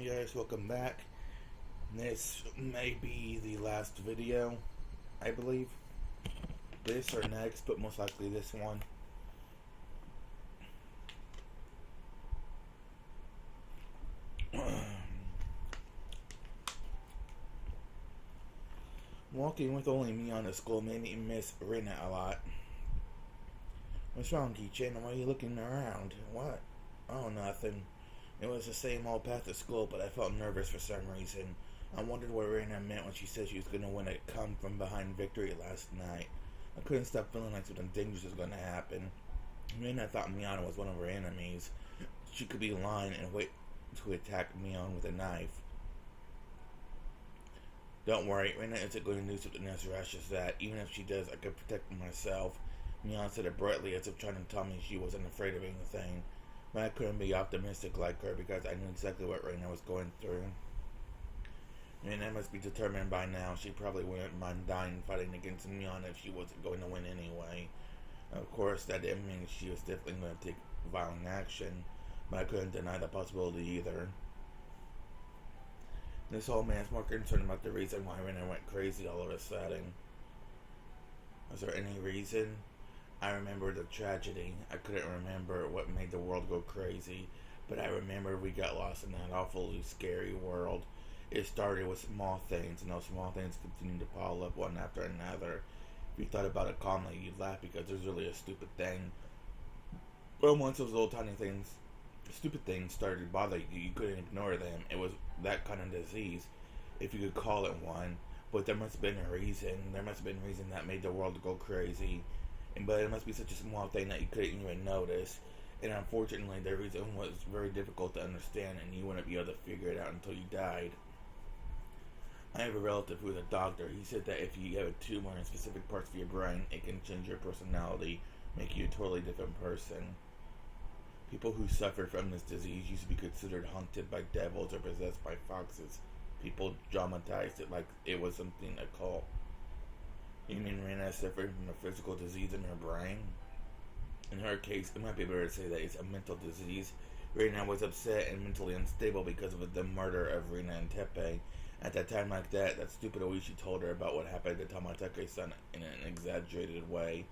Hey guys, welcome back. This may be the last video, I believe. This or next, but most likely this one. Walking with only me on the school made me miss Rina a lot. What's wrong, Keychain? Why are you looking around? What? Oh, nothing. It was the same old path to school, but I felt nervous for some reason. I wondered what Rina meant when she said she was going to win a come from behind victory last night. I couldn't stop feeling like something dangerous was going to happen. Rina thought Miana was one of her enemies. She could be lying and wait to attack Miana with a knife. Don't worry, Rina isn't going to do something as rash as that. Even if she does, I could protect myself. Miana said it brightly as if trying to tell me she wasn't afraid of anything. But I couldn't be optimistic like her because I knew exactly what Rina was going through. Rina must be determined by now. She probably wouldn't mind dying fighting against Miana if she wasn't going to win anyway. Of course, that didn't mean she was definitely going to take violent action, but I couldn't deny the possibility either. This old man's more concerned about the reason why Rina went crazy all of a sudden. Was there any reason? I remember the tragedy. I couldn't remember what made the world go crazy, but I remember we got lost in that awfully scary world. It started with small things, and those small things continued to pile up one after another. If you thought about it calmly, you'd laugh because it was really a stupid thing. But once those little tiny things, stupid things started to bother you, you couldn't ignore them. It was that kind of disease, if you could call it one. But there must have been a reason. There must have been a reason that made the world go crazy. But it must be such a small thing that you couldn't even notice. And unfortunately, the reason was very difficult to understand, and you wouldn't be able to figure it out until you died. I have a relative who is a doctor. He said that if you have a tumor in specific parts of your brain, it can change your personality, make you a totally different person. People who suffer from this disease used to be considered haunted by devils or possessed by foxes. People dramatized it like it was something a cult. You mean Rina suffered from a physical disease in her brain? In her case, it might be better to say that it's a mental disease. Rina was upset and mentally unstable because of the murder of Rina and Tepe. At that time like that stupid Oishi told her about what happened to Tamatake-san in an exaggerated way.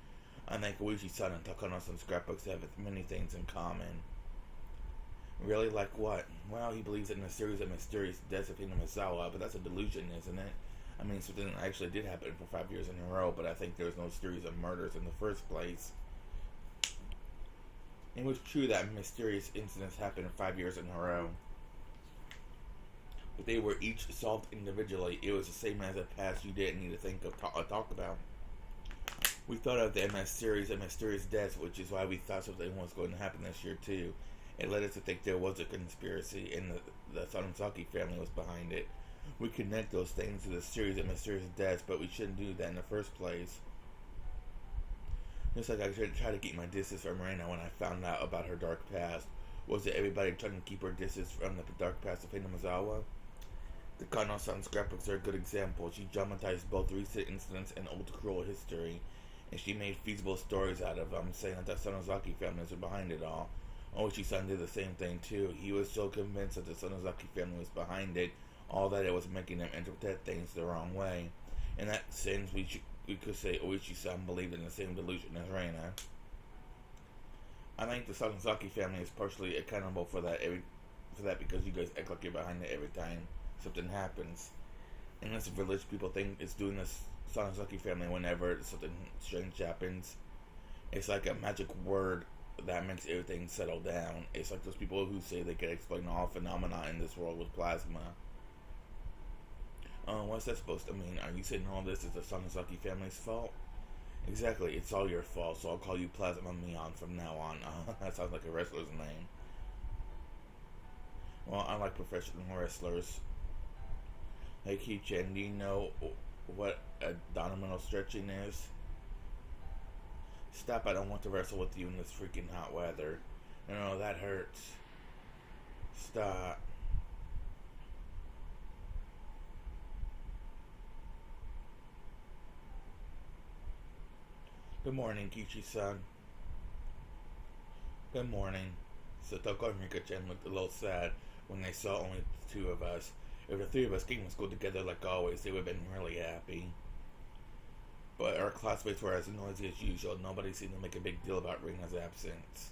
I think Oishi-san and Takano-san's scrapbooks have many things in common. Really? Like what? Well, he believes in a series of mysterious deaths of Hinamizawa, but that's a delusion, isn't it? I mean, something actually did happen for 5 years in a row, but I think there was no series of murders in the first place. It was true that mysterious incidents happened 5 years in a row, but they were each solved individually. It was the same as a past you didn't need to think of or talk about. We thought of them as series of mysterious deaths, which is why we thought something was going to happen this year too. It led us to think there was a conspiracy, and the Sanosaki family was behind it. We connect those things to the series of mysterious deaths, but we shouldn't do that in the first place. Just like I tried to keep my distance from Reina when I found out about her dark past. Was it everybody trying to keep her distance from the dark past of Hinamizawa? The Kano-san scrapbooks are a good example. She dramatized both recent incidents and old cruel history, and she made feasible stories out of them, saying that the Sanosaki families were behind it all. Oishi-san did the same thing too. He was so convinced that the Sanosaki family was behind it, all that it was making them interpret things the wrong way. In that sense, we could say Oishi-san believed in the same delusion as Reina. I think the Sanosaki family is partially accountable for that because you guys act like you're behind it every time something happens. And this village, people think it's doing this Sanosaki family whenever something strange happens. It's like a magic word that makes everything settle down. It's like those people who say they can explain all phenomena in this world with plasma. What's that supposed to mean? Are you saying all this is the Sanosaki family's fault? Exactly, it's all your fault, so I'll call you Plasma Mion from now on. That sounds like a wrestler's name. Well, I like professional wrestlers. Hey, Ki-chan, do you know what abdominal stretching is? Stop, I don't want to wrestle with you in this freaking hot weather. No, that hurts. Stop. Good morning, Kichi-san. Good morning. Satoko and Rika-chan looked a little sad. when they saw only the two of us. If the three of us came to school together like always, they would have been really happy. But our classmates were as noisy as usual. Nobody seemed to make a big deal about Reina's absence.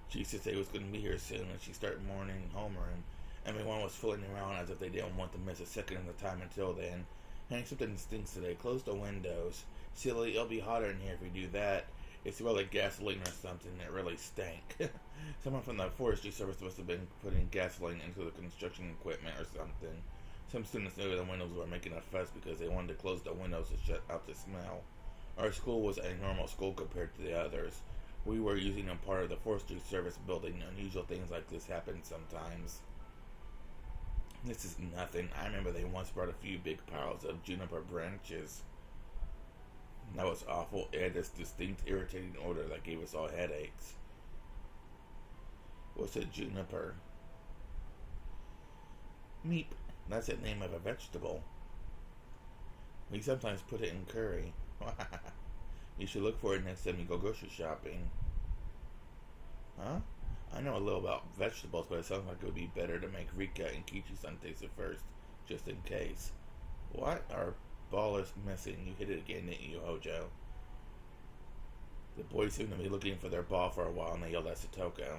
She said they was going to be here soon, and she started mourning homeroom. Everyone was fooling around as if they didn't want to miss a second of the time until then. Hank, something stinks today. Close the windows. Silly, it'll be hotter in here if we do that. It's really gasoline or something that really stank. Someone from the forestry service must have been putting gasoline into the construction equipment or something. Some students knew the windows were making a fuss because they wanted to close the windows to shut out the smell. Our school was a normal school compared to the others. We were using a part of the forestry service building. Unusual things like this happen sometimes. This is nothing. I remember they once brought a few big piles of juniper branches. That was awful. It had this distinct, irritating odor that gave us all headaches. What's a juniper? Meep. That's the name of a vegetable. We sometimes put it in curry. You should look for it next time you go grocery shopping. Huh? I know a little about vegetables, but it sounds like it would be better to make Rika and Kichi-san taste it first, just in case. What? Our ball is missing. You hit it again, didn't you, Hojo? The boys seemed to be looking for their ball for a while, and they yelled at Satoko.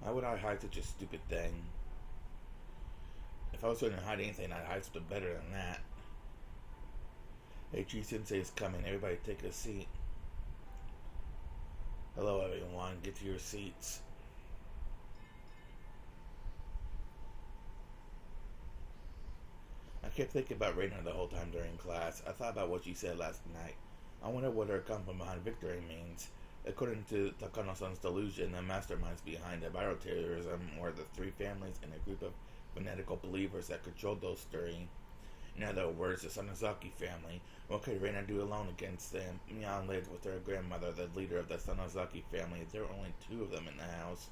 Why would I hide such a stupid thing? If I was going to hide anything, I'd hide something better than that. Hey, Chi-sensei is coming. Everybody take a seat. Hello, everyone. Get to your seats. I kept thinking about Reina the whole time during class. I thought about what she said last night. I wonder what her come from behind victory means. According to Takano-san's delusion, the masterminds behind the bioterrorism were the three families and a group of fanatical believers that controlled those three. In other words, the Sonozaki family. What could Reina do alone against them? Mion lived with her grandmother, the leader of the Sonozaki family. There were only two of them in the house.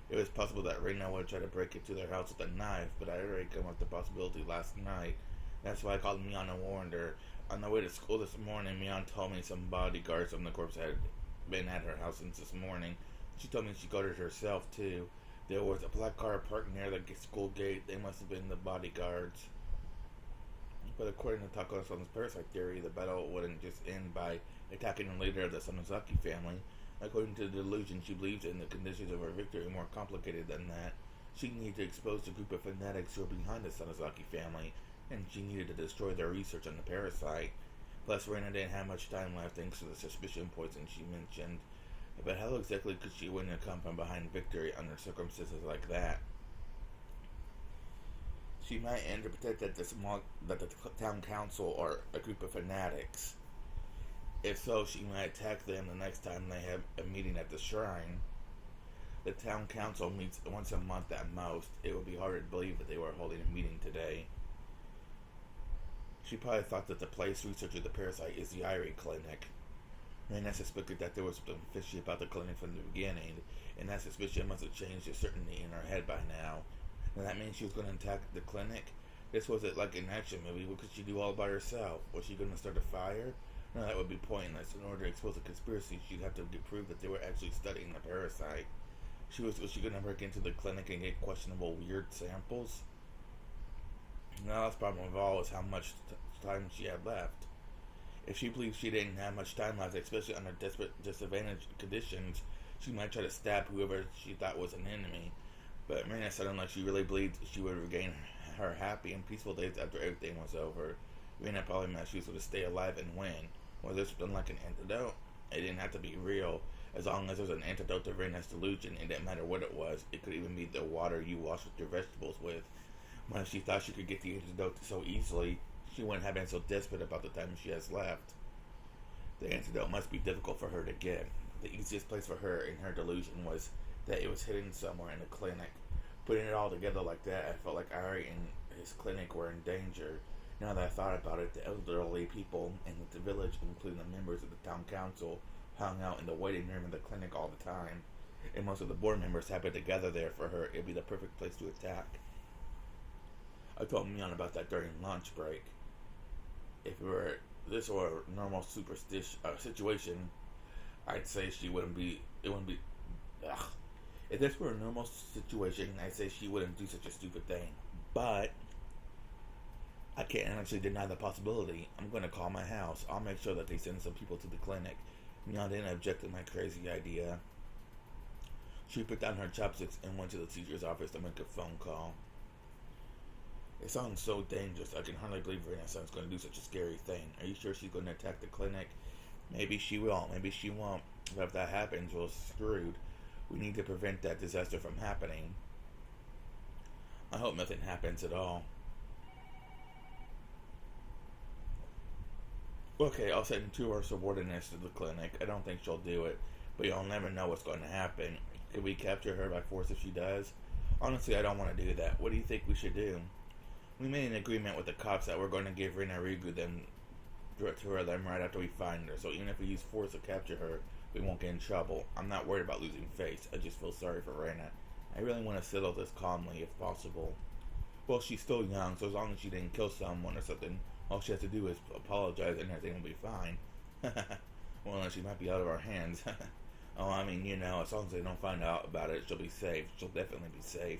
It was possible that Reina would try to break into their house with a knife, but I had already come up with the possibility last night. That's why I called Mion and warned her. On the way to school this morning, Mion told me some bodyguards from the corps had been at her house since this morning. She told me she got it herself, too. There was a black car parked near the school gate. They must have been the bodyguards. But according to Takano-san's parasite theory, the battle wouldn't just end by attacking the leader of the Sonozaki family. According to the delusion she believes in, the conditions of her victory are more complicated than that. She needed to expose the group of fanatics who were behind the Sonozaki family, and she needed to destroy their research on the parasite. Plus, Reina didn't have much time left thanks to the suspicion poison she mentioned. But how exactly could she win and come from behind victory under circumstances like that? She might interpret that the town council are a group of fanatics. If so, she might attack them the next time they have a meeting at the shrine. The town council meets once a month at most. It would be hard to believe that they were holding a meeting today. She probably thought that the place researching the parasite is the Irie Clinic. Reina suspected that there was something fishy about the clinic from the beginning, and that suspicion must have changed to certainty in her head by now. Now that means she was going to attack the clinic? This wasn't like an action movie. What could she do all by herself? Was she going to start a fire? No, that would be pointless. In order to expose the conspiracy, she'd have to prove that they were actually studying the parasite. Was she going to break into the clinic and get questionable, weird samples? The last problem of all is how much time she had left. If she believed she didn't have much time left, especially under desperate disadvantaged conditions, she might try to stab whoever she thought was an enemy. But Marina sounded like she really believed she would regain her happy and peaceful days after everything was over. Marina probably meant she was going to stay alive and win. Was this something like an antidote? It didn't have to be real. As long as there was an antidote to Reina's delusion, it didn't matter what it was. It could even be the water you wash with your vegetables with. But if she thought she could get the antidote so easily, she wouldn't have been so desperate about the time she has left. The antidote must be difficult for her to get. The easiest place for her in her delusion was that it was hidden somewhere in the clinic. Putting it all together like that, I felt like Ari and his clinic were in danger. Now that I thought about it, the elderly people in the village, including the members of the town council, hung out in the waiting room of the clinic all the time. And most of the board members happened to gather there for her. It'd be the perfect place to attack. I told Mion about that during lunch break. If this were a normal situation, I'd say it wouldn't be If this were a normal situation, I'd say she wouldn't do such a stupid thing. But I can't actually deny the possibility. I'm going to call my house. I'll make sure that they send some people to the clinic. Mia didn't object to my crazy idea. She put down her chopsticks and went to the teacher's office to make a phone call. It sounds so dangerous. I can hardly believe Renaissance is going to do such a scary thing. Are you sure she's going to attack the clinic? Maybe she will. Maybe she won't. But if that happens, we're screwed. We need to prevent that disaster from happening. I hope nothing happens at all. Okay, I'll send two of our subordinates to the clinic. I don't think she'll do it, but you'll never know what's going to happen. Could we capture her by force if she does? Honestly, I don't want to do that. What do you think we should do? We made an agreement with the cops that we're going to give Rina Rigu them right after we find her, so even if we use force to capture her, we won't get in trouble. I'm not worried about losing face. I just feel sorry for Rina. I really want to settle this calmly, if possible. Well, she's still young, so as long as she didn't kill someone or something, all she has to do is apologize and everything will be fine. Well, she might be out of our hands. Oh, I mean, as long as they don't find out about it, she'll be safe. She'll definitely be safe.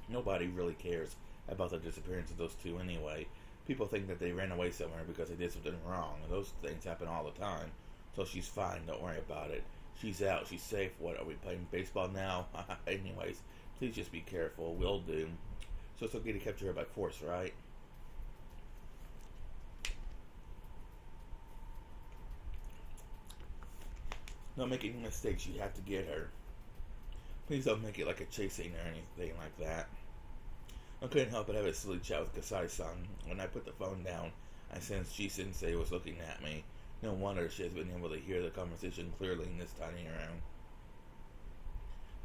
Nobody really cares about the disappearance of those two anyway. People think that they ran away somewhere because they did something wrong. Those things happen all the time. So she's fine, don't worry about it. She's out, she's safe. What, are we playing baseball now? Anyways, please just be careful. Will do. So it's okay to capture her by force, right? Don't make any mistakes, you have to get her. Please don't make it like a chase scene or anything like that. I couldn't help but have a silly chat with Kasai-san. When I put the phone down, I sensed Ch.6 was looking at me. No wonder she has been able to hear the conversation clearly in this tiny room.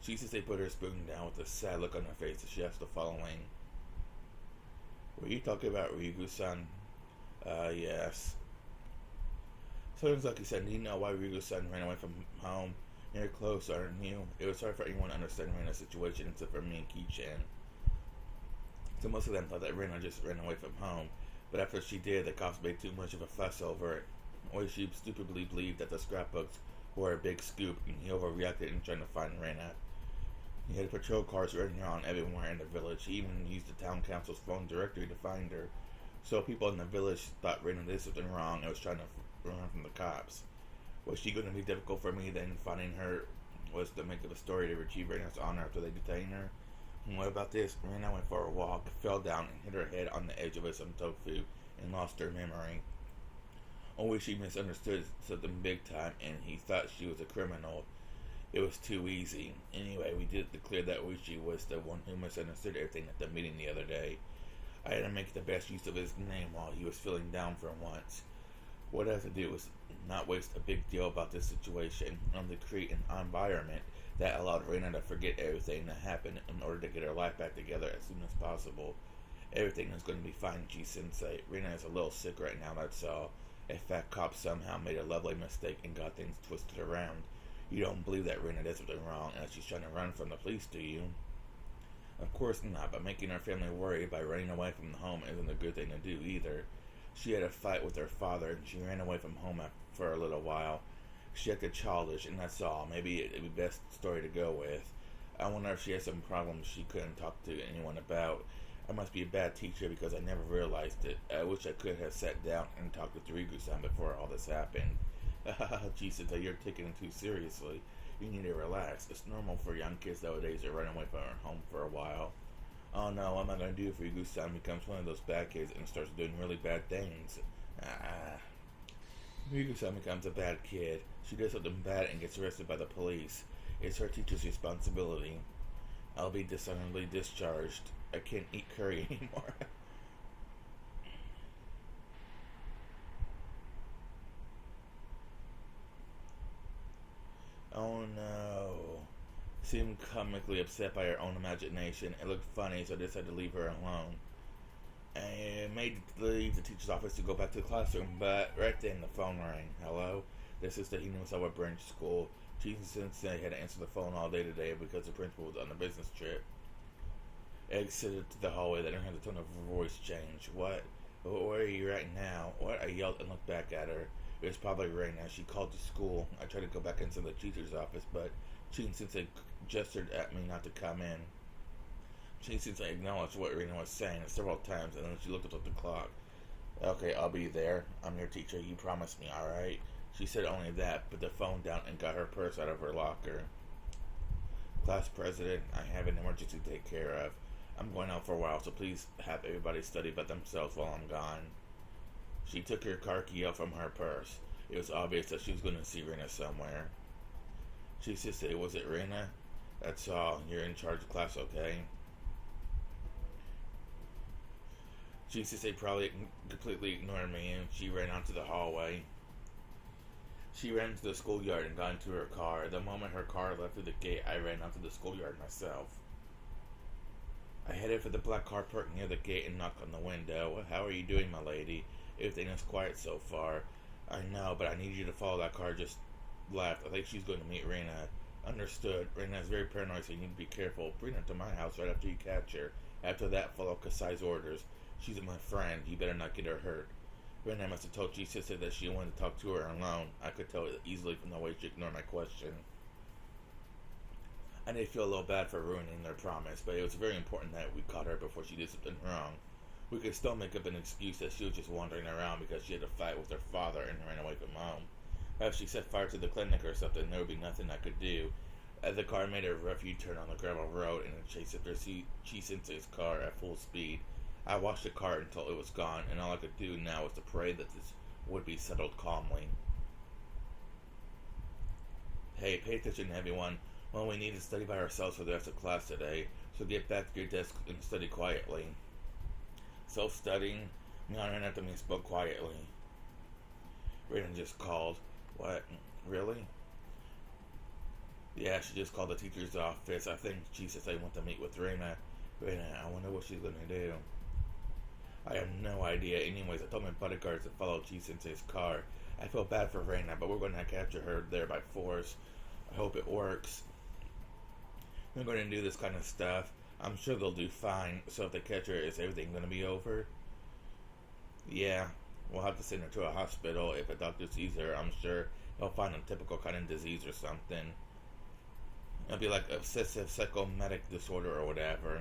Ch.6 put her spoon down with a sad look on her face as she asked the following. Were you talking about Ryugu-san? Yes. Sounds like he said, do you know why Ryugu-san ran away from home? You're close, aren't you? It was hard for anyone to understand Rena's situation except for me and Ki-chan. So most of them thought that Rena just ran away from home, but after she did, the cops made too much of a fuss over it. Or she stupidly believed that the scrapbooks were a big scoop, and he overreacted in trying to find Rena. He had patrol cars running around everywhere in the village. He even used the town council's phone directory to find her. So people in the village thought Rena did something wrong and was trying to run from the cops. Was she going to be difficult for me? Then finding her was to make up a story to retrieve Rena's honor after they detained her. And what about this? Rena went for a walk, fell down, and hit her head on the edge of some tofu, and lost her memory. Always she misunderstood something big time, and he thought she was a criminal. It was too easy. Anyway, we did declare that Oishi was the one who misunderstood everything at the meeting the other day. I had to make the best use of his name while he was feeling down for once. What I had to do was not waste a big deal about this situation, and to create an environment that allowed Reina to forget everything that happened in order to get her life back together as soon as possible. Everything is going to be fine, G-sensei. Reina is a little sick right now, that's all. A fat cop somehow made a lovely mistake and got things twisted around. You don't believe that Reina did something wrong and that she's trying to run from the police, do you? Of course not, but making our family worry by running away from the home isn't a good thing to do either. She had a fight with her father, and she ran away from home for a little while. She acted childish, and that's all. Maybe it'd be the best story to go with. I wonder if she has some problems she couldn't talk to anyone about. I must be a bad teacher because I never realized it. I wish I could have sat down and talked to Rigu-san before all this happened. Jesus, you're taking it too seriously. You need to relax. It's normal for young kids nowadays to run away from their home for a while. Oh no, what am I going to do if Rigu-san becomes one of those bad kids and starts doing really bad things? Rigu-san becomes a bad kid. She does something bad and gets arrested by the police. It's her teacher's responsibility. I'll be dishonorably discharged. I can't eat curry anymore. Oh no. Seemed comically upset by her own imagination. It looked funny, so I decided to leave her alone. I made to leave the teacher's office to go back to the classroom, but right then the phone rang. Hello? This is the Inosawa Branch School. Sensei had to answer the phone all day today because the principal was on a business trip. I exited to the hallway, then I heard the tone of her voice change. What? Where are you right now? What? I yelled and looked back at her. It was probably Reina. She called to school. I tried to go back into the teacher's office, but Sensei gestured at me not to come in. Ch.6 acknowledged what Rena was saying several times, and then she looked at the clock. Okay, I'll be there. I'm your teacher. You promised me, alright? She said only that, put the phone down, and got her purse out of her locker. Class president, I have an emergency to take care of. I'm going out for a while, so please have everybody study by themselves while I'm gone. She took her car key out from her purse. It was obvious that she was going to see Rena somewhere. She said, was it Rena? That's all. You're in charge of class, okay? Ch.6 probably completely ignored me, and she ran onto the hallway. She ran to the schoolyard and got into her car. The moment her car left through the gate, I ran onto the schoolyard myself. I headed for the black car parked near the gate and knocked on the window. How are you doing, my lady? Everything is quiet so far. I know, but I need you to follow that car just left. I think she's going to meet Rena. Understood. Rena is very paranoid, so you need to be careful. Bring her to my house right after you catch her. After that, follow Kasai's orders. She's my friend. You better not get her hurt. Rena must have told Ch.6 that she wanted to talk to her alone. I could tell it easily from the way she ignored my question. I did feel a little bad for ruining their promise, but it was very important that we caught her before she did something wrong. We could still make up an excuse that she was just wandering around because she had a fight with her father and ran away from home. If she set fire to the clinic or something, there would be nothing I could do. As the car made a rough U-turn on the gravel road and chased after Ch.6's car at full speed, I watched the car until it was gone, and all I could do now was to pray that this would be settled calmly. Hey, pay attention, everyone. Well, we need to study by ourselves for the rest of class today, so get back to your desk and study quietly. Self-studying? Mian ran after me and spoke quietly. Raiden just called. What? Really? Yeah, she just called the teacher's office. I think she said they want to meet with Rena. Rena, I wonder what she's going to do. I have no idea. Anyways, I told my bodyguards to follow Ch.6's car. I feel bad for Rena, but we're going to capture her there by force. I hope it works. We're going to do this kind of stuff. I'm sure they'll do fine. So if they catch her, is everything going to be over? Yeah, we'll have to send her to a hospital. If a doctor sees her, I'm sure he'll find a typical kind of disease or something. It'll be like obsessive psychomatic disorder or whatever.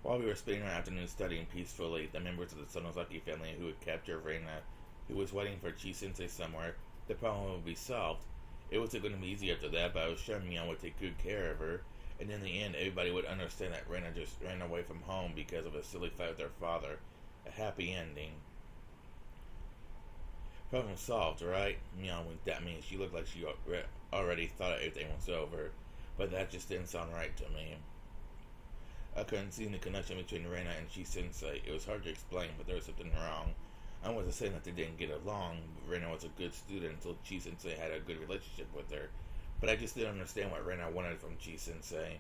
While we were spending our afternoon studying peacefully, the members of the Sonozaki family who had captured Reina, who was waiting for Chi-sensei somewhere, the problem would be solved. It wasn't going to be easy after that, but I was sure Mion would take good care of her, and in the end, everybody would understand that Reina just ran away from home because of a silly fight with her father. A happy ending. Problem solved, right? Mion winked at me, and she looked like she already thought everything was over, but that just didn't sound right to me. I couldn't see the connection between Reina and Chi-sensei. It was hard to explain, but there was something wrong. I wasn't saying that they didn't get along. Reina was a good student until Chi-sensei had a good relationship with her. But I just didn't understand what Reina wanted from Chi-sensei.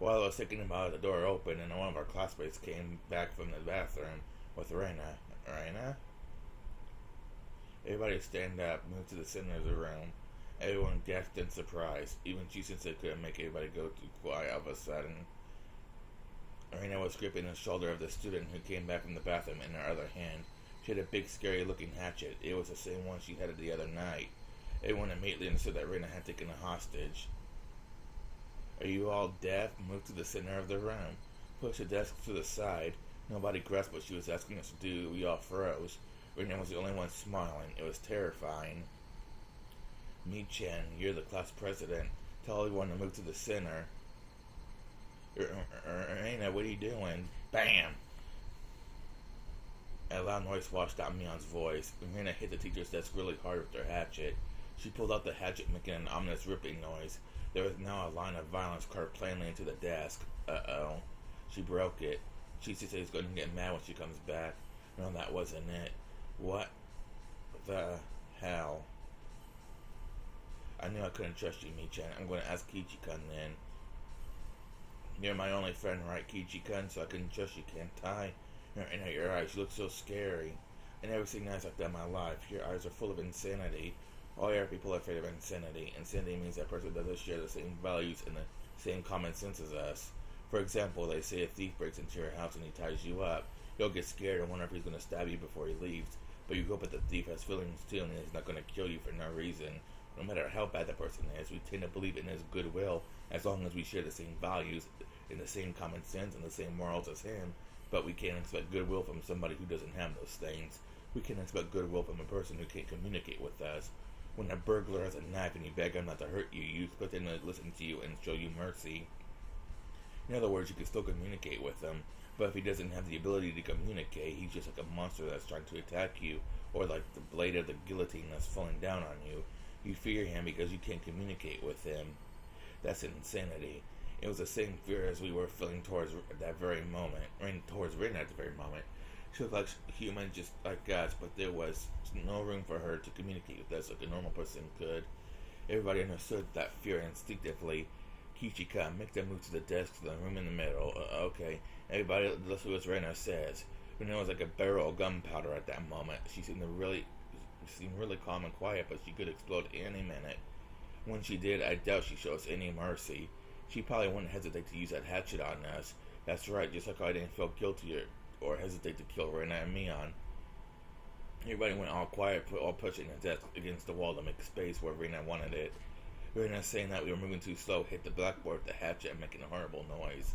While I was thinking about it, the door opened and one of our classmates came back from the bathroom with Reina. Reina? Everybody stand up, move to the center of the room. Everyone gasped in surprise. Even Chi-sensei couldn't make everybody go too quiet all of a sudden. Reina was gripping the shoulder of the student who came back from the bathroom in her other hand. She had a big, scary-looking hatchet. It was the same one she had the other night. Everyone immediately understood that Reina had taken a hostage. Are you all deaf? Move to the center of the room. Push the desk to the side. Nobody grasped what she was asking us to do. We all froze. Reina was the only one smiling. It was terrifying. Mi-chan, you're the class president. Tell everyone to move to the center. Reina, what are you doing? Bam! A loud noise washed out Mion's voice. Reina hit the teacher's desk really hard with her hatchet. She pulled out the hatchet, making an ominous ripping noise. There was now a line of violence carved plainly into the desk. Uh-oh. She broke it. Chi-sensei is going to get mad when she comes back. No, that wasn't it. What the hell? I knew I couldn't trust you, Mi-chan. I'm going to ask Kichi-kun then. You're my only friend, right, Kichi-kun? So I can trust you, can't I? Your eyes, you look so scary. I never seen eyes like that in my life. Your eyes are full of insanity. All your people are afraid of insanity. Insanity means that person doesn't share the same values and the same common sense as us. For example, they say a thief breaks into your house and he ties you up. You'll get scared and wonder if he's going to stab you before he leaves. But you hope that the thief has feelings too and he's not going to kill you for no reason. No matter how bad the person is, we tend to believe in his goodwill as long as we share the same values and the same common sense and the same morals as him. But we can't expect goodwill from somebody who doesn't have those things. We can't expect goodwill from a person who can't communicate with us. When a burglar has a knife and you beg him not to hurt you, you expect him to listen to you and show you mercy. In other words, you can still communicate with him, but if he doesn't have the ability to communicate, he's just like a monster that's trying to attack you, or like the blade of the guillotine that's falling down on you. You fear him because you can't communicate with him. That's insanity. It was the same fear as we were feeling towards that very moment, towards Rin at the very moment. She looked like human just like us, but there was no room for her to communicate with us like a normal person could. Everybody understood that fear instinctively. Kichika, make them move to the desk to the room in the middle. Okay. Everybody, listen to what Rena says. Rena was like a barrel of gunpowder at that moment. She seemed really calm and quiet, but she could explode any minute. When she did, I doubt she'd show us any mercy. She probably wouldn't hesitate to use that hatchet on us. That's right, just like I didn't feel guilty or hesitate to kill Rena and Mion. Everybody went all quiet, all pushing the desk against the wall to make space where Rena wanted it. Rena, saying that we were moving too slow, hit the blackboard with the hatchet, making a horrible noise.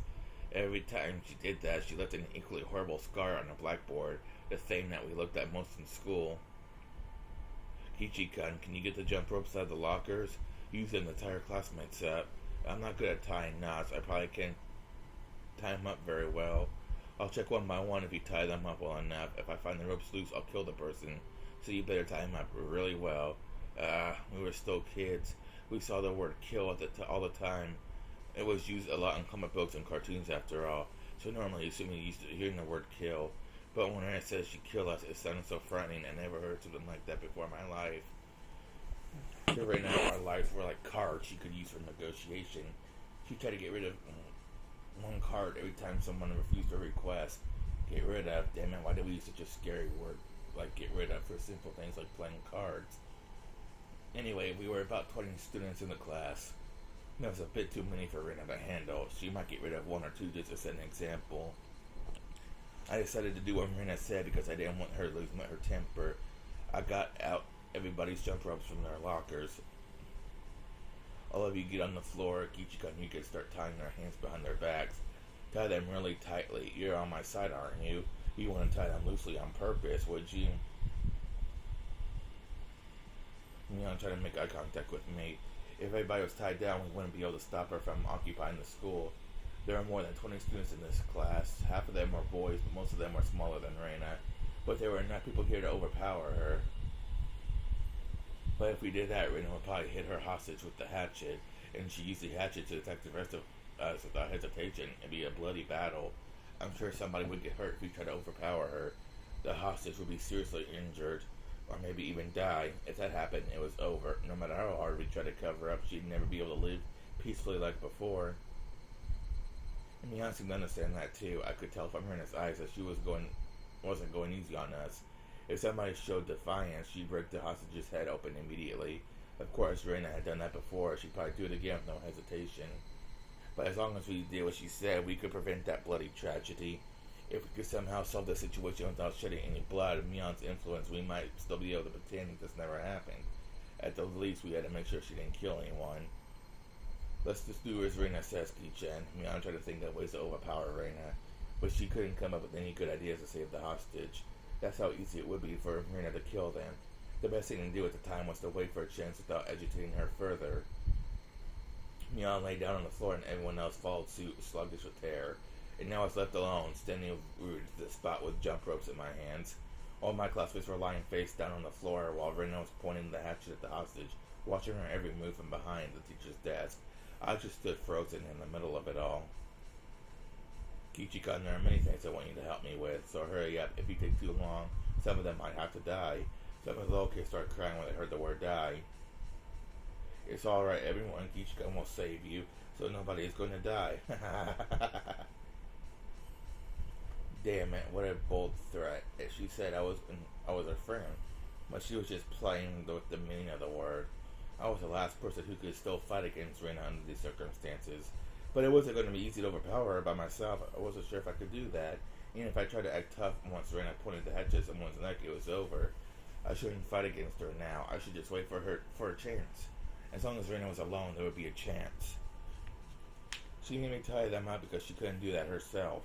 Every time she did that, she left an equally horrible scar on the blackboard, the thing that we looked at most in school. Kichi-kun, can you get the jump ropes out of the lockers? Use them to tie our classmates up. I'm not good at tying knots. I probably can't tie them up very well. I'll check one by one if you tie them up well enough. If I find the ropes loose, I'll kill the person. So you better tie them up really well. We were still kids. We saw the word kill all the time. It was used a lot in comic books and cartoons after all. So normally, assuming you used to hearing the word kill. But when Rena says she killed us, it sounded so frightening. I never heard something like that before in my life. So right now, our lives were like cards she could use for negotiation. She tried to get rid of one card every time someone refused her request. Get rid of, damn it, why did we use such a scary word like get rid of for simple things like playing cards? Anyway, we were about 20 students in the class. That was a bit too many for Rena to handle. She might get rid of one or two just to set an example. I decided to do what Rena said because I didn't want her to lose her temper. I got out everybody's jump ropes from their lockers. All of you get on the floor. Kichika and you can start tying their hands behind their backs. Tie them really tightly. You're on my side, aren't you? You want to tie them loosely on purpose, would you? Mion tried to make eye contact with me. If everybody was tied down, we wouldn't be able to stop her from occupying the school. There are more than 20 students in this class. Half of them are boys, but most of them are smaller than Rena. But there were enough people here to overpower her. But if we did that, Rena would probably hit her hostage with the hatchet, and she used the hatchet to attack the rest of us without hesitation. It'd be a bloody battle. I'm sure somebody would get hurt if we tried to overpower her. The hostage would be seriously injured, or maybe even die. If that happened, it was over. No matter how hard we tried to cover up, she'd never be able to live peacefully like before. And Mion seemed to understand that too. I could tell from her in his eyes that she wasn't going easy on us. If somebody showed defiance, she'd break the hostage's head open immediately. Of course, Rena had done that before. She'd probably do it again with no hesitation. But as long as we did what she said, we could prevent that bloody tragedy. If we could somehow solve the situation without shedding any blood of Mion's influence, we might still be able to pretend this never happened. At the least, we had to make sure she didn't kill anyone. Let's just do as Rena says, Ki-chan. Mion tried to think of ways to overpower Rena, but she couldn't come up with any good ideas to save the hostage. That's how easy it would be for Rena to kill them. The best thing to do at the time was to wait for a chance without agitating her further. Mion lay down on the floor and everyone else followed suit, sluggish with terror. And now I was left alone, standing rooted to the spot with jump ropes in my hands. All my classmates were lying face down on the floor while Rena was pointing the hatchet at the hostage, watching her every move from behind the teacher's desk. I just stood frozen in the middle of it all. Kichika, there are many things I want you to help me with, so hurry up. If you take too long, some of them might have to die. Some of the little kids started crying when they heard the word die. It's alright, everyone. Kichika will save you, so nobody is going to die. Damn it, what a bold threat. If she said I was her friend, but she was just playing with the meaning of the word. I was the last person who could still fight against Rena under these circumstances. But it wasn't going to be easy to overpower her by myself. I wasn't sure if I could do that. Even if I tried to act tough once Rena pointed the hatchet at someone's neck, it was over. I shouldn't fight against her now. I should just wait for a chance. As long as Rena was alone, there would be a chance. She made me tie them up because she couldn't do that herself.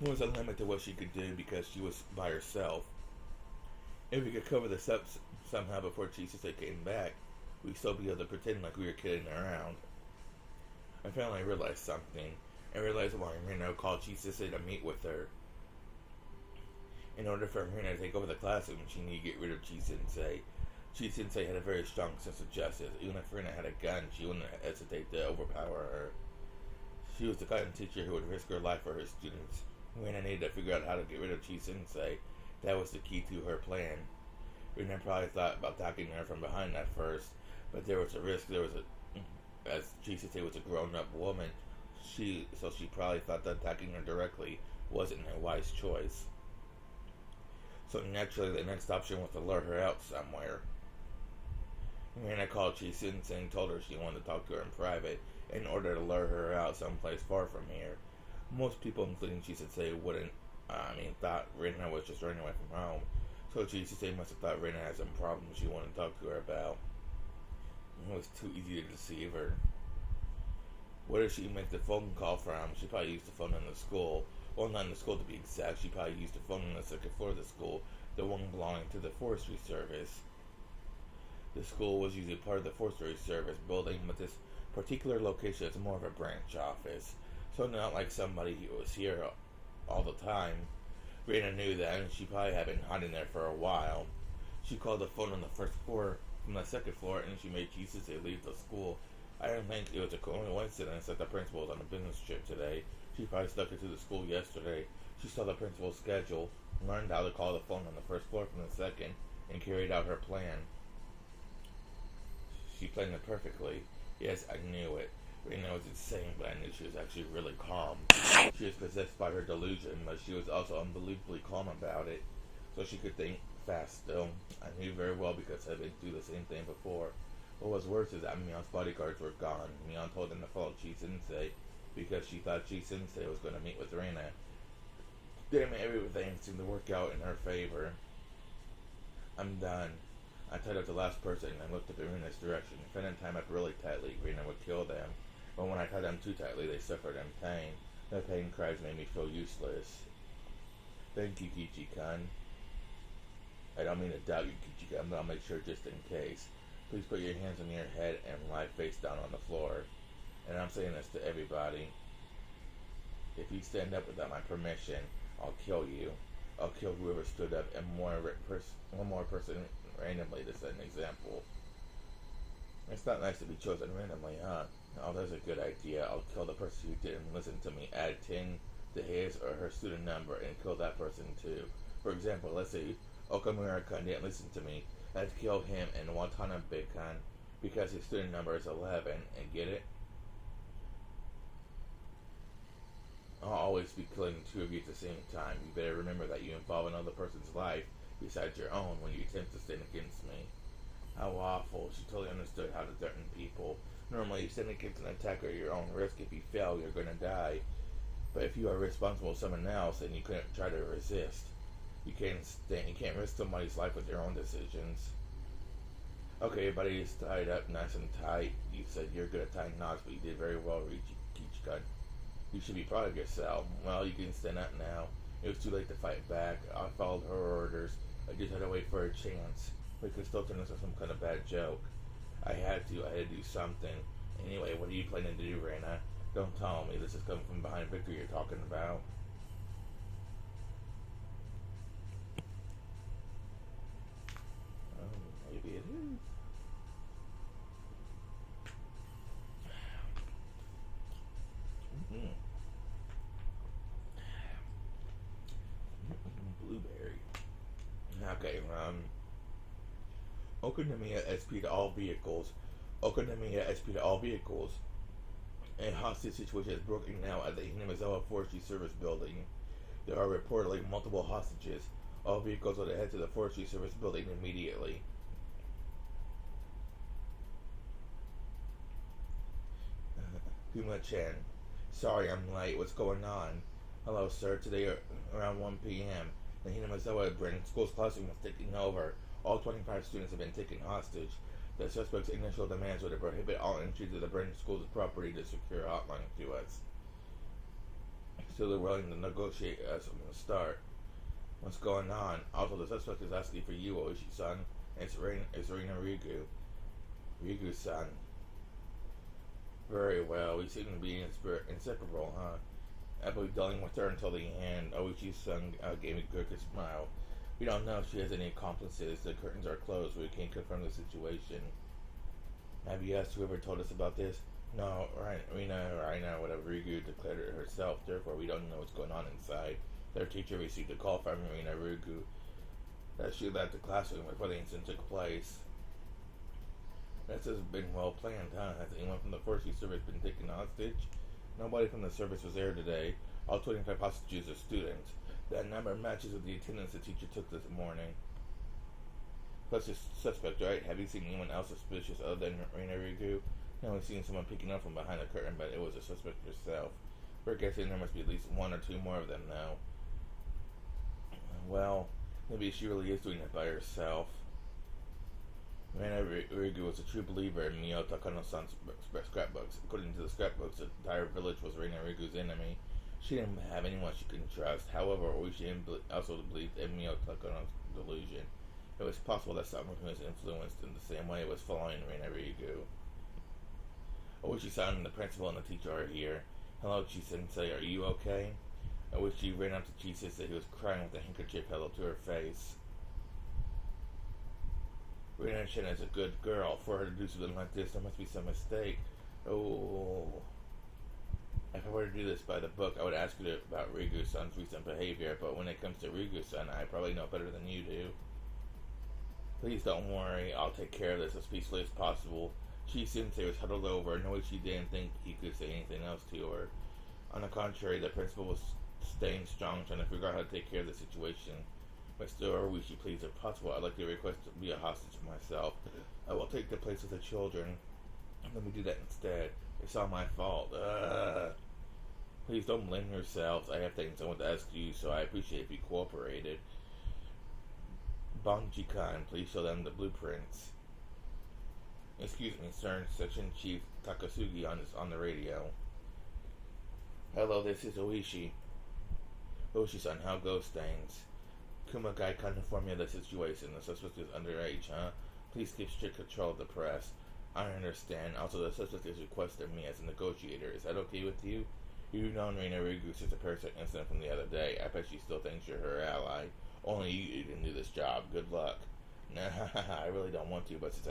There was a limit to what she could do because she was by herself. If we could cover this up somehow before Ch.6 came back, we'd still be able to pretend like we were kidding around. I finally realized something. I realized why Rena called Ch.6 to meet with her. In order for Rena to take over the classroom, she needed to get rid of Ch.6. Ch.6 had a very strong sense of justice. Even if Rena had a gun, she wouldn't hesitate to overpower her. She was the kind of teacher who would risk her life for her students. Rena needed to figure out how to get rid of Ch.6. That was the key to her plan. Rena probably thought about attacking her from behind at first, but there was a risk. As Ch.6 was a grown-up woman, she probably thought that attacking her directly wasn't a wise choice. So naturally, the next option was to lure her out somewhere. Rena called Ch.6 and told her she wanted to talk to her in private in order to lure her out someplace far from here. Most people, including Ch.6, thought Rena was just running away from home. So Ch.6 must have thought Rena had some problems she wanted to talk to her about. It was too easy to deceive her. Where did she make the phone call from? She probably used the phone in the school. Well, not in the school to be exact. She probably used the phone on the second floor of the school, the one belonging to the forestry service. The school was usually part of the forestry service building, but this particular location is more of a branch office. So not like somebody who was here all the time. Rena knew that, and she probably had been hiding there for a while. She called the phone on the first floor from the second floor, and she made Ch.6 leave the school. I don't think it was a coincidence that the principal was on a business trip today. She probably stuck it to the school yesterday. She saw the principal's schedule, learned how to call the phone on the first floor from the second, and carried out her plan. She planned it perfectly. Yes, I knew it. Rena was insane, but I knew she was actually really calm. She was possessed by her delusion, but she was also unbelievably calm about it, so she could think fast still. I knew very well because I'd been through the same thing before. What was worse is that Mion's bodyguards were gone. Mion told them to follow Ch.6 because she thought Ch.6 was going to meet with Rena. Damn it, everything seemed to work out in her favor. I'm done. I tied up the last person and looked up in Rena's direction. If I didn't tie them up really tightly, Rena would kill them. But when I tied them too tightly, they suffered in pain. Their pain cries made me feel useless. Thank you, Kichi-kun. I don't mean to doubt you, Kichi-kun, but I'll make sure just in case. Please put your hands on your head and lie face down on the floor. And I'm saying this to everybody. If you stand up without my permission, I'll kill you. I'll kill whoever stood up and one more person randomly to set an example. It's not nice to be chosen randomly, huh? Oh, that's a good idea. I'll kill the person who didn't listen to me. Add 10 to his or her student number and kill that person too. For example, let's say Okamura-kun didn't listen to me. I'd kill him and Watanabe-kun because his student number is 11. And get it? I'll always be killing two of you at the same time. You better remember that you involve another person's life besides your own when you attempt to stand against me. How awful. She totally understood how to threaten people. Normally, you stand against an attacker at your own risk. If you fail, you're going to die. But if you are responsible for someone else, then you couldn't try to resist. You can't risk somebody's life with your own decisions. Okay, everybody is tied up nice and tight. You said you're good at tying knots, but you did very well, Kichi-kun. You should be proud of yourself. Well, you can stand up now. It was too late to fight back. I followed her orders. I just had to wait for a chance. We could still turn this into some kind of bad joke. I had to do something. Anyway, what are you planning to do, Rena? Don't tell me this is coming from behind Victor you're talking about. Oh, maybe it is. Blueberry. Okay, Okonomiya SP to all vehicles. Okonomiya SP to all vehicles. A hostage situation is broken now at the Hinamizawa Forestry Service building. There are reportedly multiple hostages. All vehicles are to head to the Forestry Service building immediately. Kuma-chan. Sorry I'm late. What's going on? Hello, sir. Today around 1 p.m., the Hinamazawa Brand School's classroom was taken over. All 25 students have been taken hostage. The suspect's initial demands were to prohibit all entry to the Brand School's property to secure a hotline to us. So they're willing to negotiate us from the start. What's going on? Also, the suspect is asking for you, Oishi-san. It's Rina Rigu. Rigu-san. Very well. We seem to be inseparable, huh? I'll be dealing with her until the end. Oishi-san gave me a crooked smile. We don't know if she has any accomplices. The curtains are closed. We can't confirm the situation. Have you asked whoever told us about this? No, Rina, whatever Rigu declared it herself. Therefore, we don't know what's going on inside. Their teacher received a call from Rina Rigu that she left the classroom before the incident took place. This has been well planned, huh? Has anyone from the forestry service been taken hostage? Nobody from the service was there today. All 25 hostages are students. That number matches with the attendance the teacher took this morning. Plus the suspect, right? Have you seen anyone else suspicious other than Rina Rigu? No, we've seen someone peeking up from behind the curtain, but it was a suspect herself. We're guessing there must be at least one or two more of them now. Well, maybe she really is doing it by herself. Rina Rigu was a true believer in Mio Takano-san's scrapbooks. According to the scrapbooks, the entire village was Rina Rigu's enemy. She didn't have anyone she could trust. However, Oishi also believed in Mio Takano's delusion. It was possible that someone who was influenced in the same way was following Rina Rigu. Oishi-san, the principal and the teacher are here. Hello, Chi-sensei, are you okay? Oishi ran up to Chi-sensei, that he was crying with a handkerchief held to her face. Rina-chan is a good girl. For her to do something like this, there must be some mistake. Oh. If I were to do this by the book, I would ask you about Rigu-san's recent behavior, but when it comes to Rigu-san, I probably know better than you do. Please don't worry, I'll take care of this as peacefully as possible. Chi-sensei was huddled over, and Oishi didn't think he could say anything else to her. On the contrary, the principal was staying strong, trying to figure out how to take care of the situation. Mr. Oishi, please, if possible, I'd like to request to be a hostage for myself. I will take the place of the children. Let me do that instead. It's all my fault. Please don't blame yourselves. I have things I want to ask you, so I appreciate if you cooperated. Bonji-kan, please show them the blueprints. Excuse me, sir. Section Chief Takasugi on the radio. Hello, this is Oishi. Oishi-san, how goes things? Kumagai can't inform me of the situation. The suspect is underage, huh? Please keep strict control of the press. I understand. Also, the suspect is requesting me as a negotiator. Is that okay with you? You've known Rina Rigu since the parasite incident from the other day. I bet she still thinks you're her ally. Only you can do this job. Good luck. Nah, I really don't want to, but since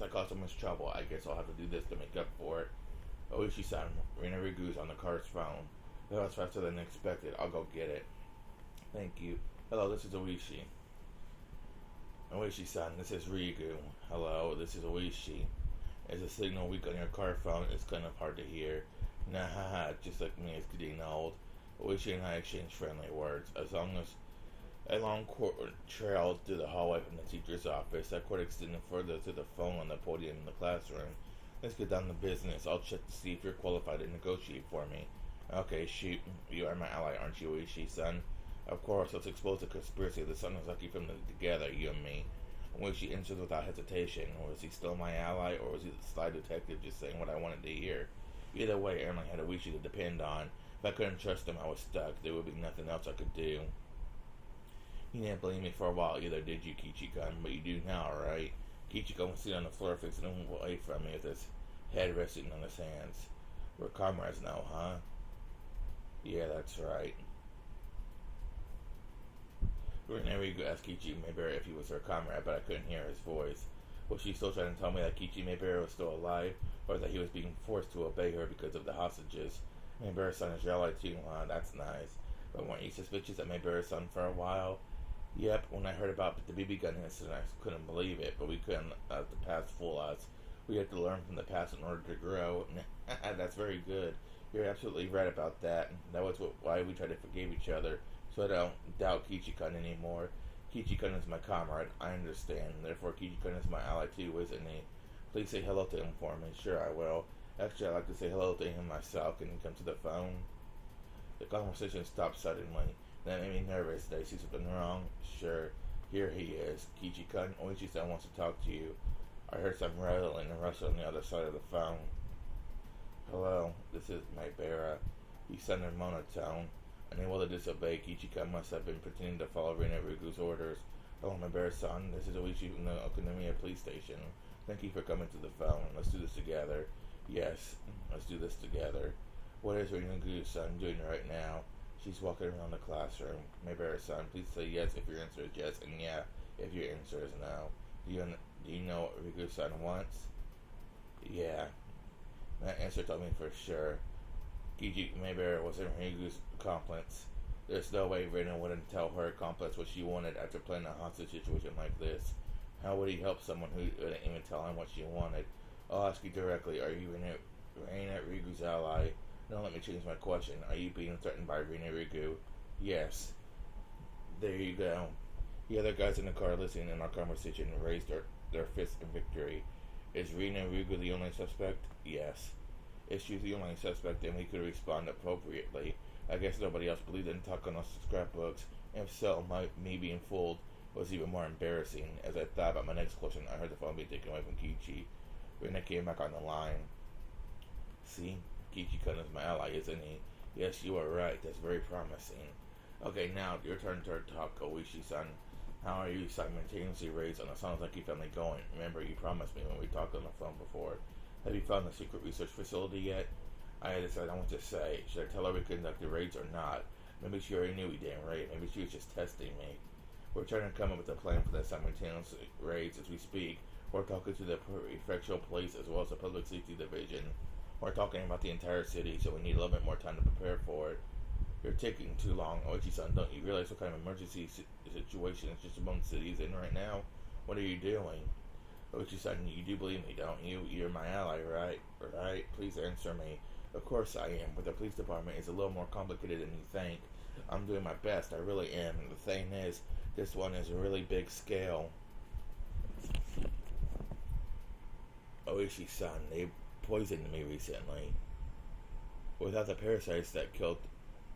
I caused so much trouble, I guess I'll have to do this to make up for it. Oishi-san, Rina Rigu's on the car's phone. That was faster than expected. I'll go get it. Thank you. Hello, this is Oishi. Oishi-san, this is Rigu. Hello, this is Oishi. Is the signal weak on your car phone? It's kind of hard to hear. Nah, just like me, it's getting old. Oishi and I exchanged friendly words. A long cord trailed through the hallway from the teacher's office. That cord extended further to the phone on the podium in the classroom. Let's get down to business. I'll check to see if you're qualified to negotiate for me. Okay, shoot. You are my ally, aren't you, Oishi-san? Of course, let's expose the conspiracy of the Sonozaki family together, you and me. Oishi answered without hesitation. Was he still my ally, or was he the sly detective just saying what I wanted to hear? Either way, Erling had Oishi to depend on. If I couldn't trust him, I was stuck. There would be nothing else I could do. You didn't believe me for a while either, did you, Kichi-kun? But you do now, right? Kichi-kun was sitting on the floor fixing away from me with his head resting on his hands. We're comrades now, huh? Yeah, that's right. Rina Rigu asked Kichi Maebara if he was her comrade, but I couldn't hear his voice. Was she still trying to tell me that Kichi Maebara was still alive, or that he was being forced to obey her because of the hostages? Maebara's son is your ally too, huh? That's nice. But weren't you suspicious of Maebara's son for a while? Yep, when I heard about the BB gun incident, I couldn't believe it, but we couldn't let the past fool us. We had to learn from the past in order to grow. That's very good. You're absolutely right about that. That was why we tried to forgive each other, so I don't doubt Kichi-kun anymore. Kichi-kun is my comrade, I understand. Therefore, Kichi-kun is my ally too, isn't he? Please say hello to him for me. Sure, I will. Actually, I'd like to say hello to him myself. Can you come to the phone? The conversation stopped suddenly. That made me nervous. Did I see something wrong? Sure. Here he is. Kichi-kun, Oichi-san wants to talk to you. I heard some rattling and rustle on the other side of the phone. Hello, this is Maibara. He sounded monotone. Unable to disobey, Kichi-kun must have been pretending to follow Rina Rigu's orders. Hello, Maibara-san. This is Oichi from the Okonomiya police station. Thank you for coming to the phone. Let's do this together. Yes, let's do this together. What is Rina Rigu-san doing right now? She's walking around the classroom. Maibara-san, please say yes if your answer is yes, and yeah if your answer is no. Do you know what Rigu-san wants? Yeah. That answer told me for sure. Gigi Maibara was in Rigu's accomplice. There's no way Rina wouldn't tell her accomplice what she wanted after playing a hostage situation like this. How would he help someone who wouldn't even tell him what she wanted? I'll ask you directly, are you Rina Rigu's ally? Now let me change my question. Are you being threatened by Rina Rigu? Yes. There you go. The other guys in the car listening in our conversation raised their fists in victory. Is Rina Rigu the only suspect? Yes. If she's the only suspect, then we could respond appropriately. I guess nobody else believed in Takano's scrapbooks. If so, me being fooled was even more embarrassing. As I thought about my next question, I heard the phone being taken away from Kichi. Rina came back on the line. See? Kichi-kun is my ally, isn't he? Yes, you are right. That's very promising. Okay, now your turn to talk, Oishi-san. How are you simultaneously raised on a Sonozaki family going? Remember, you promised me when we talked on the phone before. Have you found the secret research facility yet? I decided what to say. Should I tell her we conducted raids or not? Maybe she already knew we didn't raid. Maybe she was just testing me. We're trying to come up with a plan for the simultaneous raids as we speak. We're talking to the prefectural police as well as the public safety division. We're talking about the entire city, so we need a little bit more time to prepare for it. You're taking too long, Oichi-san. Don't you realize what kind of emergency situation is just among cities in right now? What are you doing? Oichi-san, you do believe me, don't you? You're my ally, right? Right? Please answer me. Of course I am, but the police department is a little more complicated than you think. I'm doing my best, I really am. The thing is, this one is a really big scale. Oishi-san, they poisoned me recently. With the parasites that killed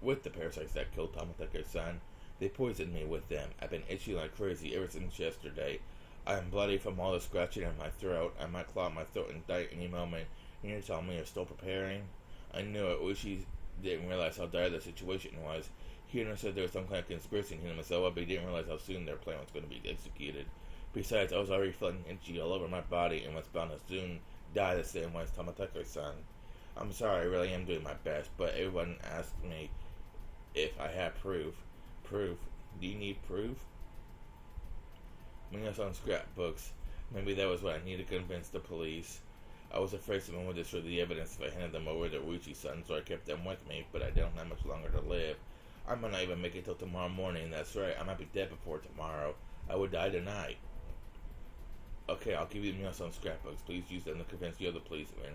Tamatake-san, they poisoned me with them. I've been itching like crazy ever since yesterday. I am bloody from all the scratching in my throat. I might claw my throat and die any moment. And you're telling me you're still preparing? I knew it. Oishi didn't realize how dire the situation was. He understood there was some kind of conspiracy in him himself, but he didn't realize how soon their plan was going to be executed. Besides, I was already feeling itchy all over my body and was bound to soon die the same way as Tamatake-san. I'm sorry, I really am doing my best, but everyone asked me if I had proof. Proof? Do you need proof? Mina's scrapbooks. Maybe that was what I needed to convince the police. I was afraid someone would destroy the evidence if I handed them over to Uichi-san, so I kept them with me, but I don't have much longer to live. I might not even make it till tomorrow morning. That's right, I might be dead before tomorrow. I would die tonight. Okay, I'll give you Mina's scrapbooks. Please use them to convince the other policemen.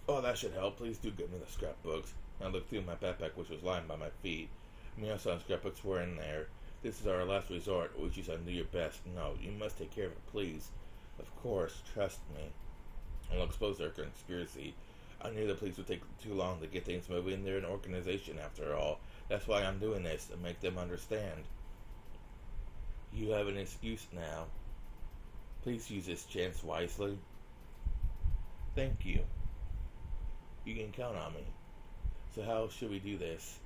Oh, that should help. Please do give me the scrapbooks. I looked through my backpack, which was lying by my feet. Mina's scrapbooks were in there. This is our last resort. Uichi-san, do your best. No, you must take care of it, please. Of course, trust me. I'll expose their conspiracy. I knew the police would take too long to get things moving. They're an organization, after all. That's why I'm doing this, to make them understand. You have an excuse now. Please use this chance wisely. Thank you. You can count on me. So how should we do this?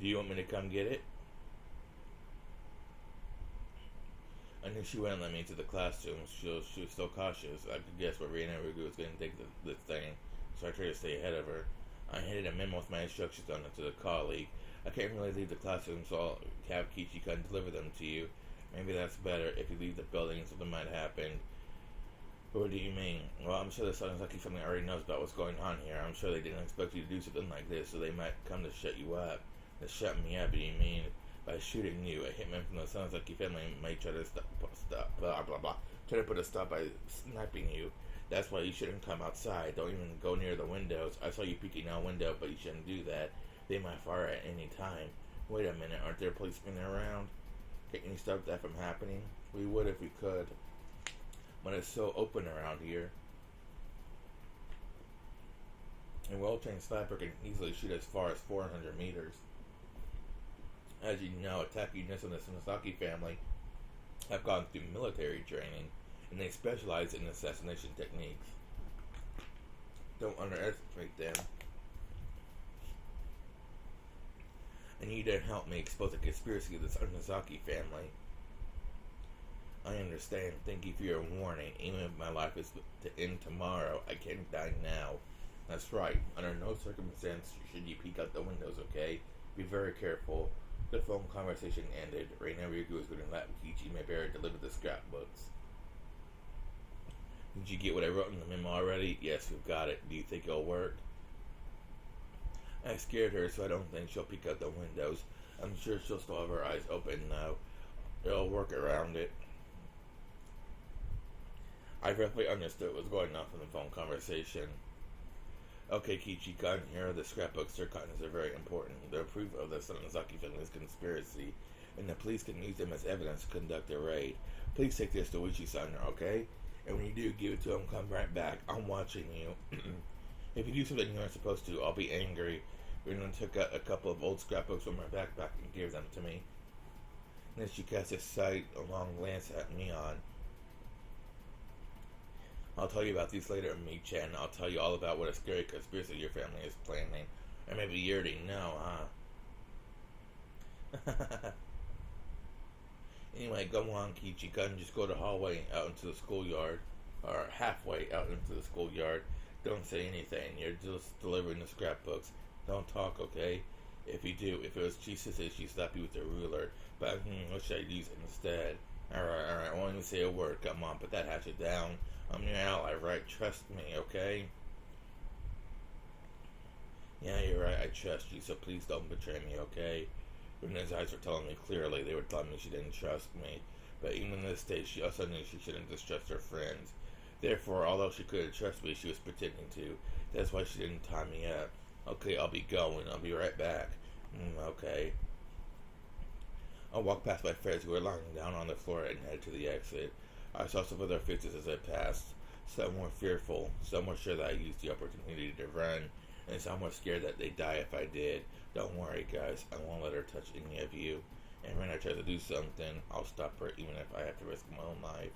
Do you want me to come get it? I knew she wouldn't let me into the classroom. She was so cautious. I could guess where Rina Rigu was going to take this thing, so I tried to stay ahead of her. I handed a memo with my instructions on it to the colleague. I can't really leave the classroom, so I'll have Kichi-kun deliver them to you. Maybe that's better. If you leave the building, something might happen. What do you mean? Well, I'm sure the Sonozaki family already knows about what's going on here. I'm sure they didn't expect you to do something like this, so they might come to shut you up. To shut me up, do you mean? By shooting you, a hitman from the Sonozaki family might try to try to put a stop by sniping you. That's why you shouldn't come outside. Don't even go near the windows. I saw you peeking out a window, but you shouldn't do that. They might fire at any time. Wait a minute, aren't there policemen around? Can't you stop that from happening? We would if we could. But it's so open around here. A well-trained sniper can easily shoot as far as 400 meters. As you know, attack units in the Tsumisaki family have gone through military training, and they specialize in assassination techniques. Don't underestimate them. I need to help me expose the conspiracy of the Tsumisaki family. I understand. Thank you for your warning. Even if my life is to end tomorrow, I can't die now. That's right. Under no circumstance should you peek out the windows, okay? Be very careful. The phone conversation ended. Right now, Ryugu is going to let Kichi Maibara deliver the scrapbooks. Did you get what I wrote in the memo already? Yes, we've got it. Do you think it'll work? I scared her, so I don't think she'll peek out the windows. I'm sure she'll still have her eyes open, though. It'll work around it. I roughly understood what was going on from the phone conversation. Okay, Kichi-kun, here are the scrapbooks. Their contents are very important. They're proof of the Tsumisaki family's conspiracy, and the police can use them as evidence to conduct a raid. Please take this to Uchi-san, okay? And when you do, give it to him, come right back. I'm watching you. If you do something you aren't supposed to, I'll be angry. Rina took out a couple of old scrapbooks from her backpack and gave them to me. Then she cast a sidelong glance at Mion. I'll tell you about these later, Mi-chan. I'll tell you all about what a scary conspiracy your family is planning. Or maybe you already know, huh? Anyway, go on, Kichi-kun. Just go the hallway out into the schoolyard. Or halfway out into the schoolyard. Don't say anything. You're just delivering the scrapbooks. Don't talk, okay? If you do, if it was Ch.6, she'd slap you with a ruler. But, what should I use instead? Alright, I won't even say a word. Come on, put that hatchet down. I'm your ally, right? Trust me, okay? Yeah, you're right. I trust you, so please don't betray me, okay? Rena's eyes were telling me clearly. They were telling me she didn't trust me. But even in this stage, she also knew she shouldn't distrust her friends. Therefore, although she couldn't trust me, she was pretending to. That's why she didn't tie me up. Okay, I'll be going. I'll be right back. Okay. I walked past my friends who were lying down on the floor and headed to the exit. I saw some of their faces as I passed. Some were fearful. Some were sure that I used the opportunity to run. And some were scared that they'd die if I did. Don't worry, guys. I won't let her touch any of you. And when I try to do something, I'll stop her even if I have to risk my own life.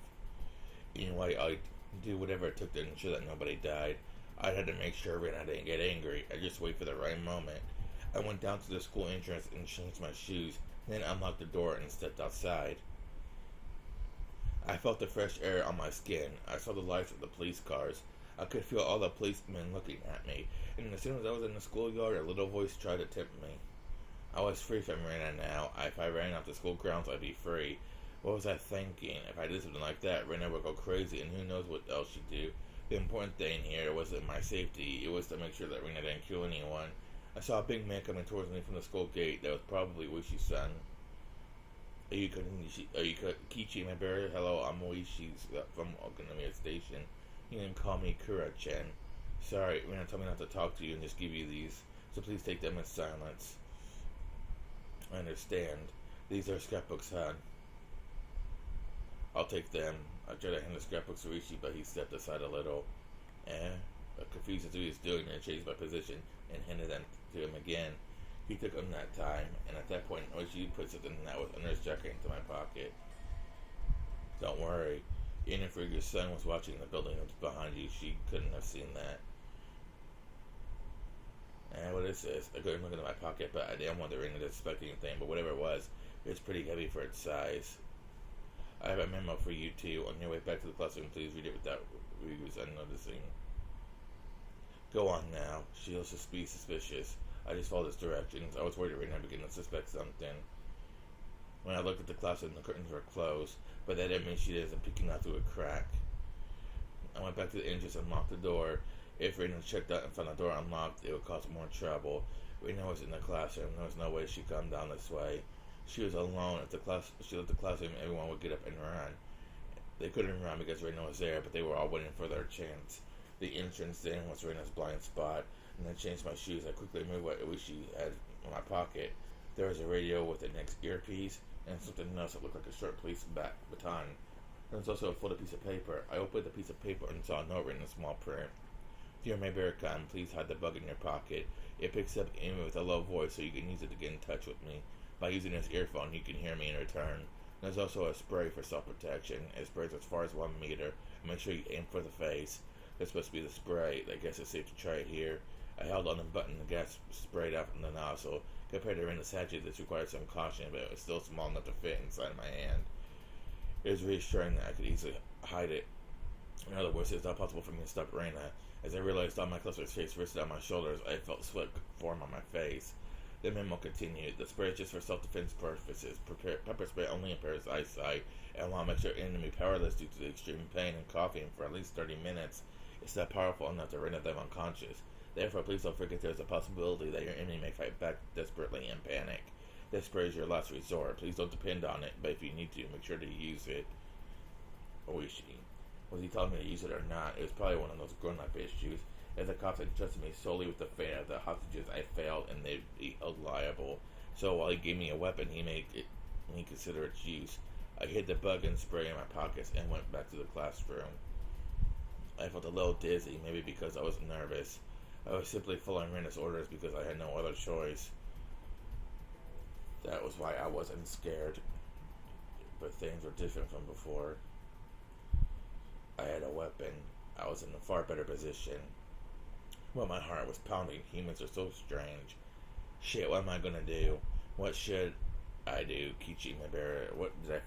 Anyway, I'd do whatever it took to ensure that nobody died. I had to make sure Rena didn't get angry. I just wait for the right moment. I went down to the school entrance and changed my shoes. Then unlocked the door and stepped outside. I felt the fresh air on my skin. I saw the lights of the police cars. I could feel all the policemen looking at me. And as soon as I was in the schoolyard, a little voice tried to tempt me. I was free from Rena now. If I ran off the school grounds, I'd be free. What was I thinking? If I did something like that, Rena would go crazy, and who knows what else she'd do. The important thing here wasn't my safety. It was to make sure that Rena didn't kill anyone. I saw a big man coming towards me from the school gate. That was probably Wishi's-san. Are you Kichi Maibara? Hello, I'm Oishi from Okonomiya Station. You can call me Kura-chan. Sorry, Rena told me not to talk to you and just give you these, so please take them in silence. I understand. These are scrapbooks, huh? I'll take them. I tried to hand the scrapbooks to Rishi, but he stepped aside a little. Confused as to what he was doing, I changed my position and handed them to him again. He took them that time, and at that point, Oishi put something that was under his jacket into my pocket. Don't worry. Even if your son was watching the building behind you, she couldn't have seen that. What is this? I couldn't look into my pocket, but I didn't want the ring to suspect anything, but whatever it was pretty heavy for its size. I have a memo for you, too. On your way back to the classroom, please read it without Ryugu's unnoticing. Go on now. She'll just be suspicious. I just followed his directions. I was worried Rena would begin to suspect something. When I looked at the classroom, the curtains were closed, but that didn't mean she wasn't peeking out through a crack. I went back to the entrance and locked the door. If Rena checked out and found the door unlocked, it would cause more trouble. Rena was in the classroom. There was no way she'd come down this way. She was alone. If she left the classroom, everyone would get up and run. They couldn't run because Rena was there, but they were all waiting for their chance. The entrance then was Rena's blind spot, and I changed my shoes. I quickly moved what she had in my pocket. There was a radio with an earpiece, and something else that looked like a short police baton. There was also a folded piece of paper. I opened the piece of paper and saw a note written in small print. Dear my Barricon, please hide the bug in your pocket. It picks up Amy with a low voice so you can use it to get in touch with me. By using this earphone, you can hear me in return. There's also a spray for self-protection. It sprays as far as 1 meter. Make sure you aim for the face. That's supposed to be the spray. I guess it's safe to try it here. I held on the button. The gas sprayed out from the nozzle. Compared to Rena's sachet, this required some caution, but it was still small enough to fit inside my hand. It was reassuring that I could easily hide it. In other words, it's not possible for me to stop Rena. As I realized all my cluster's face rested on my shoulders, I felt sweat form on my face. The memo continued. The spray is just for self-defense purposes. Pepper spray only impairs eyesight and will make your enemy powerless due to the extreme pain and coughing for at least 30 minutes. It's not powerful enough to render them unconscious. Therefore, please don't forget there's a possibility that your enemy may fight back desperately in panic. This spray is your last resort. Please don't depend on it, but if you need to, make sure to use it. Oishi. Was he telling me to use it or not? It was probably one of those grown-up issues. If the cops had trusted me solely with the fate of the hostages, I failed and they'd be held liable. So while he gave me a weapon, he made me consider its use. I hid the bug and spray in my pockets and went back to the classroom. I felt a little dizzy, maybe because I was nervous. I was simply following Rena's orders because I had no other choice. That was why I wasn't scared. But things were different from before. I had a weapon. I was in a far better position. But my heart was pounding. Humans are so strange. Shit, what am I gonna do? What should I do? Kichi, my bearer. What did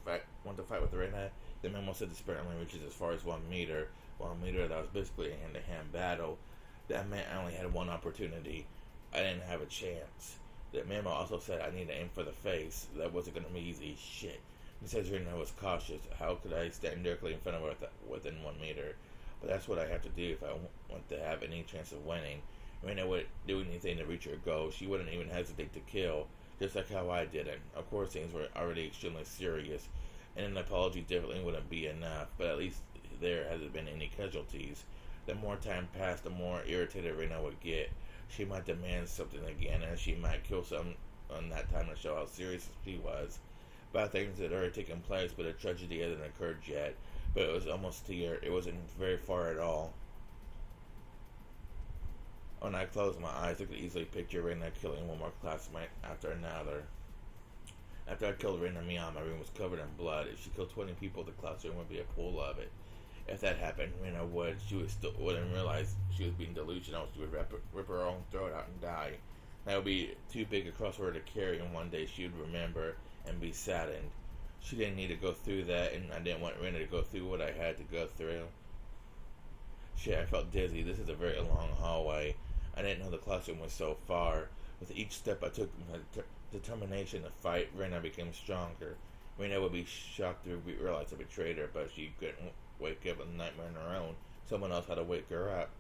I want to fight with Rena? The memo said the spirit only reaches as far as 1 meter. 1 meter, that was basically a hand-to-hand battle. That meant I only had one opportunity. I didn't have a chance. The memo also said I need to aim for the face. That wasn't gonna be easy. Shit. It says Rena was cautious. How could I stand directly in front of her within 1 meter? But that's what I have to do if I want to have any chance of winning. Rena would do anything to reach her goal. She wouldn't even hesitate to kill, just like how I didn't. Of course, things were already extremely serious, and an apology definitely wouldn't be enough, but at least there hasn't been any casualties. The more time passed, the more irritated Rena would get. She might demand something again, and she might kill someone on that time to show how serious she was. Bad things had already taken place, but a tragedy hadn't occurred yet. But it was almost here. It wasn't very far at all. When I closed my eyes, I could easily picture Rena killing one more classmate after another. After I killed Rena Mia, my room was covered in blood. If she killed 20 people, the classroom would be a pool of it. If that happened, Rena wouldn't realize she was being delusional. She would rip her own throat out and die. That would be too big a cross for her to carry, and one day she would remember and be saddened. She didn't need to go through that, and I didn't want Rena to go through what I had to go through. Shit, I felt dizzy. This is a very long hallway. I didn't know the classroom was so far. With each step I took, my determination to fight Rena became stronger. Rena would be shocked to realize I betrayed her, but she couldn't wake up with a nightmare on her own. Someone else had to wake her up,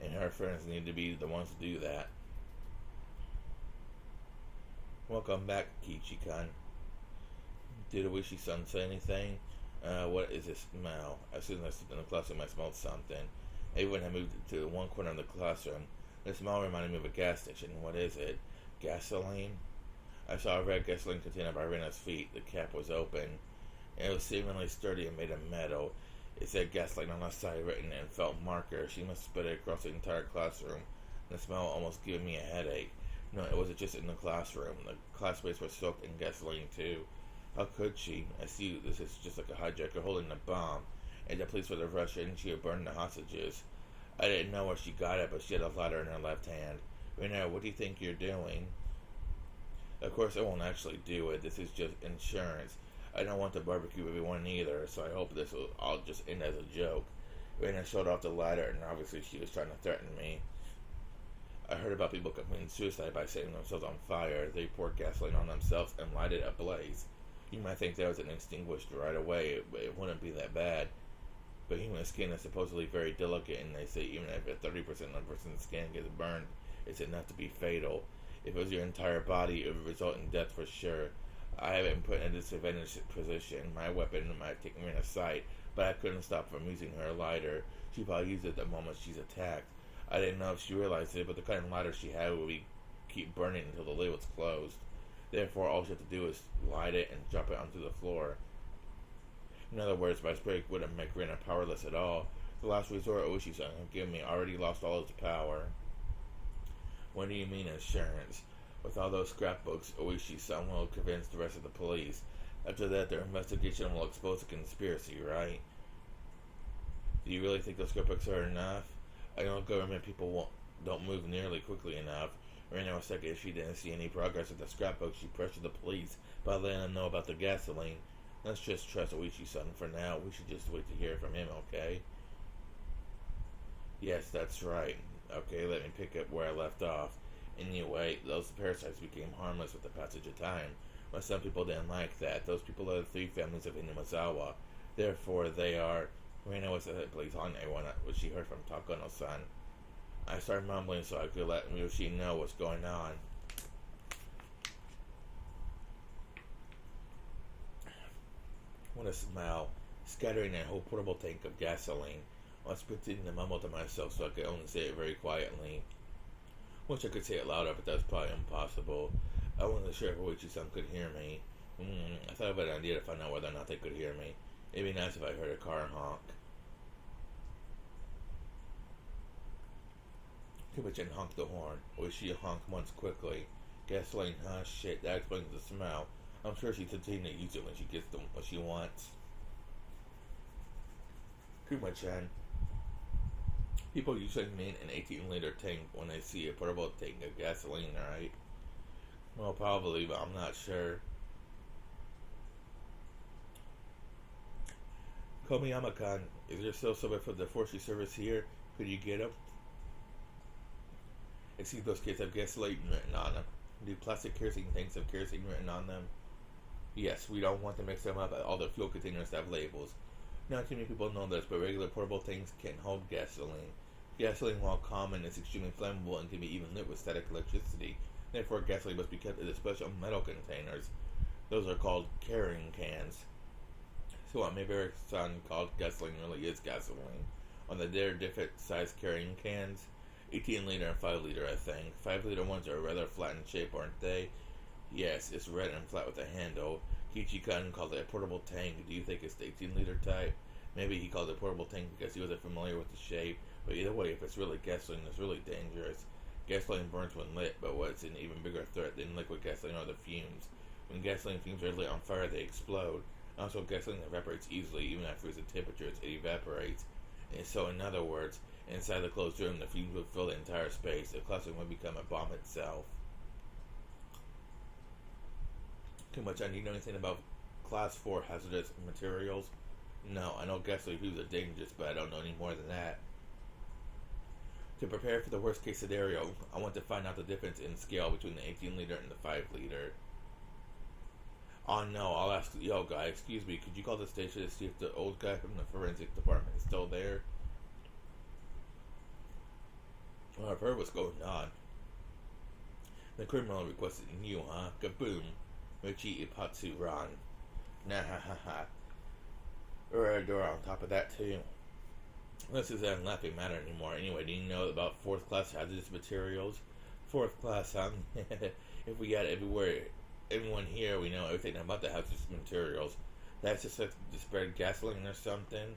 and her friends needed to be the ones to do that. Welcome back, Kichi-kun. Did Oishi-san say anything? What is this smell? As soon as I stepped in the classroom, I smelled something. Everyone had moved to one corner of the classroom. The smell reminded me of a gas station. What is it? Gasoline? I saw a red gasoline container by Rena's feet. The cap was open. It was seemingly sturdy and made of metal. It said gasoline on the side, written in felt marker. She must have spit it across the entire classroom. The smell almost gave me a headache. No, it wasn't just in the classroom. The classmates were soaked in gasoline too. How could she? I see this is just like a hijacker holding a bomb. And the police would have rushed in and she would burn the hostages. I didn't know where she got it, but she had a lighter in her left hand. Rena, what do you think you're doing? Of course, I won't actually do it. This is just insurance. I don't want to barbecue everyone either, so I hope this will all just end as a joke. Rena showed off the lighter, and obviously she was trying to threaten me. I heard about people committing suicide by setting themselves on fire. They poured gasoline on themselves and lighted a blaze. You might think that was an extinguished right away, but it wouldn't be that bad. But human skin is supposedly very delicate, and they say even if 30% of a person's skin gets burned, it's enough to be fatal. If it was your entire body, it would result in death for sure. I have been put in a disadvantaged position. My weapon might take me in a sight, but I couldn't stop from using her lighter. She probably used it the moment she's attacked. I didn't know if she realized it, but the kind of lighter she had would keep burning until the lid was closed. Therefore, all she had to do is light it and drop it onto the floor. In other words, my spray wouldn't make Rena powerless at all. The last resort, Oishi-san, give me, already lost all its power. What do you mean insurance? With all those scrapbooks, Oishi-san will convince the rest of the police. After that, their investigation will expose the conspiracy, right? Do you really think those scrapbooks are enough? I know government people don't move nearly quickly enough. Rena was second if she didn't see any progress with the scrapbooks. She pressured the police by letting them know about the gasoline. Let's just trust Oishi-san for now. We should just wait to hear from him, okay? Yes, that's right. Okay, let me pick up where I left off. Anyway, those parasites became harmless with the passage of time. But some people didn't like that. Those people are the three families of Inumazawa. Therefore, they are... Rena was at the place on everyone, what she heard from Takono-san. I started mumbling so I could let Yoshi know what's going on. What a smell. Scattering a whole portable tank of gasoline. I was pretending to mumble to myself so I could only say it very quietly. Wish I could say it louder, but that's probably impossible. I wasn't sure if Oichi-san could hear me. I thought of an idea to find out whether or not they could hear me. It'd be nice if I heard a car honk. Kuba-chan honked the horn. Oishi honked once quickly. Gasoline, huh? Shit, that explains the smell. I'm sure she's continuing to use it when she gets what she wants. Kuma-chan. People usually mean an 18-liter tank when they see a portable tank of gasoline, right? Well, probably, but I'm not sure. Komiyama-kan, is there still someone from the forestry service here? Could you get him? I see those kids have gasoline written on them. Do plastic kerosene tanks have kerosene written on them? Yes, we don't want to mix them up. All the fuel containers have labels. Not too many people know this, but regular portable tanks can't hold gasoline. Gasoline, while common, is extremely flammable and can be even lit with static electricity. Therefore, gasoline must be kept in special metal containers. Those are called carrying cans. So what maybe Eric-san called gasoline really is gasoline. On the there different size carrying cans, 18-liter and 5-liter, I think. 5-liter ones are rather flat in shape, aren't they? Yes, it's red and flat with a handle. Kichi-kan called it a portable tank. Do you think it's the 18-liter type? Maybe he called it a portable tank because he wasn't familiar with the shape. But either way, if it's really gasoline, it's really dangerous. Gasoline burns when lit, but what's an even bigger threat than liquid gasoline are the fumes. When gasoline fumes are lit on fire, they explode. Also, gasoline evaporates easily. Even at freezing temperatures, it evaporates. And so, in other words, inside the closed room, the fumes would fill the entire space. The classroom would become a bomb itself. Too much. Do you know anything about Class 4 hazardous materials? No, I know gasoline fumes are dangerous, but I don't know any more than that. To prepare for the worst case scenario, I want to find out the difference in scale between the 18-liter and the 5-liter. Oh no, I'll ask the old guy. Excuse me, could you call the station to see if the old guy from the forensic department is still there? Well, I've heard what's going on. The criminal requested you, huh? Kaboom. Michi Ipatsu Ran. Nah ha ha ha. Door on top of that too. This isn't a laughing matter anymore. Anyway, do you know about 4th class hazardous materials? 4th class, huh? If we got everyone here, we know everything about the hazardous materials. That's just like to spread gasoline or something?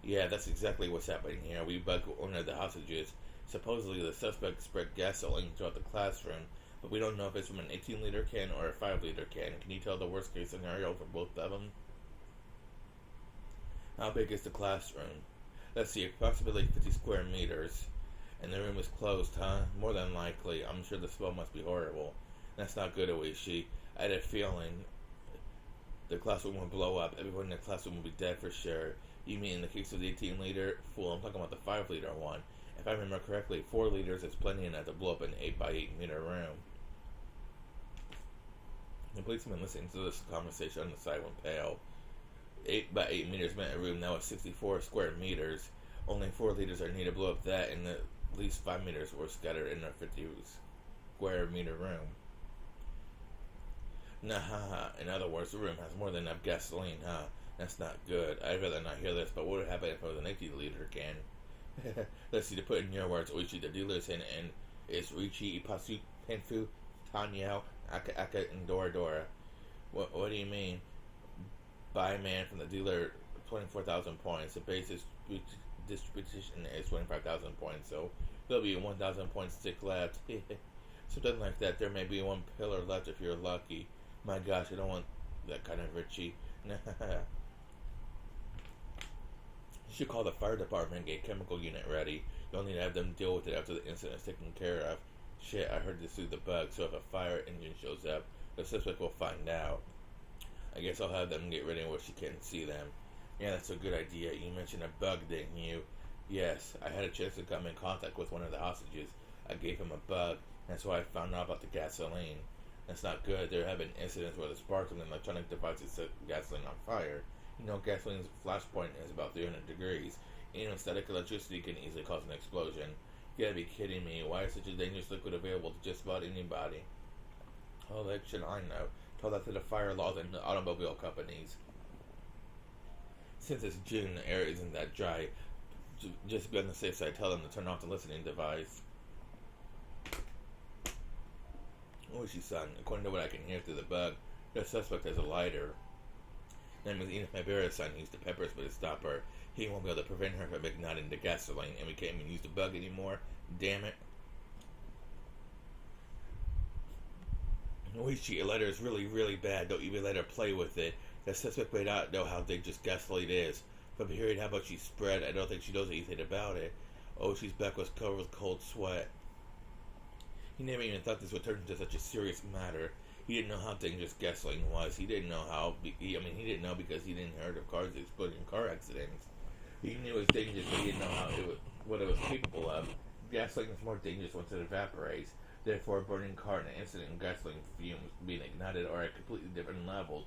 Yeah, that's exactly what's happening here. We bug one of the hostages. Supposedly, the suspect spread gasoline throughout the classroom, but we don't know if it's from an 18-liter can or a 5-liter can. Can you tell the worst-case scenario for both of them? How big is the classroom? Let's see, approximately 50 square meters. And the room is closed, huh? More than likely. I'm sure the smell must be horrible. That's not good, Oishi. I had a feeling the classroom would blow up. Everyone in the classroom would be dead for sure. You mean in the case of the 18-liter? Fool, I'm talking about the 5-liter one. If I remember correctly, 4 liters is plenty enough to blow up an 8x8 meter room. The policeman listening to this conversation on the side went pale. 8x8 meters meant a room now is 64 square meters. Only 4 liters are needed to blow up that, and at least 5 meters were scattered in a 50 square meter room. Nah, haha. In other words, the room has more than enough gasoline, huh? That's not good. I'd rather not hear this, but what would happen if it was an 18-liter can? Let's see, to put in your words, Oishi, the dealer's in, and it's Richi, Ipasu, Penfu, Tanyao, Aka, and Dora. What do you mean? Buy man from the dealer 24,000 points. The base is distribution is 25,000 points, so there'll be 1,000 points stick left. Something like that. There may be one pillar left if you're lucky. My gosh, I don't want that kind of Richie. You should call the fire department and get a chemical unit ready. You'll need to have them deal with it after the incident is taken care of. Shit, I heard this through the bug, so if a fire engine shows up, the suspect will find out. I guess I'll have them get ready where she can't see them. Yeah, that's a good idea. You mentioned a bug, didn't you? Yes, I had a chance to come in contact with one of the hostages. I gave him a bug. That's why I found out about the gasoline. That's not good. There have been incidents where the sparks from electronic devices set gasoline on fire. You know, gasoline's flash point is about 300 degrees. Even static electricity can easily cause an explosion. You gotta be kidding me. Why is such a dangerous liquid available to just about anybody? Oh, that should I know. Tell that to the fire laws and the automobile companies. Since it's June, the air isn't that dry. Just be on the safe side. Tell them to turn off the listening device. Oishi-san, according to what I can hear through the bug, the suspect has a lighter. That means even if Ibera-san used the pepper spray to stop her, he won't be able to prevent her from igniting the gasoline, and we can't even use the bug anymore. Damn it. Oishi, a lighter is really, really bad. Don't even let her play with it. The suspect may not know how dangerous gasoline is. From hearing how much she spread, I don't think she knows anything about it. Oishi's back was covered with cold sweat. He never even thought this would turn into such a serious matter. He didn't know how dangerous gasoline was. He didn't know how. He didn't know because he didn't heard of cars exploding in car accidents. He knew it was dangerous, but he didn't know what it was capable of. Gasoline is more dangerous once it evaporates. Therefore, a burning car in an incident in gasoline fumes being ignited are at completely different levels.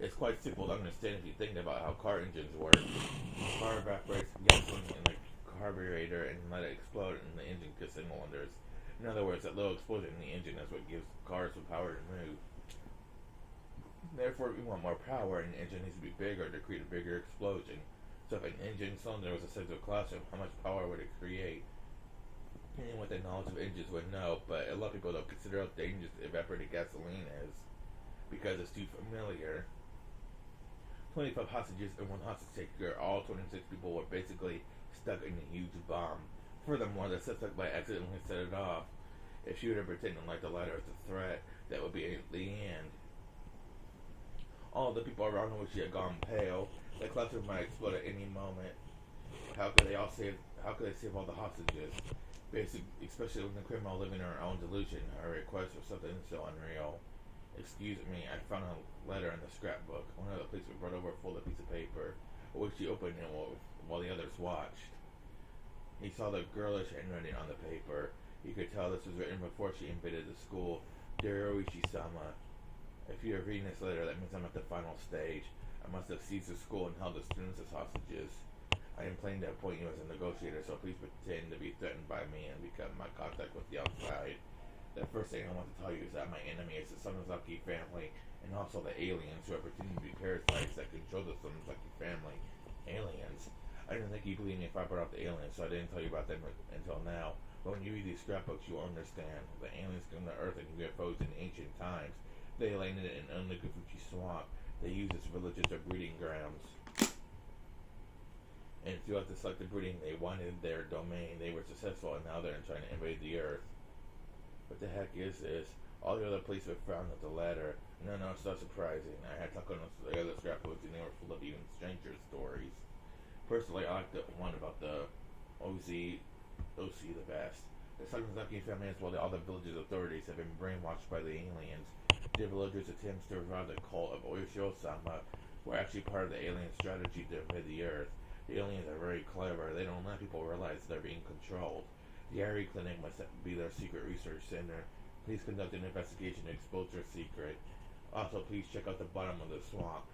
It's quite simple to understand if you think about how car engines work. The car evaporates gasoline in the carburetor and let it explode, and the engine cylinders. In other words, that low explosion in the engine is what gives cars the power to move. Therefore, if we want more power, an engine needs to be bigger to create a bigger explosion. So if an engine cylinder was the size of a classroom, how much power would it create? Anyone with the knowledge of engines would know, but a lot of people don't consider how dangerous evaporated gasoline is because it's too familiar. 25 hostages and one hostage taker, all 26 people were basically stuck in a huge bomb. Furthermore, the suspect might accidentally set it off. If she would have pretended like the lighter was a threat, that would be the end. All the people around her, she had gone pale. The classroom might explode at any moment. How could they save all the hostages? Especially when the criminal living in her own delusion. Her request for something so unreal. Excuse me, I found a letter in the scrapbook. One of the policemen brought over a folded piece of paper, which she opened it while the others watched. He saw the girlish handwriting on the paper. He could tell this was written before she invaded the school. Dear Oishi-sama, if you are reading this letter, that means I'm at the final stage. I must have seized the school and held the students as hostages. I am planning to appoint you as a negotiator, so please pretend to be threatened by me and become my contact with the outside. The first thing I want to tell you is that my enemy is the Sonozaki family, and also the aliens who are pretending to be parasites that control the Sonozaki family. Aliens? I didn't think you believed me if I brought up the aliens, so I didn't tell you about them until now. But when you read these scrapbooks, you'll understand. The aliens came to Earth in UFOs in ancient times. They landed in Onagafuchi Swamp. They used this village as their breeding grounds. And throughout the selective breeding, they wanted their domain. They were successful, and now they're trying to invade the Earth. What the heck is this? All the other police were found with the letter. No, it's not surprising. I had talked on the other scrapbooks, and they were full of even stranger stories. Personally, I like the one about the OC the best. The Sonozaki family, as well as all the village's authorities, have been brainwashed by the aliens. The villagers' attempts to revive the cult of Oishi-sama were actually part of the alien strategy to invade the Earth. The aliens are very clever. They don't let people realize they're being controlled. The Ari Clinic must be their secret research center. Please conduct an investigation to expose their secret. Also, please check out the bottom of the swamp.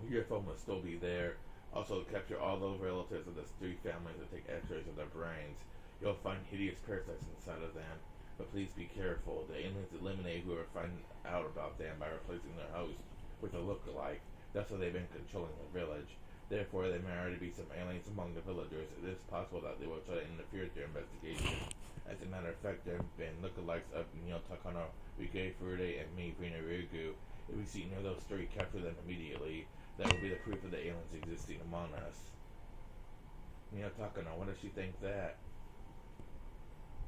UFO must still be there. Also, capture all those relatives of the three families and take x-rays of their brains. You'll find hideous parasites inside of them. But please be careful. The aliens eliminate whoever find out about them by replacing their host with a look-alike. That's how they've been controlling the village. Therefore, there may already be some aliens among the villagers. It is possible that they will try to interfere with their investigation. As a matter of fact, there have been look-alikes of Neo Takano, Rike Furude, and me, Rina Ryugu. If we see any of those three, capture them immediately. That will be the proof of the aliens existing among us. Takano, what does she think that?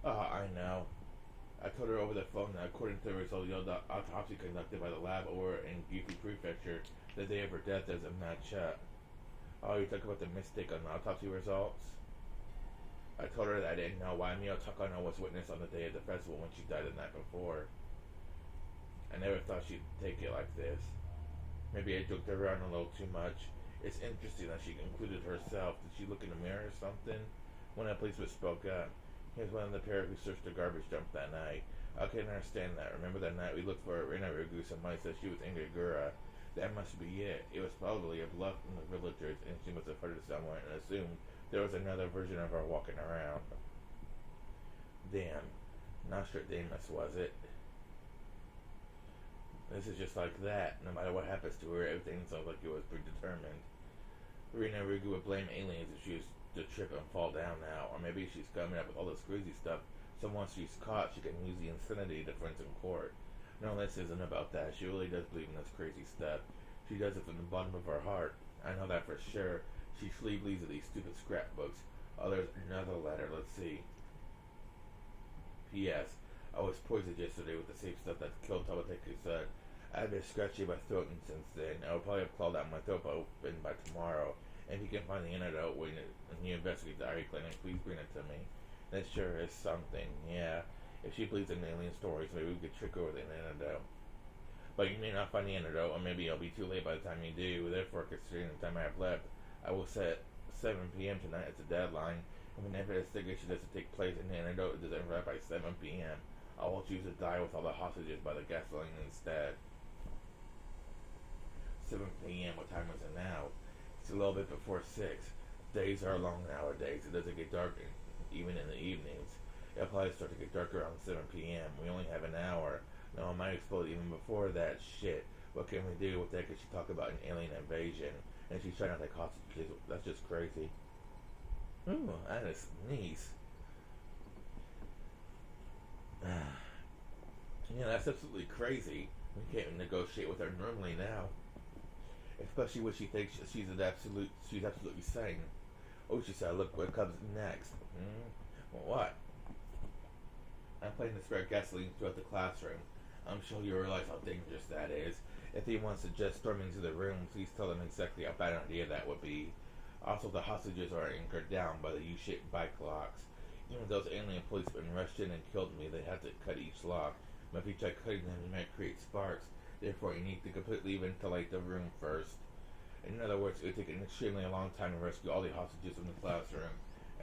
I know. I told her over the phone that according to the result of the autopsy conducted by the lab over in Gifu Prefecture, the day of her death doesn't match up. Oh, you talk about the mistake on the autopsy results? I told her that I didn't know why Mio Takano was witness on the day of the festival when she died the night before. I never thought she'd take it like this. Maybe I joked around a little too much. It's interesting that she included herself. Did she look in the mirror or something? One of the policemen spoke up. He was one of the pair who searched the garbage dump that night. I can understand that. Remember that night we looked for Rina Rigu? Somebody said she was in Higura. That must be it. It was probably a bluff from the villagers, and she must have heard it somewhere and assumed there was another version of her walking around. Damn. Nostradamus, was it? This is just like that. No matter what happens to her, everything sounds like it was predetermined. Rina Rigu would blame aliens if she was to trip and fall down now, or maybe she's coming up with all this crazy stuff, so once she's caught, she can use the insanity defense in court. No, this isn't about that. She really does believe in this crazy stuff. She does it from the bottom of her heart. I know that for sure. She believes in these stupid scrapbooks. Oh, there's another letter. Let's see. P.S. I was poisoned yesterday with the same stuff that killed Tabateki son. I've been scratching my throat since then. I will probably have clawed out my throat open by tomorrow. If you can find the antidote when you investigate the Ivy Clinic, please bring it to me. That sure is something, yeah. If she believes in alien stories, maybe we could trick her with an antidote. But you may not find the antidote, or maybe it'll be too late by the time you do. Therefore, considering the time I have left, I will set 7 p.m. tonight as the deadline. And whenever the investigation doesn't take place and the antidote doesn't arrive by 7 p.m., I will choose to die with all the hostages by the gasoline instead. 7 p.m. What time is it now? It's a little bit before 6. Days are long nowadays. It doesn't get dark even in the evenings. It'll probably start to get darker around 7 p.m. We only have an hour. No, I might explode even before that. Shit. What can we do? What the heck could she talk about? An alien invasion? And she's trying to take hostages. That's just crazy. Ooh, I had a sneeze. Yeah, that's absolutely crazy. We can't negotiate with her normally now. Especially when she thinks she's absolutely sane. Oh, she said, look what comes next. Well, what? I'm planning to spread gasoline throughout the classroom. I'm sure you realize how dangerous that is. If anyone suggests storming into the room, please tell them exactly how bad an idea that would be. Also, the hostages are anchored down by the U-shaped bike locks. Even if those alien policemen rushed in and killed me, they had to cut each lock. But if you try cutting them, you might create sparks. Therefore, you need to completely ventilate the room first. In other words, it would take an extremely long time to rescue all the hostages in the classroom.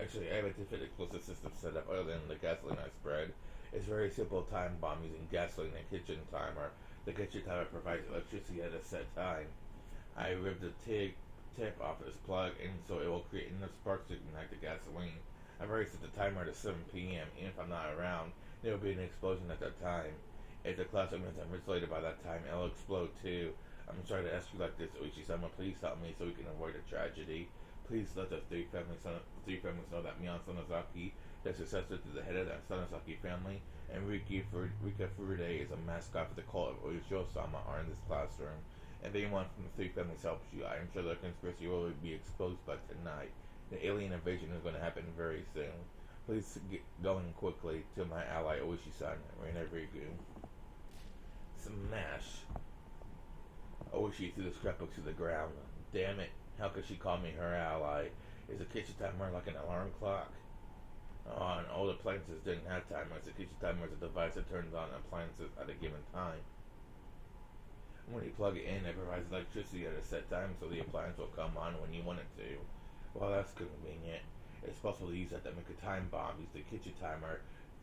Actually, I have a different explosive system set up other than the gasoline I spread. It's a very simple time bomb using gasoline and kitchen timer. The kitchen timer provides electricity at a set time. I ripped the tip off its plug, and so it will create enough sparks to ignite the gasoline. I've already set the timer to 7 p.m. Even if I'm not around, there will be an explosion at that time. If the classroom is unventilated by that time, it'll explode too. I'm sorry to ask you like this, Oishi-sama. Please help me so we can avoid a tragedy. Please let the three families know that Mion Sonozaki, the successor to the head of the Sonozaki family, and Rika Furude is a mascot for the cult of Oishi-sama are in this classroom. If anyone from the three families helps you, I am sure the conspiracy will be exposed by tonight. The alien invasion is going to happen very soon. Please get going quickly to my ally Oishi-san, Reina Rigu. Smash. Oishi threw the scrapbook to the ground. Damn it. How could she call me her ally? Is the kitchen timer like an alarm clock? Oh, and old appliances didn't have timers. The kitchen timer is a device that turns on appliances at a given time. When you plug it in, it provides electricity at a set time so the appliance will come on when you want it to. Well, that's convenient. It's possible to use that to make a time bomb. Use the kitchen timer.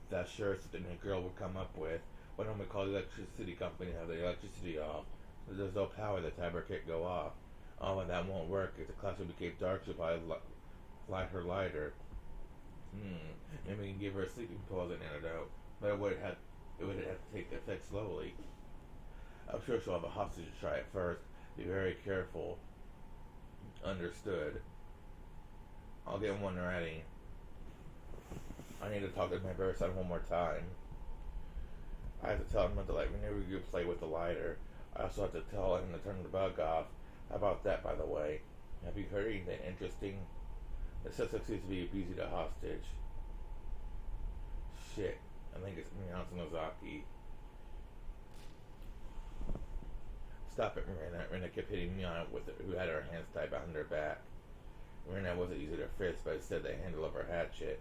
That's sure something a girl would come up with. Why don't we call the electricity company and have the electricity off? If there's no power, the timer can't go off. Oh, and that won't work. If the classroom became dark, she'll probably light her lighter. Maybe we can give her a sleeping pill as an antidote. But it would have to take effect slowly. I'm sure she'll have a hostage to try it first. Be very careful. Understood. I'll get one ready. I need to talk to my bear son one more time. I have to tell him not to let Minoru play with the lighter. I also have to tell him to turn the bug off. How about that, by the way? Have you heard anything interesting? The suspect seems to be abusing a hostage. Shit. I think it's Miyano Nozaki. Stop it, Marina. Rina kept hitting Miyano with it, who had her hands tied behind her back. Rina wasn't using her fist, but instead the handle of her hatchet.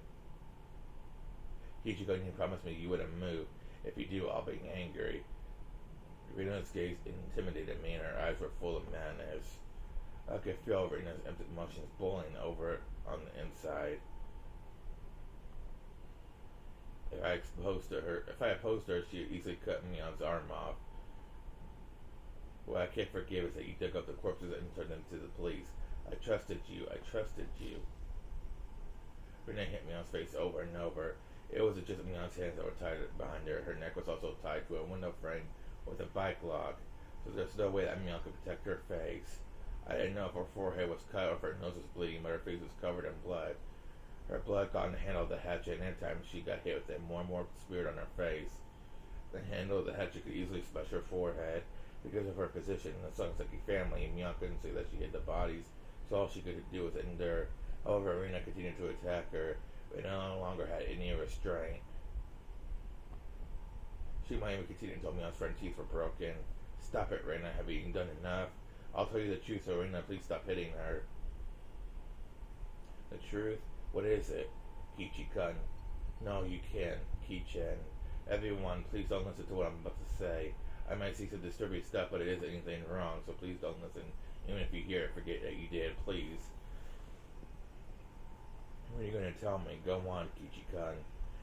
Kichiko, you promised me you wouldn't move. If you do, I'll be angry. Rina's gaze intimidated me, and her eyes were full of madness. I could feel Rina's empty emotions boiling over on the inside. If I opposed her, she would easily cut Mion's arm off. What I can't forgive is that you dug up the corpses and turned them to the police. I trusted you. Rina hit Mion's face over and over. It wasn't just Mion's hands that were tied behind her. Her neck was also tied to a window frame with a bike lock, so there's no way that Mion could protect her face. I didn't know if her forehead was cut or if her nose was bleeding, but her face was covered in blood. Her blood got on the handle of the hatchet, and every time she got hit with it, more and more smeared on her face. The handle of the hatchet could easily smash her forehead. Because of her position in the Tsumisoroboshi family, Mion couldn't say that she hid the bodies, so all she could do was endure. However, Rina continued to attack her, but no longer had any restraint. She might even continue until Mion's front teeth were broken. Stop it, Rina. Have you done enough? I'll tell you the truth, so Rina, please stop hitting her. The truth? What is it? Kichi-kun. No, you can't, Ki-chan. Everyone, please don't listen to what I'm about to say. I might see some disturbing stuff, but it isn't anything wrong, so please don't listen. Even if you hear it, forget that you did, please. What are you going to tell me? Go on, Kichi-kun.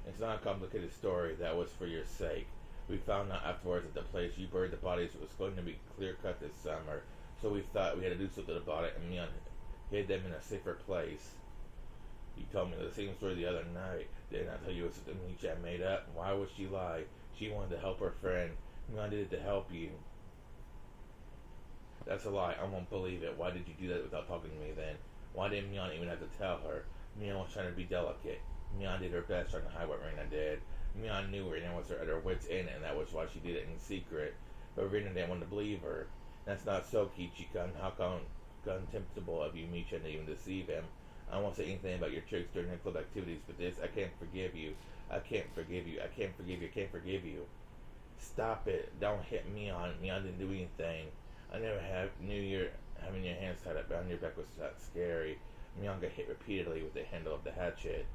It's not a complicated story. That was for your sake. We found out afterwards that the place you buried the bodies was going to be clear-cut this summer, so we thought we had to do something about it, and Mion hid them in a safer place. You told me the same story the other night. Didn't I tell you it was something Michan made up? Why would she lie? She wanted to help her friend. Mion did it to help you. That's a lie. I won't believe it. Why did you do that without talking to me then? Why didn't Mion even have to tell her? Mion was trying to be delicate. Mion did her best trying to hide what Rina did. Mion knew Rina was at her wits' end, and that was why she did it in secret. But Rina didn't want to believe her. That's not so, Kichi-kun. How contemptible of you, Michan, to even deceive him. I won't say anything about your tricks during your club activities, but this, I can't forgive you. I can't forgive you. I can't forgive you. I can't forgive you. Stop it. Don't hit Mion. Mion didn't do anything. I never knew having your hands tied up behind your back was that scary. Mion got hit repeatedly with the handle of the hatchet.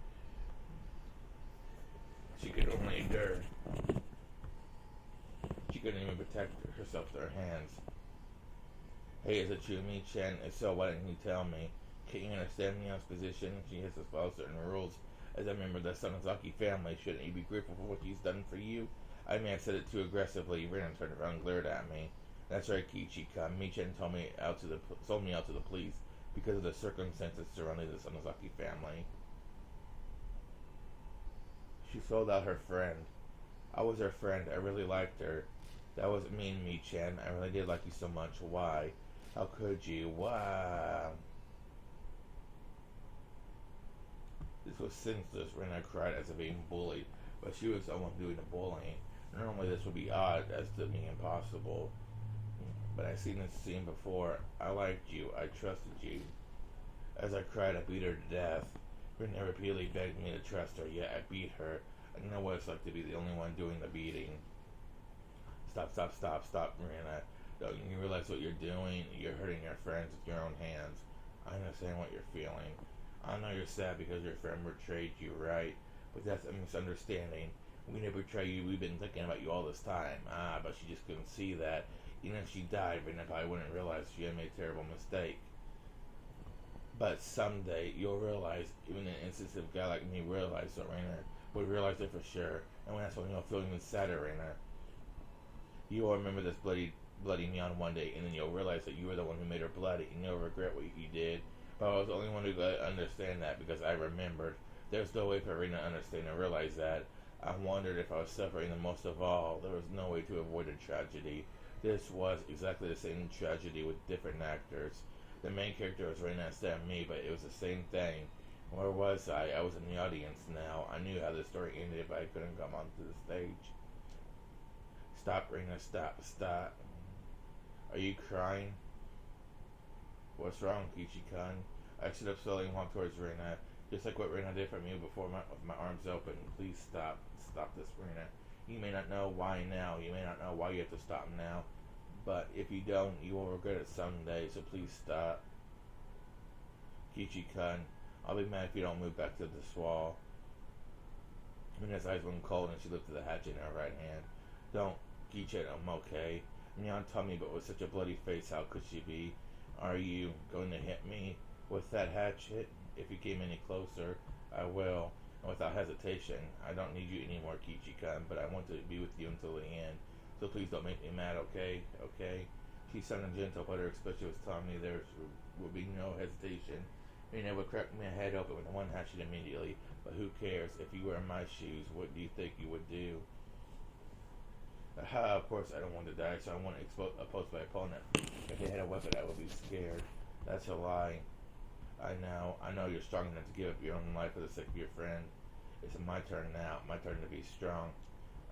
She could only endure. She couldn't even protect herself with her hands. Hey, is it true, Michan? If so, why didn't you tell me? Can't you understand Mion's position? She has to follow certain rules. As a member of the Tsumisoroboshi family, shouldn't you be grateful for what she's done for you? I may have said it too aggressively. Rina turned around and glared at me. That's right, Kichi-kun. Michan sold me out to the police because of the circumstances surrounding the Tsumisoroboshi family. She sold out her friend. I was her friend. I really liked her. That wasn't mean, Michan. I really did like you so much. Why? How could you? Wow. This was senseless. Rina cried as if being bullied, but she was the one doing the bullying. Normally this would be odd as to being impossible. But I've seen this scene before. I liked you. I trusted you. As I cried, I beat her to death. Rina repeatedly begged me to trust her, yet I beat her. I know what it's like to be the only one doing the beating. Stop, Rina. Don't you realize what you're doing? You're hurting your friends with your own hands. I understand what you're feeling. I know you're sad because your friend betrayed you, right? But that's a misunderstanding. We didn't betray you. We've been thinking about you all this time. But she just couldn't see that. Even if she died, Rina probably wouldn't realize she had made a terrible mistake. But someday, you'll realize, even an insensitive guy like me realized that Rina would realize it for sure. And that's when you'll feel even sadder, Rina. You'll remember this bloody Mion one day, and then you'll realize that you were the one who made her bloody, and you'll regret what you did. But I was the only one who could understand that because I remembered. There's no way for Rina to understand and realize that. I wondered if I was suffering the most of all. There was no way to avoid a tragedy. This was exactly the same tragedy with different actors. The main character was Rina instead of me, but it was the same thing. Where was I? I was in the audience now. I knew how the story ended, but I couldn't come onto the stage. Stop, Rina. Stop. Are you crying? What's wrong, Kichi-kun? I stood up slowly and walked towards Rena, just like what Rena did for me before with my arms open. Please stop. Stop this, Rena. You may not know why now. You may not know why you have to stop now. But if you don't, you will regret it someday, so please stop. Kichi-kun, I'll be mad if you don't move back to this wall. Mina's eyes went cold and she lifted the hatchet in her right hand. Don't, Kichi, I'm okay. Mion told me, but with such a bloody face, how could she be? Are you going to hit me with that hatchet? If you came any closer, I will. And without hesitation, I don't need you anymore, Kichi-kun, but I want to be with you until the end. So please don't make me mad, okay? Okay? She sounded gentle, but her expression was telling me there would be no hesitation. Mina would crack my head open with one hatchet immediately, but who cares? If you were in my shoes, what do you think you would do? Of course I don't want to die, so I want to oppose my opponent. If they had a weapon, I would be scared. That's a lie. I know you're strong enough to give up your own life for the sake of your friend. It's my turn now, my turn to be strong.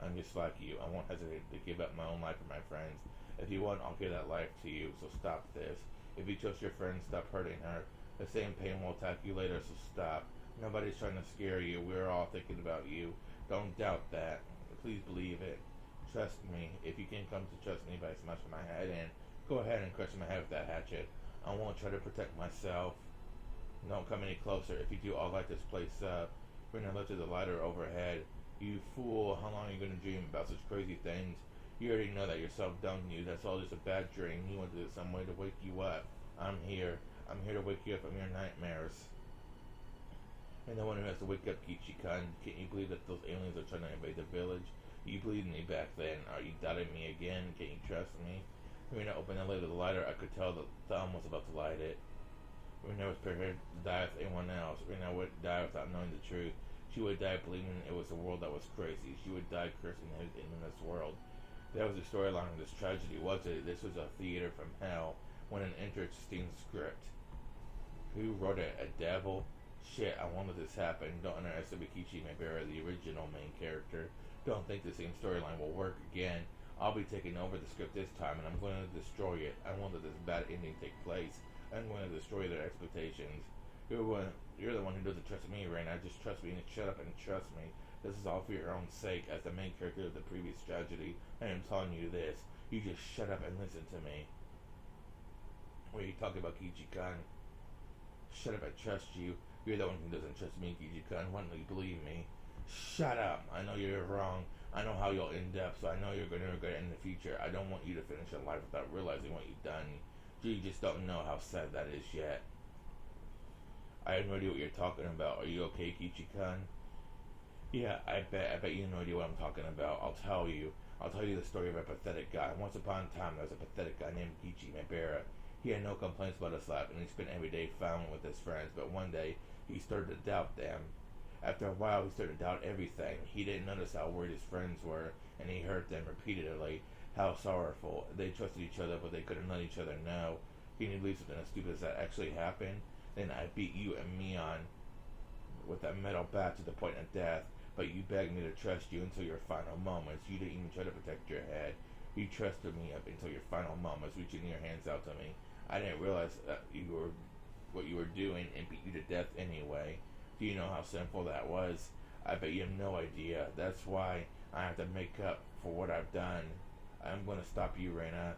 I'm just like you. I won't hesitate to give up my own life for my friends. If you want, I'll give that life to you, so stop this. If you trust your friend, stop hurting her. The same pain will attack you later, so stop. Nobody's trying to scare you. We're all thinking about you. Don't doubt that. Please believe it. Trust me. If you can come to trust me by smashing my head in, go ahead and crush my head with that hatchet. I won't try to protect myself. Don't come any closer. If you do, I'll light this place up. Rena lifted the lighter overhead. You fool. How long are you going to dream about such crazy things? You already know that yourself, don't you? That's all just a bad dream. You wanted some way to wake you up. I'm here. I'm here to wake you up from your nightmares. And no one who has to wake up, Kichi-kun. Can't you believe that those aliens are trying to invade the village? You believed in me back then. Are you doubting me again? Can't you trust me? Rena opened the lid of the lighter. I could tell the thumb was about to light it. Rena was prepared to die with anyone else. Rena would die without knowing the truth. She would die believing it was a world that was crazy. She would die cursing everything in this world. That was the storyline of this tragedy, was it? This was a theater from hell. When an interesting script. Who wrote it? A devil? Shit, I wonder this happened. Don't underestimate Kichi Maibara, the original main character. Don't think the same storyline will work again. I'll be taking over the script this time, and I'm going to destroy it. I won't let this bad ending take place. I'm going to destroy their expectations. You're the one who doesn't trust me, Rena. Just trust me and shut up and trust me. This is all for your own sake. As the main character of the previous tragedy, I am telling you this. You just shut up and listen to me. What are you talking about, Kichi-kun? Shut up, I trust you. You're the one who doesn't trust me, Kichi-kun. Why don't you believe me? Shut up. I know you're wrong. I know how you'll end up, so I know you're going to regret it in the future. I don't want you to finish your life without realizing what you've done. You just don't know how sad that is yet. I have no idea what you're talking about. Are you okay, Kichi-kun? Yeah, I bet you have no idea what I'm talking about. I'll tell you the story of a pathetic guy. Once upon a time, there was a pathetic guy named Kichi Maibara. He had no complaints about his life, and he spent every day fouling with his friends. But one day, he started to doubt them. After a while, he started to doubt everything. He didn't notice how worried his friends were, and he hurt them repeatedly. How sorrowful. They trusted each other, but they couldn't let each other know. Can you believe something as stupid as that actually happened? Then I beat you and Mion with that metal bat to the point of death. But you begged me to trust you until your final moments. You didn't even try to protect your head. You trusted me up until your final moments, reaching your hands out to me. I didn't realize that what you were doing and beat you to death anyway. Do you know how sinful that was? I bet you have no idea. That's why I have to make up for what I've done. I'm going to stop you, Rena.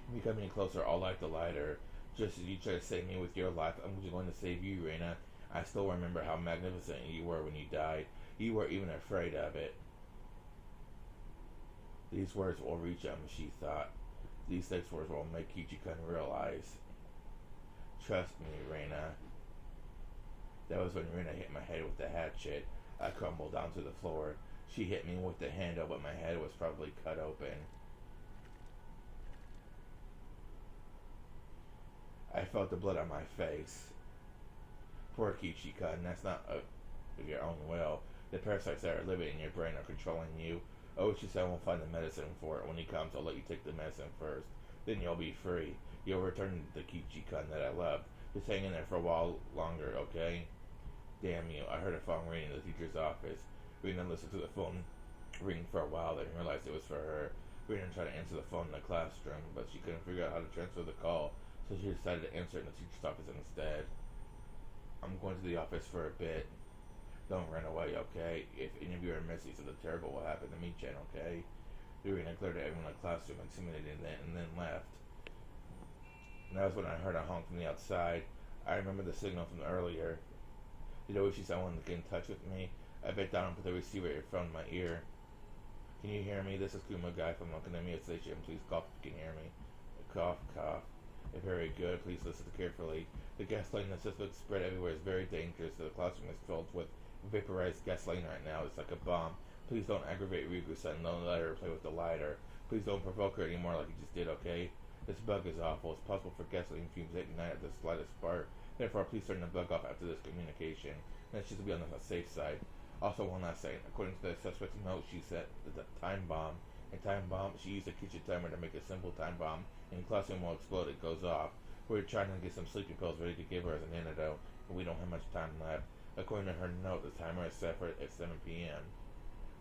If you come any closer, I'll light the lighter. Just as you try to save me with your life, I'm just going to save you, Rena. I still remember how magnificent you were when you died. You weren't even afraid of it. These words will reach him, she thought. These next words will make Kichi-kun realize. Trust me, Rena. That was when Rena hit my head with the hatchet. I crumbled down to the floor. She hit me with the handle, but my head was probably cut open. I felt the blood on my face. Poor Kichi-kun, that's not of your own will. The parasites that are living in your brain are controlling you. Oh, she said I won't find the medicine for it. When he comes, I'll let you take the medicine first. Then you'll be free. You'll return to the Kichi-kun that I loved. Just hang in there for a while longer, okay? Damn you. I heard a phone ring in the teacher's office. Rena listened to the phone ring for a while, then realized it was for her. Rena tried to answer the phone in the classroom, but she couldn't figure out how to transfer the call, so she decided to answer in the teacher's office instead. I'm going to the office for a bit. Don't run away, okay? If any of you are missing, something terrible will happen to me, Chen, okay? Irina glared at everyone in the classroom, intimidated, and then left. And that was when I heard a honk from the outside. I remember the signal from earlier. Did I wish someone to get in touch with me? I bent down and put the receiver earphone in my ear. Can you hear me? This is Kuma Guy from Academia Station. Please cough if you can hear me. Cough, cough. Very good. Please listen carefully. The gasoline in the system spread everywhere is very dangerous. The classroom is filled with vaporized gasoline right now. It's like a bomb. Please don't aggravate Ryugu-san. Don't let her play with the lighter. Please don't provoke her anymore like you just did, okay? This bug is awful. It's possible for gasoline fumes to ignite at the slightest spark. Therefore, please turn the bug off after this communication. That's just to be on the safe side. Also, one last thing. According to the suspect's note, she set the time bomb. A time bomb, she used a kitchen timer to make a simple time bomb, and the classroom will explode. It goes off. We're trying to get some sleeping pills ready to give her as an antidote, but we don't have much time left. According to her note, the timer is set for at 7 p.m.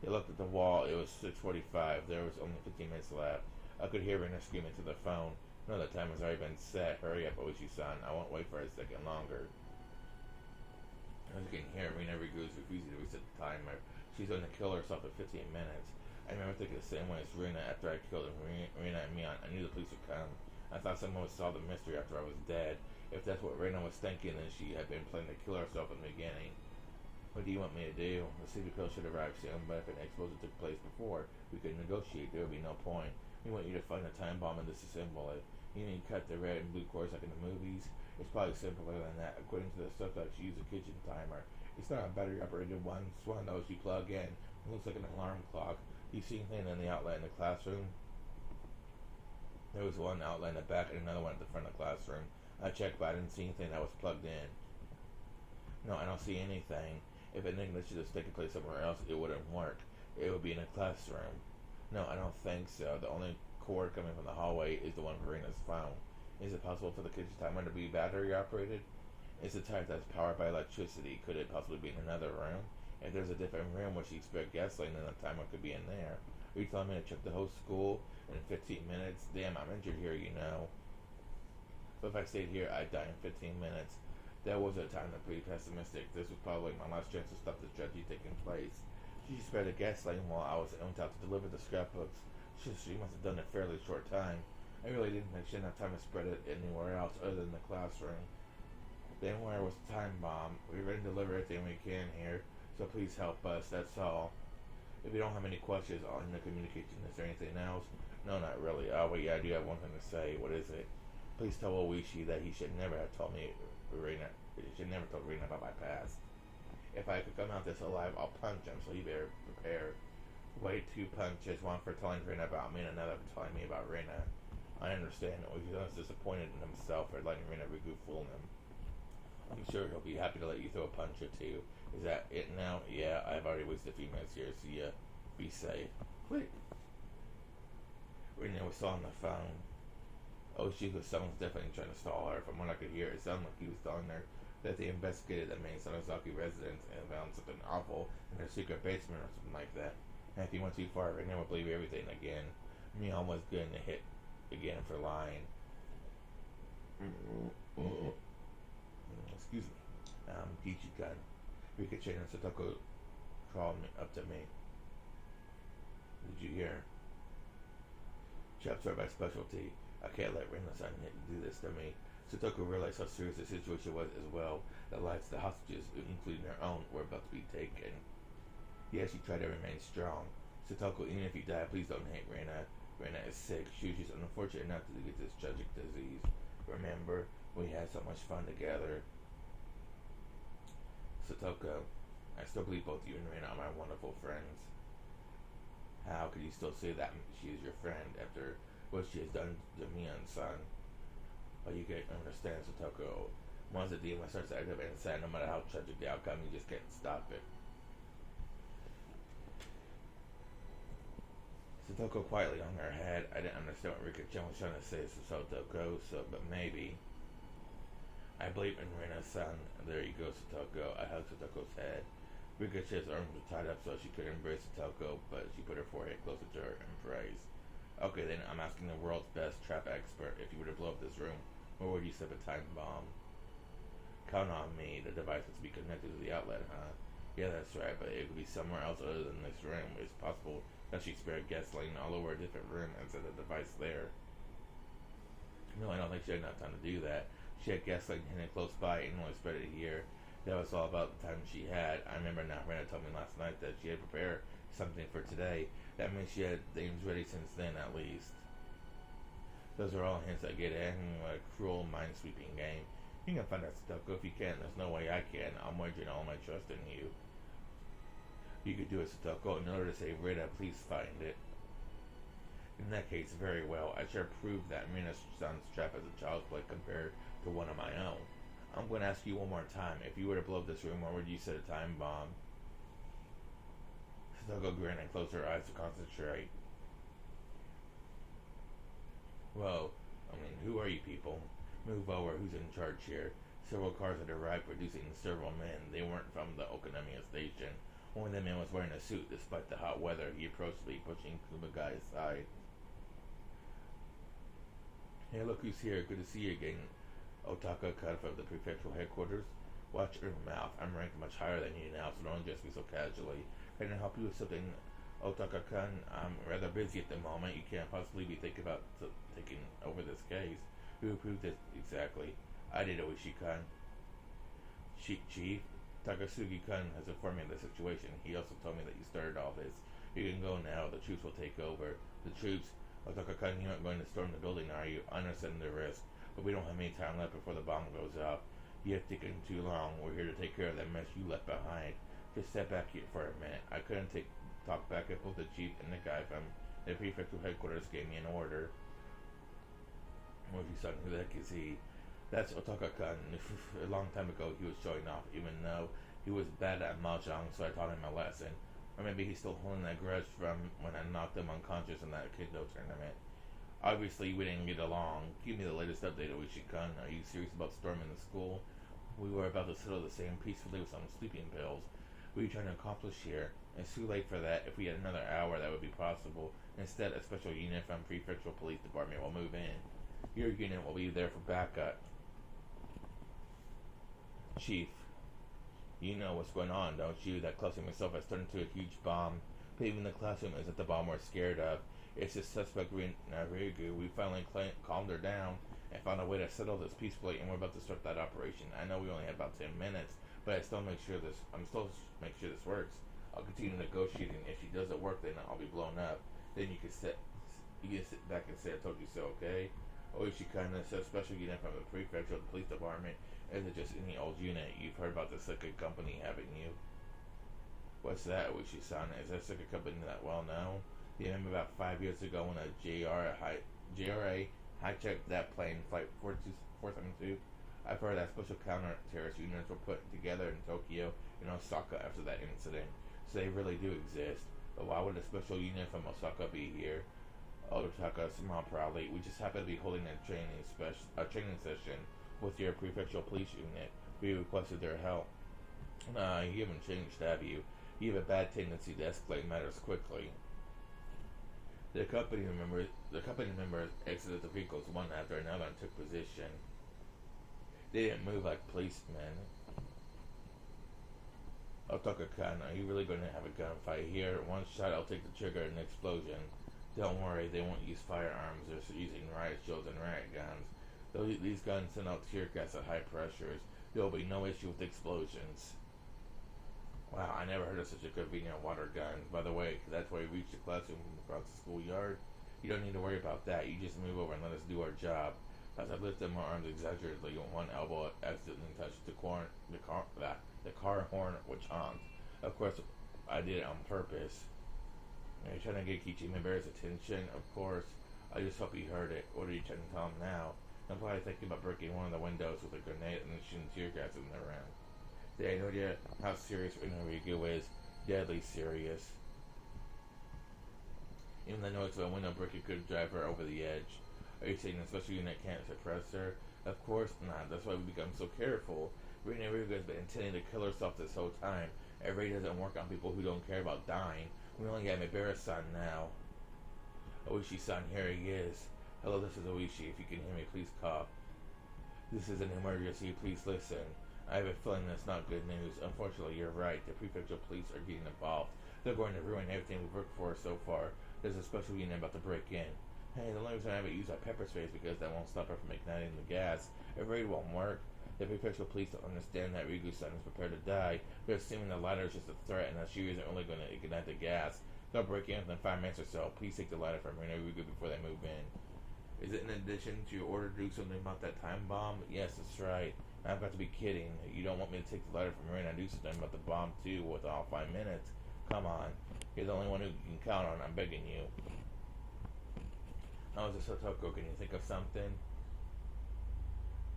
They looked at the wall. It was 6:45. There was only 15 minutes left. I could hear Rina screaming to the phone. No, the timer's already been set. Hurry up, Oishi-san. I won't wait for a second longer. As you can hear, Rina Rigu's refusing to reset the timer. She's going to kill herself in 15 minutes. I remember thinking the same way as Rina after I killed Rina and Mion. I knew the police would come. I thought someone would solve the mystery after I was dead. If that's what Rina was thinking, then she had been planning to kill herself in the beginning. What do you want me to do? The sleeping pill should arrive soon, but if an explosion took place before, we could negotiate. There would be no point. We want you to find a time bomb and disassemble it. You need to cut the red and blue cords like in the movies. It's probably simpler than that. According to the suspect, she used a kitchen timer. It's not a battery-operated one. It's one of those you plug in. It looks like an alarm clock. You see anything in the outlet in the classroom? There was one outlet in the back and another one at the front of the classroom. I checked, but I didn't see anything that was plugged in. No, I don't see anything. If an ignition was taking place somewhere else, it wouldn't work. It would be in a classroom. No, I don't think so. The only cord coming from the hallway is the one Verina's phone. Is it possible for the kitchen timer to be battery operated? It's a type that's powered by electricity. Could it possibly be in another room? If there's a different room where she expects gasoline, then the timer could be in there. Are you telling me to check the whole school in 15 minutes? Damn, I'm injured here, you know. But if I stayed here, I'd die in 15 minutes. That was a time to be pessimistic. This was probably my last chance to stop this tragedy taking place. She spread the gasoline while I was out to deliver the scrapbooks. She must have done it a fairly short time. I really didn't think she had enough time to spread it anywhere else other than the classroom. Then where was the time bomb? We're ready to deliver everything we can here, so please help us, that's all. If you don't have any questions on the communication, is there anything else? No, not really. Oh, but yeah, I do have one thing to say. What is it? Please tell Oishi that he should never have told me, Rina. He should never told Rina about my past. If I could come out this alive, I'll punch him, so you better prepare. Wait, 2 punches, one for telling Rina about me and another for telling me about Rina. I understand. Oishi was disappointed in himself for letting Rina Rigu fool him. I'm sure he'll be happy to let you throw a punch or two. Is that it now? Yeah, I've already wasted a few minutes here. See ya. Be safe. Quick. Rina was still on the phone. Someone's definitely trying to stall her. From what I could hear, it sounded like he was telling her that they investigated the main Sonozaki residence and found something awful in their secret basement or something like that. And if he went too far, Rina would believe everything again. Mion was going to hit again for lying. Excuse me. Kichi-kun. Ricochet and Satoko crawled up to me. Did you hear? Chops are my specialty. I can't let Rina-san do this to me. Satoko realized how serious the situation was as well. The lives of the hostages, including her own, were about to be taken. Yes, she tried to remain strong. Satoko, even if you die, please don't hate Rina. Rina is sick. She's unfortunate enough to get this tragic disease. Remember, we had so much fun together. Satoko, I still believe both you and Rina are my wonderful friends. How could you still say that she is your friend after what she has done to me and son? But you can understand, Satoko. Once the demon starts to act up inside, no matter how tragic the outcome, you just can't stop it. Satoko quietly hung her head. I didn't understand what Rika-chan was trying to say to Satoko, but maybe. I believe in Rina-san. There you go, Satoko. I hugged Satoko's head. Ricochet's arms were tied up so she could embrace Satoko, but she put her forehead closer to her and praised. Okay, then I'm asking the world's best trap expert if you were to blow up this room, Or would you slip a time bomb? Count on me. The device must be connected to the outlet, huh? Yeah, that's right, but it could be somewhere else other than this room. It's possible that she spared gasoline all over a different room and set the device there. No, I don't think she had enough time to do that. She had gasoline hidden close by and only spread it here. That was all about the time she had. I remember now Rena told me last night that she had prepared something for today. That means she had things ready since then, at least. Those are all hints I get at him. A cruel, mind-sweeping game. You can find that stuff. If you can, there's no way I can. I'm wagering all my trust in you. You could do it, Satoko. In order to save Rita, please find it. In that case, very well. I sure proved that Mina-san's trap as a child's play compared to one of my own. I'm going to ask you one more time. If you were to blow up this room, where would you set a time bomb? Satoko grinned and closed her eyes to concentrate. Well, who are you people? Move over. Who's in charge here? Several cars had arrived, producing several men. They weren't from the Okonomiya station. One of the men was wearing a suit despite the hot weather. He approached me, pushing Kumagai aside. Hey, look who's here. Good to see you again. Otaka cut from the prefectural headquarters. Watch your mouth. I'm ranked much higher than you now, so don't address me so casually. Can I help you with something, Otaka-kun? I'm rather busy at the moment. You can't possibly be thinking about taking over this case. Who approved it exactly? I did, Oishi-kun. Chief, Takasugi-kun has informed me of the situation. He also told me that you started all this. You can go now. The troops will take over. The troops? Otaka-kun, you aren't going to storm the building, are you? I understand the risk, but we don't have any time left before the bomb goes off. You have taken too long. We're here to take care of that mess you left behind. Just step back here for a minute. I couldn't talk back at both the chief and the guy from the prefectural headquarters gave me an order. Moshi-san, who the heck is he? That's Otaka-kun. A long time ago, he was showing off, even though he was bad at mahjong, so I taught him a lesson. Or maybe he's still holding that grudge from when I knocked him unconscious in that Kendo tournament. Obviously, we didn't get along. Give me the latest update, Oishi-kun. Are you serious about storming the school? We were about to settle the same peacefully with some sleeping pills. What are you trying to accomplish here? It's too late for that. If we had another hour, that would be possible. Instead, a special unit from Prefectural Police Department will move in. Your unit will be there for backup. Chief, you know what's going on, don't you? That classroom itself has turned into a huge bomb. But even the classroom isn't the bomb we're scared of. It's just suspect Narigu. We finally calmed her down and found a way to settle this peacefully, and we're about to start that operation. I know we only have about 10 minutes, but I'm still make sure this works. I'll continue negotiating. If she doesn't work, then I'll be blown up. Then you can sit back and say I told you so, okay? Oishi-kun, is a special unit from the prefectural police department. Isn't just any old unit. You've heard about the second company, haven't you? What's that, Oishi-san? Is that second company that well known? You remember about 5 years ago when a JRA hijacked that plane, Flight 472? I've heard that special counter-terrorist units were put together in Tokyo and Osaka after that incident. So they really do exist. But why would a special unit from Osaka be here? Otaka smiled proudly. We just happen to be holding a training session with your prefectural police unit. We requested their help. Nah, you haven't changed, have you? You have a bad tendency to escalate matters quickly. The company members exited the vehicles one after another and took position. They didn't move like policemen. Otaka-kun, are you really going to have a gunfight here? One shot, I'll take the trigger and an explosion. Don't worry, they won't use firearms. They're using riot shields and riot guns. These guns send out tear gas at high pressures. There will be no issue with explosions. Wow, I never heard of such a convenient water gun. By the way, that's why we reached the classroom from across the schoolyard. You don't need to worry about that. You just move over and let us do our job. As I lifted my arms exaggeratedly, one elbow accidentally touched the car horn, which honked. Of course, I did it on purpose. Are you trying to get Kichimibear's attention? Of course. I just hope he heard it. What are you trying to tell him now? I'm probably thinking about breaking one of the windows with a grenade and shooting tear gas in the room. They had no idea how serious Enrico is. Deadly serious. Even the noise of a window breaking could drive her over the edge. Are you saying the special unit can't suppress her? Of course not. That's why we become so careful. Rina Riga has been intending to kill herself this whole time. It really doesn't work on people who don't care about dying. We only have Mibera-san now. Oishi-san, here he is. Hello, this is Oishi. If you can hear me, please cough. This is an emergency. Please listen. I have a feeling that's not good news. Unfortunately, you're right. The prefectural police are getting involved. They're going to ruin everything we've worked for so far. There's a special unit about to break in. Hey, the only reason I haven't used our pepper spray is because that won't stop her from igniting the gas. It really won't work. The prefectural police don't understand that Rigu-san is prepared to die. They're assuming the lighter is just a threat and that she isn't only going to ignite the gas. They'll break in within 5 minutes or so. Please take the lighter from Reno Rigu before they move in. Is it in addition to your order to do something about that time bomb? Yes, that's right. I've got to be kidding. You don't want me to take the lighter from Reno and do something about the bomb too within all 5 minutes? Come on. You're the only one who you can count on. I'm begging you. How is this Otoko? Can you think of something?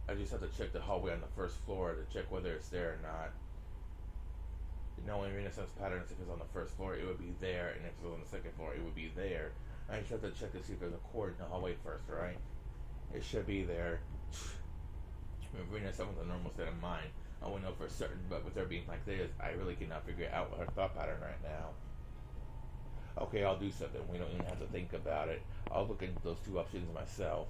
I just have to check the hallway on the first floor to check whether it's there or not. You know, in Renaissance patterns, if it's on the first floor, it would be there, and if it's on the second floor, it would be there. I just have to check to see if there's a cord in the hallway first, right? It should be there. If Renaissance with a normal state of mind, I wouldn't know for certain, but with her being like this, I really cannot figure out her thought pattern right now. Okay, I'll do something. We don't even have to think about it. I'll look into those two options myself.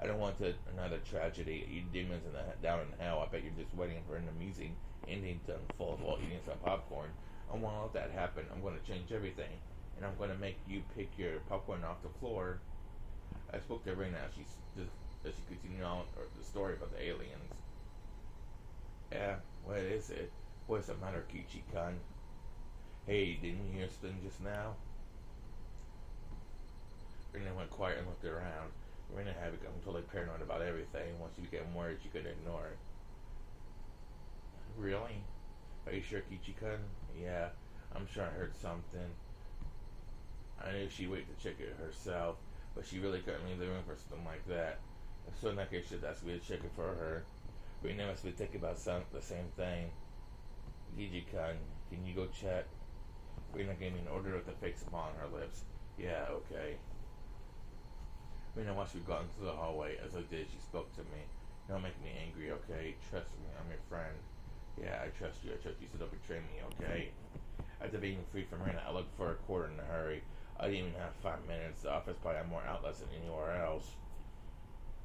I don't want another tragedy. You demons down in hell. I bet you're just waiting for an amusing ending to unfold while eating some popcorn. I won't let that happen. I'm going to change everything. And I'm going to make you pick your popcorn off the floor. I spoke to her now. She continued on the story about the aliens. Yeah, what is it? What's the matter, Kichi-kun? Hey, didn't you hear something just now? Rena went quiet and looked around. Rena had become totally paranoid about everything. Once you became worried, she couldn't ignore it. Really? Are you sure, Kichi-kun? Yeah, I'm sure I heard something. I knew she'd wait to check it herself, but she really couldn't leave the room for something like that. So in that case, she'd ask me to check it for her. Rena must be thinking about the same thing. Kichi-kun, can you go check? Rena gave me an order with a fake smile on her lips. Yeah, okay. Rena watched me go into the hallway. As I did, she spoke to me. Don't make me angry, okay? Trust me, I'm your friend. Yeah, I trust you, so don't betray me, okay? After being freed from Rena, I looked for a quarter in a hurry. I didn't even have 5 minutes. The office probably had more outlets than anywhere else.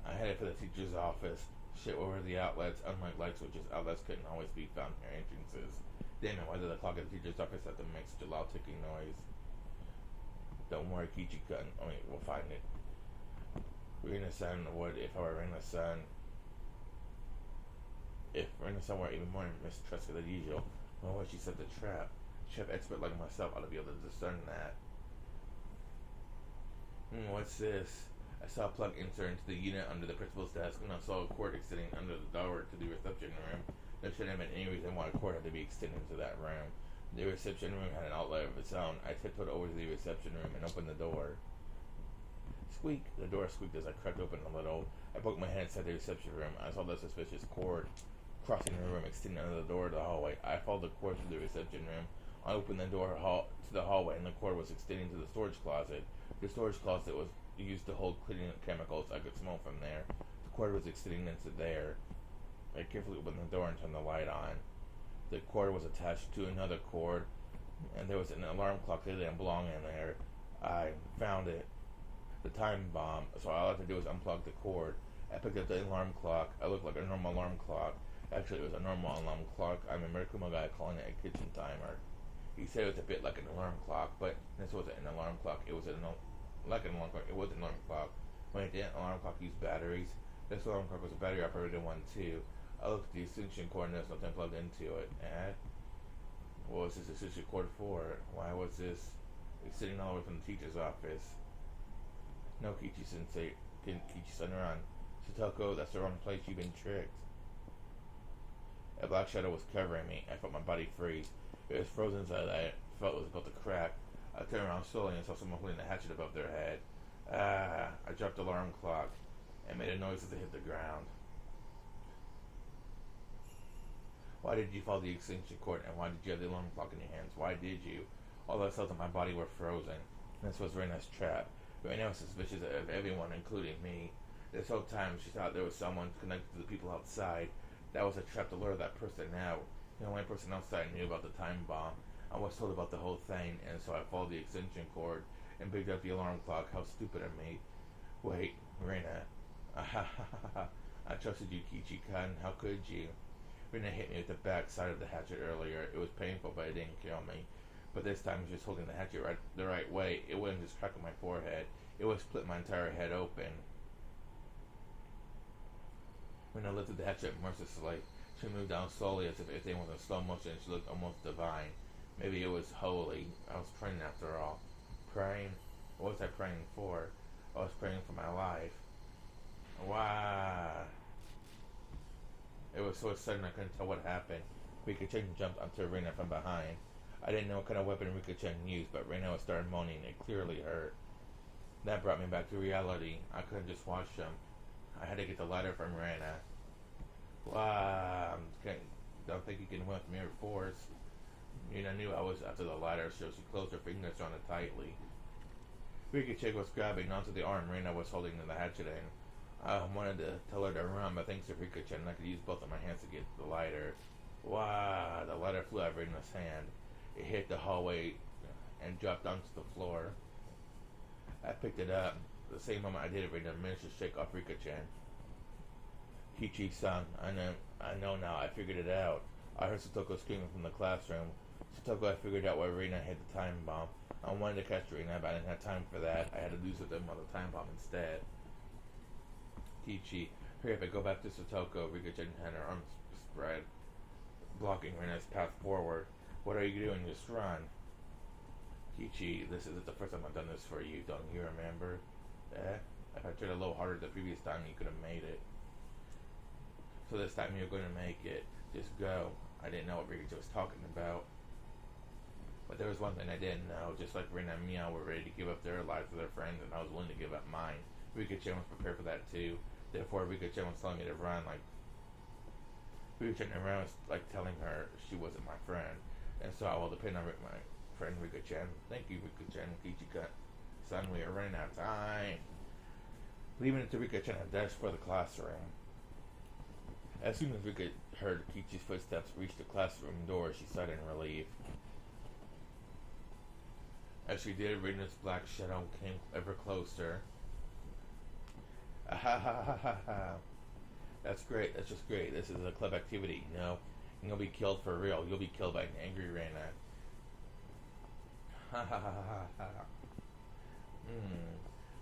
I headed for the teacher's office. Shit, what were the outlets? Unlike light switches, outlets couldn't always be found near entrances. Damn it, why did the clock at the teacher's office have to make such a loud ticking noise? Don't worry, Kichi-kun. We'll find it. Rena-san would, if I were Rena-san. If Rena-san were even more mistrustful than usual, why would she set the trap? Chef expert like myself ought to be able to discern that. What's this? I saw a plug insert into the unit under the principal's desk, and I saw a cord extending under the door to the reception room. There shouldn't have been any reason why a cord had to be extended into that room. The reception room had an outlet of its own. I tiptoed over to the reception room and opened the door. Squeak! The door squeaked as I crept open a little. I poked my head inside the reception room. I saw the suspicious cord crossing the room, extending under the door to the hallway. I followed the cord through the reception room. I opened the door to the hallway, and the cord was extending to the storage closet. The storage closet was used to hold cleaning chemicals. I could smell from there. The cord was extending into there. I carefully opened the door and turned the light on. The cord was attached to another cord, and there was an alarm clock that didn't belong in there. I found it. The time bomb. So all I had to do was unplug the cord. I picked up the alarm clock. I looked like a normal alarm clock. Actually, it was a normal alarm clock. I remember Kuma guy calling it a kitchen timer. He said it was a bit like an alarm clock, but this wasn't an alarm clock. It was like an alarm clock. It was an alarm clock. When it didn't, alarm clock used batteries. This alarm clock was a battery operated one too. I looked at the extension cord and there's nothing plugged into it. And what was this extension cord for? Why was this sitting all the way from the teacher's office? No, Kichi-sensei. Kichi-san, run. Shitoko, that's the wrong place. You've been tricked. A black shadow was covering me. I felt my body freeze. It was frozen so that I felt it was about to crack. I turned around slowly and saw someone holding a hatchet above their head. I dropped the alarm clock and made a noise as it hit the ground. Why did you follow the extension cord, and why did you have the alarm clock in your hands? Why did you? All the cells in my body were frozen. This was Rena's trap. Rena was suspicious of everyone, including me. This whole time she thought there was someone connected to the people outside. That was a trap to lure that person out. The only person outside knew about the time bomb. I was told about the whole thing, and so I followed the extension cord and picked up the alarm clock. How stupid of me. Wait, Rena. I trusted you, Kichi-kun. How could you? Rina hit me with the back side of the hatchet earlier. It was painful, but it didn't kill me. But this time, just holding the hatchet the right way, it wouldn't just crack on my forehead. It would split my entire head open. Rina lifted the hatchet mercilessly. She moved down slowly as if everything was in slow motion. She looked almost divine. Maybe it was holy. I was praying after all. Praying? What was I praying for? I was praying for my life. Wow. It was so sudden I couldn't tell what happened. Rika-chan jumped onto Rina from behind. I didn't know what kind of weapon Rika-chan used, but Rina started moaning. It clearly hurt. That brought me back to reality. I couldn't just watch them. I had to get the ladder from Rina. Wow. Don't think you can win with mere force. Rina knew I was after the ladder, so she closed her fingers on it tightly. Rika-chan was grabbing onto the arm Rina was holding the hatchet in. I wanted to tell her to run, but thanks to Rika-chan, I could use both of my hands to get the lighter. Wow, the lighter flew out of Rina's hand. It hit the hallway and dropped onto the floor. I picked it up. The same moment I did it, Rina managed to shake off Rika-chan. Kichi-san, I know now, I figured it out. I heard Satoko screaming from the classroom. Satoko, I figured out why Rina hid the time bomb. I wanted to catch Rina, but I didn't have time for that. I had to lose with them on the time bomb instead. Kichi, hurry up and go back to Satoko. Rika-chan had her arms spread, blocking Rina's path forward. What are you doing? Just run. Kichi, this isn't the first time I've done this for you. Don't you remember? If I tried a little harder the previous time, you could have made it. So this time you're going to make it. Just go. I didn't know what Rika-chan was talking about. But there was one thing I didn't know. Just like Rina and Meow were ready to give up their lives for their friends, and I was willing to give up mine. Rika-chan was prepared for that too. Therefore, Rika-chan was telling me to run like... Rika-chan was like telling her she wasn't my friend. And so I will depend on my friend Rika-chan. Thank you, Rika-chan. Kichi-san, we are running out of time. Leaving it to Rika-chan at the desk for the classroom. As soon as Rika heard Kichi's footsteps reach the classroom door, she sighed in relief. As she did, Rina's black shadow came ever closer. Ah ha ha ha ha ha. That's great, that's just great. This is a club activity, you know? You'll be killed for real. You'll be killed by an angry Rina. Ha ha ha ha ha.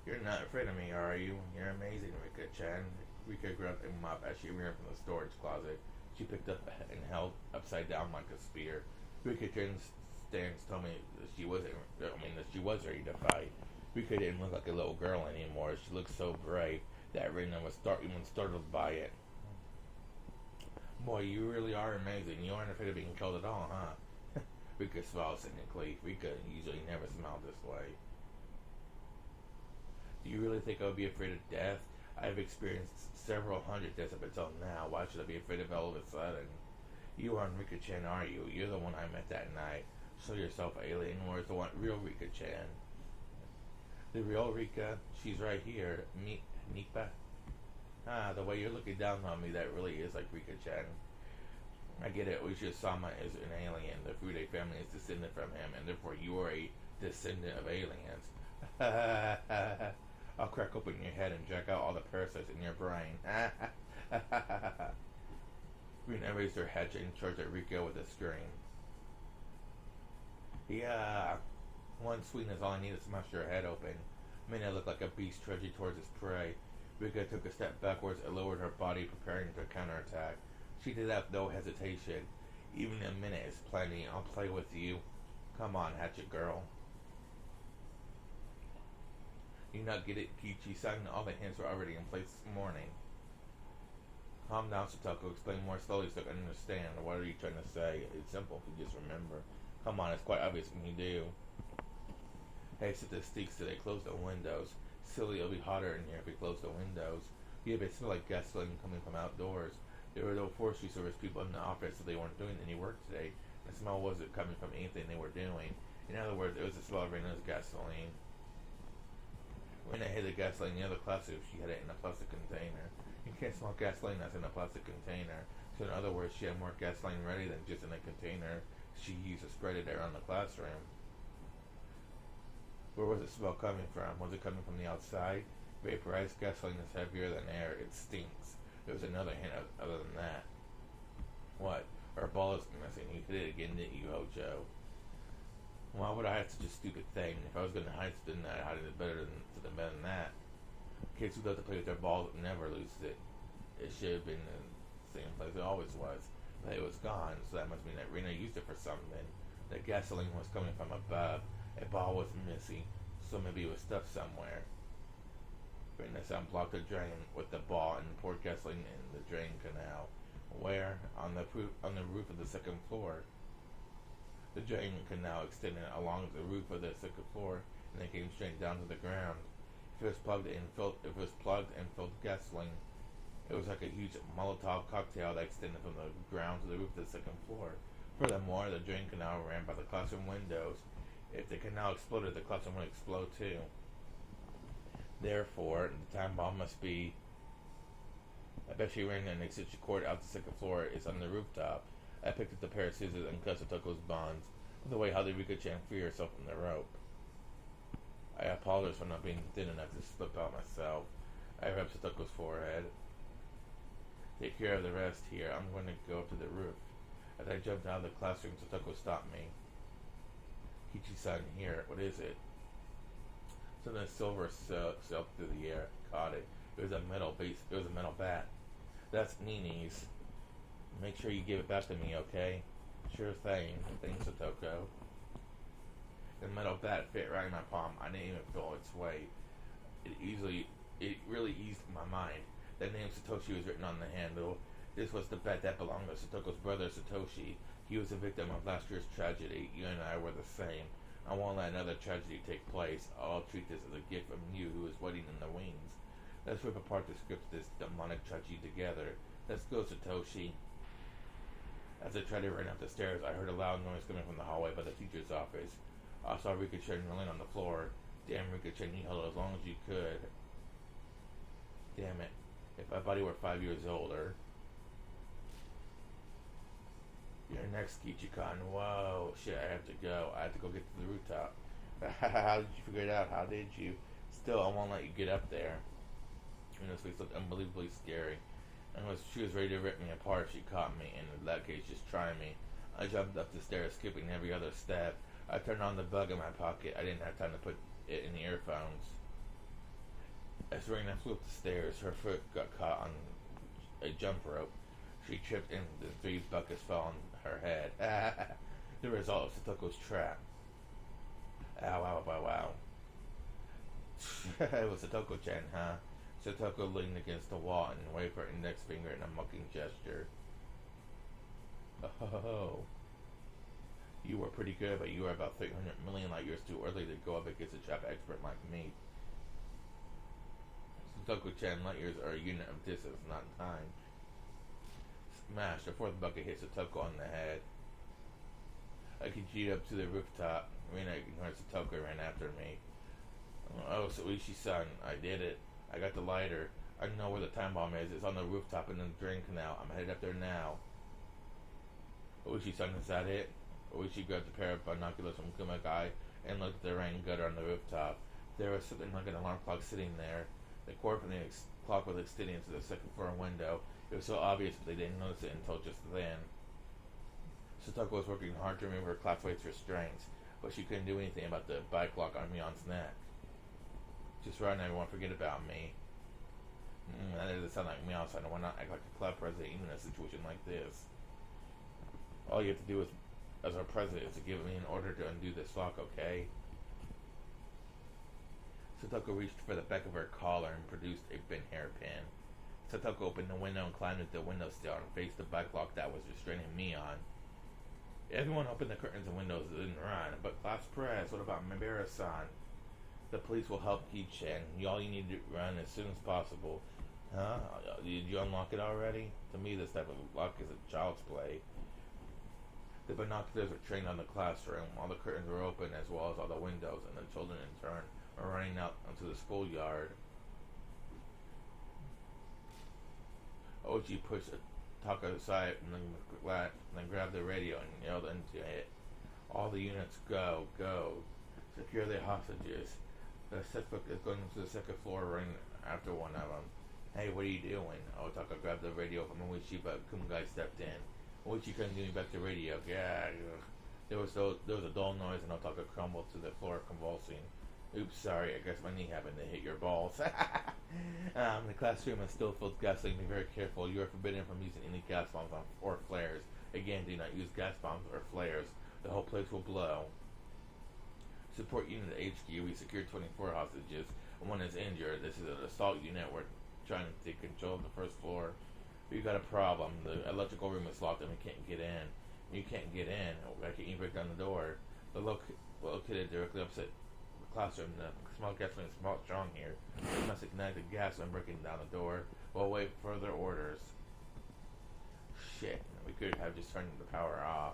You're not afraid of me, are you? You're amazing, Rika-chan. Rika grabbed a mop as she ran from the storage closet. She picked up and held upside down like a spear. Rika-chan's stance told me that she was ready to fight. Rika didn't look like a little girl anymore. She looked so brave that Rina was even startled by it. Boy, you really are amazing. You aren't afraid of being killed at all, huh? Rika smiled cynically. Rika usually never smiled this way. Do you really think I would be afraid of death? I've experienced several hundred deaths up until now. Why should I be afraid of all of a sudden? You aren't Rika-chan, are you? You're the one I met that night. Show yourself, alien. Where's the one real Rika-chan? The real Rika? She's right here. Nipa? Ah, the way you're looking down on me, that really is like Rika-chan. I get it. Ushiyama is an alien. The Fude family is descended from him, and therefore you are a descendant of aliens. I'll crack open your head and jack out all the parasites in your brain. Rina raised her hatchet and charged at Rika with a scream. Yeah, one swing is all I need to smash your head open. Mina looked like a beast trudging towards its prey. Rika took a step backwards and lowered her body, preparing to counterattack. She did that with no hesitation. Even a minute is plenty. I'll play with you. Come on, hatchet girl. You not get it, Kichi-san? All the hands were already in place this morning. Calm down, Satoko. Explain more slowly so I can understand. What are you trying to say? It's simple if you just remember. Come on, it's quite obvious when you do. Hey, Ch.6, today close the windows. Silly, it'll be hotter in here if we close the windows. Yeah, but it smelled like gasoline coming from outdoors. There were no forestry service people in the office, so they weren't doing any work today. The smell wasn't coming from anything they were doing. In other words, it was the smell of Rena's gasoline. When I hid the gasoline in the other classroom, she had it in a plastic container. You can't smell gasoline that's in a plastic container. So in other words, she had more gasoline ready than just in a container she used to spread it around the classroom. Where was the smell coming from? Was it coming from the outside? Vaporized gasoline is heavier than air. It stinks. There was another hint other than that. What? Her ball is missing. You hit it again, didn't you, Hojo? Why would I have such a stupid thing? If I was going to hide something, I'd hide it better than that. Kids who love to play with their balls never lose it. It should have been in the same place it always was. But it was gone, so that must mean that Rena used it for something. The gasoline was coming from above. A ball was missing, so maybe it was stuffed somewhere. Rena unblocked the drain with the ball and poured gasoline in the drain canal. Where? On the roof of the second floor. The drain canal extended along the roof of the second floor and then came straight down to the ground. If it was plugged and filled with gasoline, it was like a huge Molotov cocktail that extended from the ground to the roof of the second floor. Furthermore, the drain canal ran by the classroom windows. If the canal exploded, the classroom would explode too. Therefore, the time bomb must be. I bet she ran an extension cord out the second floor. It's on the rooftop. I picked up the pair of scissors and cut Satoko's bonds. By the way, how did Rika-chan free herself from the rope? I apologize for not being thin enough to slip out myself. I rubbed Satoko's forehead. Take care of the rest here. I'm going to go up to the roof. As I jumped out of the classroom, Satoko stopped me. Kichi-san, here. What is it? Something silver sailed through the air. Caught it. It was a metal bat. That's Nini's. Make sure you give it back to me, okay? Sure thing. Thanks, Satoko. The metal bat fit right in my palm. I didn't even feel its weight. It really eased my mind. The name Satoshi was written on the handle. This was the bat that belonged to Satoko's brother, Satoshi. He was a victim of last year's tragedy. You and I were the same. I won't let another tragedy take place. I'll treat this as a gift from you who is waiting in the wings. Let's rip apart the script of this demonic tragedy together. Let's go, Satoshi. As I tried to run up the stairs, I heard a loud noise coming from the hallway by the teacher's office. I saw Rika-chan rolling on the floor. Damn, Rika-chan, you held as long as you could. Damn it. If my body were 5 years older. You're next, Kichi-kan. Whoa, shit, I have to go. I have to go get to the rooftop. How did you figure it out? How did you? Still, I won't let you get up there. Rina's face looked unbelievably scary. And when she was ready to rip me apart, she caught me, and in that case, just try me. I jumped up the stairs, skipping every other step. I turned on the bug in my pocket. I didn't have time to put it in the earphones. As Reina flew up the stairs, her foot got caught on a jump rope. She tripped and the 3 buckets fell on her head. The result of Satoko's trap. Ow, ow, ow, ow. It was Satoko-chan, huh? Satoko leaned against the wall and waved her index finger in a mocking gesture. Oh. You were pretty good, but you were about 300 million light years too early to go up against a trap expert like me. Satoko-chan, light years are a unit of distance, not time. Smash! The 4th bucket hit Satoko on the head. I could G up to the rooftop. Rina ignored Satoko and ran after me. Oh, Soichi-san, I did it. I got the lighter. I know where the time bomb is. It's on the rooftop in the drain canal. I'm headed up there now. Oishi-san, is that it? Oishi grabbed a pair of binoculars from Kumagai and looked at the rain gutter on the rooftop. There was something like an alarm clock sitting there. The cord from the clock was extending into the second floor window. It was so obvious, but they didn't notice it until just then. Satoko was working hard to remove her classmate's restraints, but she couldn't do anything about the bike lock on Mion's neck. Just right now, everyone forget about me. That doesn't sound like Mion-san. Why not act like a club president even in a situation like this? All you have to do as our president is to give me an order to undo this lock, okay? Satoko reached for the back of her collar and produced a bent hairpin. Satoko opened the window and climbed into the windowsill and faced the bike lock that was restraining Mion. Everyone opened the curtains and windows and run, but class press, what about Mibera-san? The police will help Kichi-chan. All you need to run as soon as possible. Huh? Did you unlock it already? To me, this type of lock is a child's play. The binoculars were trained on the classroom. All the curtains were open as well as all the windows, and the children in turn were running out onto the schoolyard. Oji pushed Taka aside and then grabbed the radio and yelled into it. All the units go, go. Secure the hostages. The suspect is going to the second floor right after one of them. Hey, what are you doing? Otaka grabbed the radio from Oishi, but Kumagai stepped in. Oishi couldn't give me back the radio. Yeah, there was a dull noise, and Otaka crumbled to the floor, convulsing. Oops, sorry. I guess my knee happened to hit your balls. The classroom is still filled with gasoline. Be very careful. You are forbidden from using any gas bombs or flares. Again, do not use gas bombs or flares. The whole place will blow. Support unit HQ. We secured 24 hostages. One is injured. This is an assault unit. We're trying to take control of the first floor. We got a problem. The electrical room is locked and we can't get in. You can't get in. Why can't you break down the door? The located directly opposite the classroom. The small gasoline is strong here. We must ignite the gas when breaking down the door. We'll wait for further orders. Shit. We could have just turned the power off.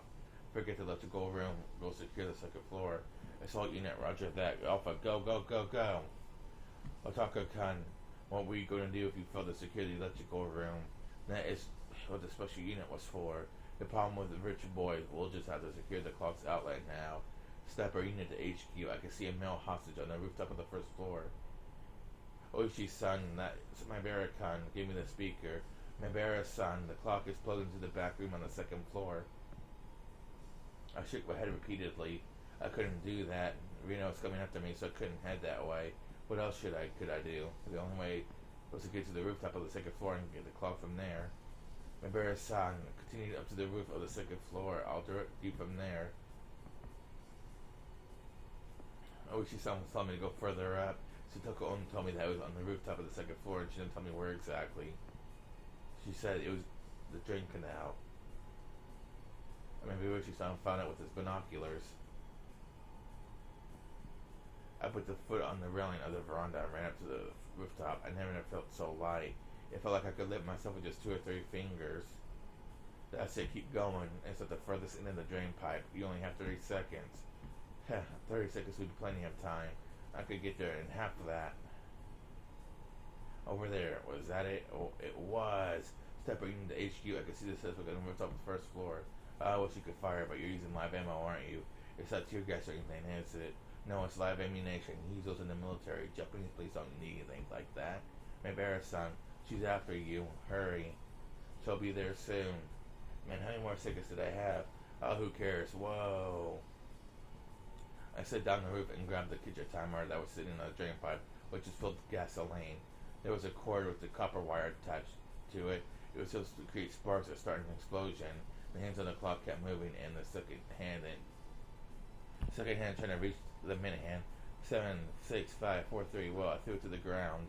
Forget the electrical room. Go secure the second floor. Assault unit, roger that. Alpha, go, go, go, go. Otaka-kan, what were you going to do if you failed to secure the electrical room? That is what the special unit was for. The problem with the rich boy, we'll just have to secure the clock's outlet now. Step our unit to HQ. I can see a male hostage on the rooftop of the first floor. Oishi-san, that's Mibara-kan. Give me the speaker. Mibara-san, the clock is plugged into the back room on the second floor. I shook my head repeatedly. I couldn't do that. Reno was coming after me, so I couldn't head that way. What else could I do? The only way was to get to the rooftop of the second floor and get the clock from there. Mibara-san, continue up to the roof of the second floor. I'll direct you from there. Oishi-san was telling me to go further up. Sutoko only told me that I was on the rooftop of the second floor, and she didn't tell me where exactly. She said it was the drain canal. Maybe Oishi-san found it with his binoculars. I put the foot on the railing of the veranda and ran up to the rooftop. I never felt so light. It felt like I could lift myself with just 2 or 3 fingers. I said, keep going. It's at the furthest end of the drain pipe. You only have 30 seconds. 30 seconds would be plenty of time. I could get there in half of that. Over there. Was that it? Oh, it was. Stepping into HQ, I could see the suspect on the rooftop of the first floor. I wish you could fire, but you're using live ammo, aren't you? It's not tear gas or anything, is it? No, it's live ammunition. He use those in the military. Japanese police don't need things like that. Mibara-san, she's after you. Hurry. She'll be there soon. Man, how many more seconds did I have? Oh, who cares? Whoa. I slid down the roof and grabbed the kitchen timer that was sitting on the drain pipe, which is filled with gasoline. There was a cord with the copper wire attached to it. It was supposed to create sparks that started an explosion. The hands on the clock kept moving, and the second hand trying to reach the minute hand. 7, 6, 5, 4, 3. Well, I threw it to the ground.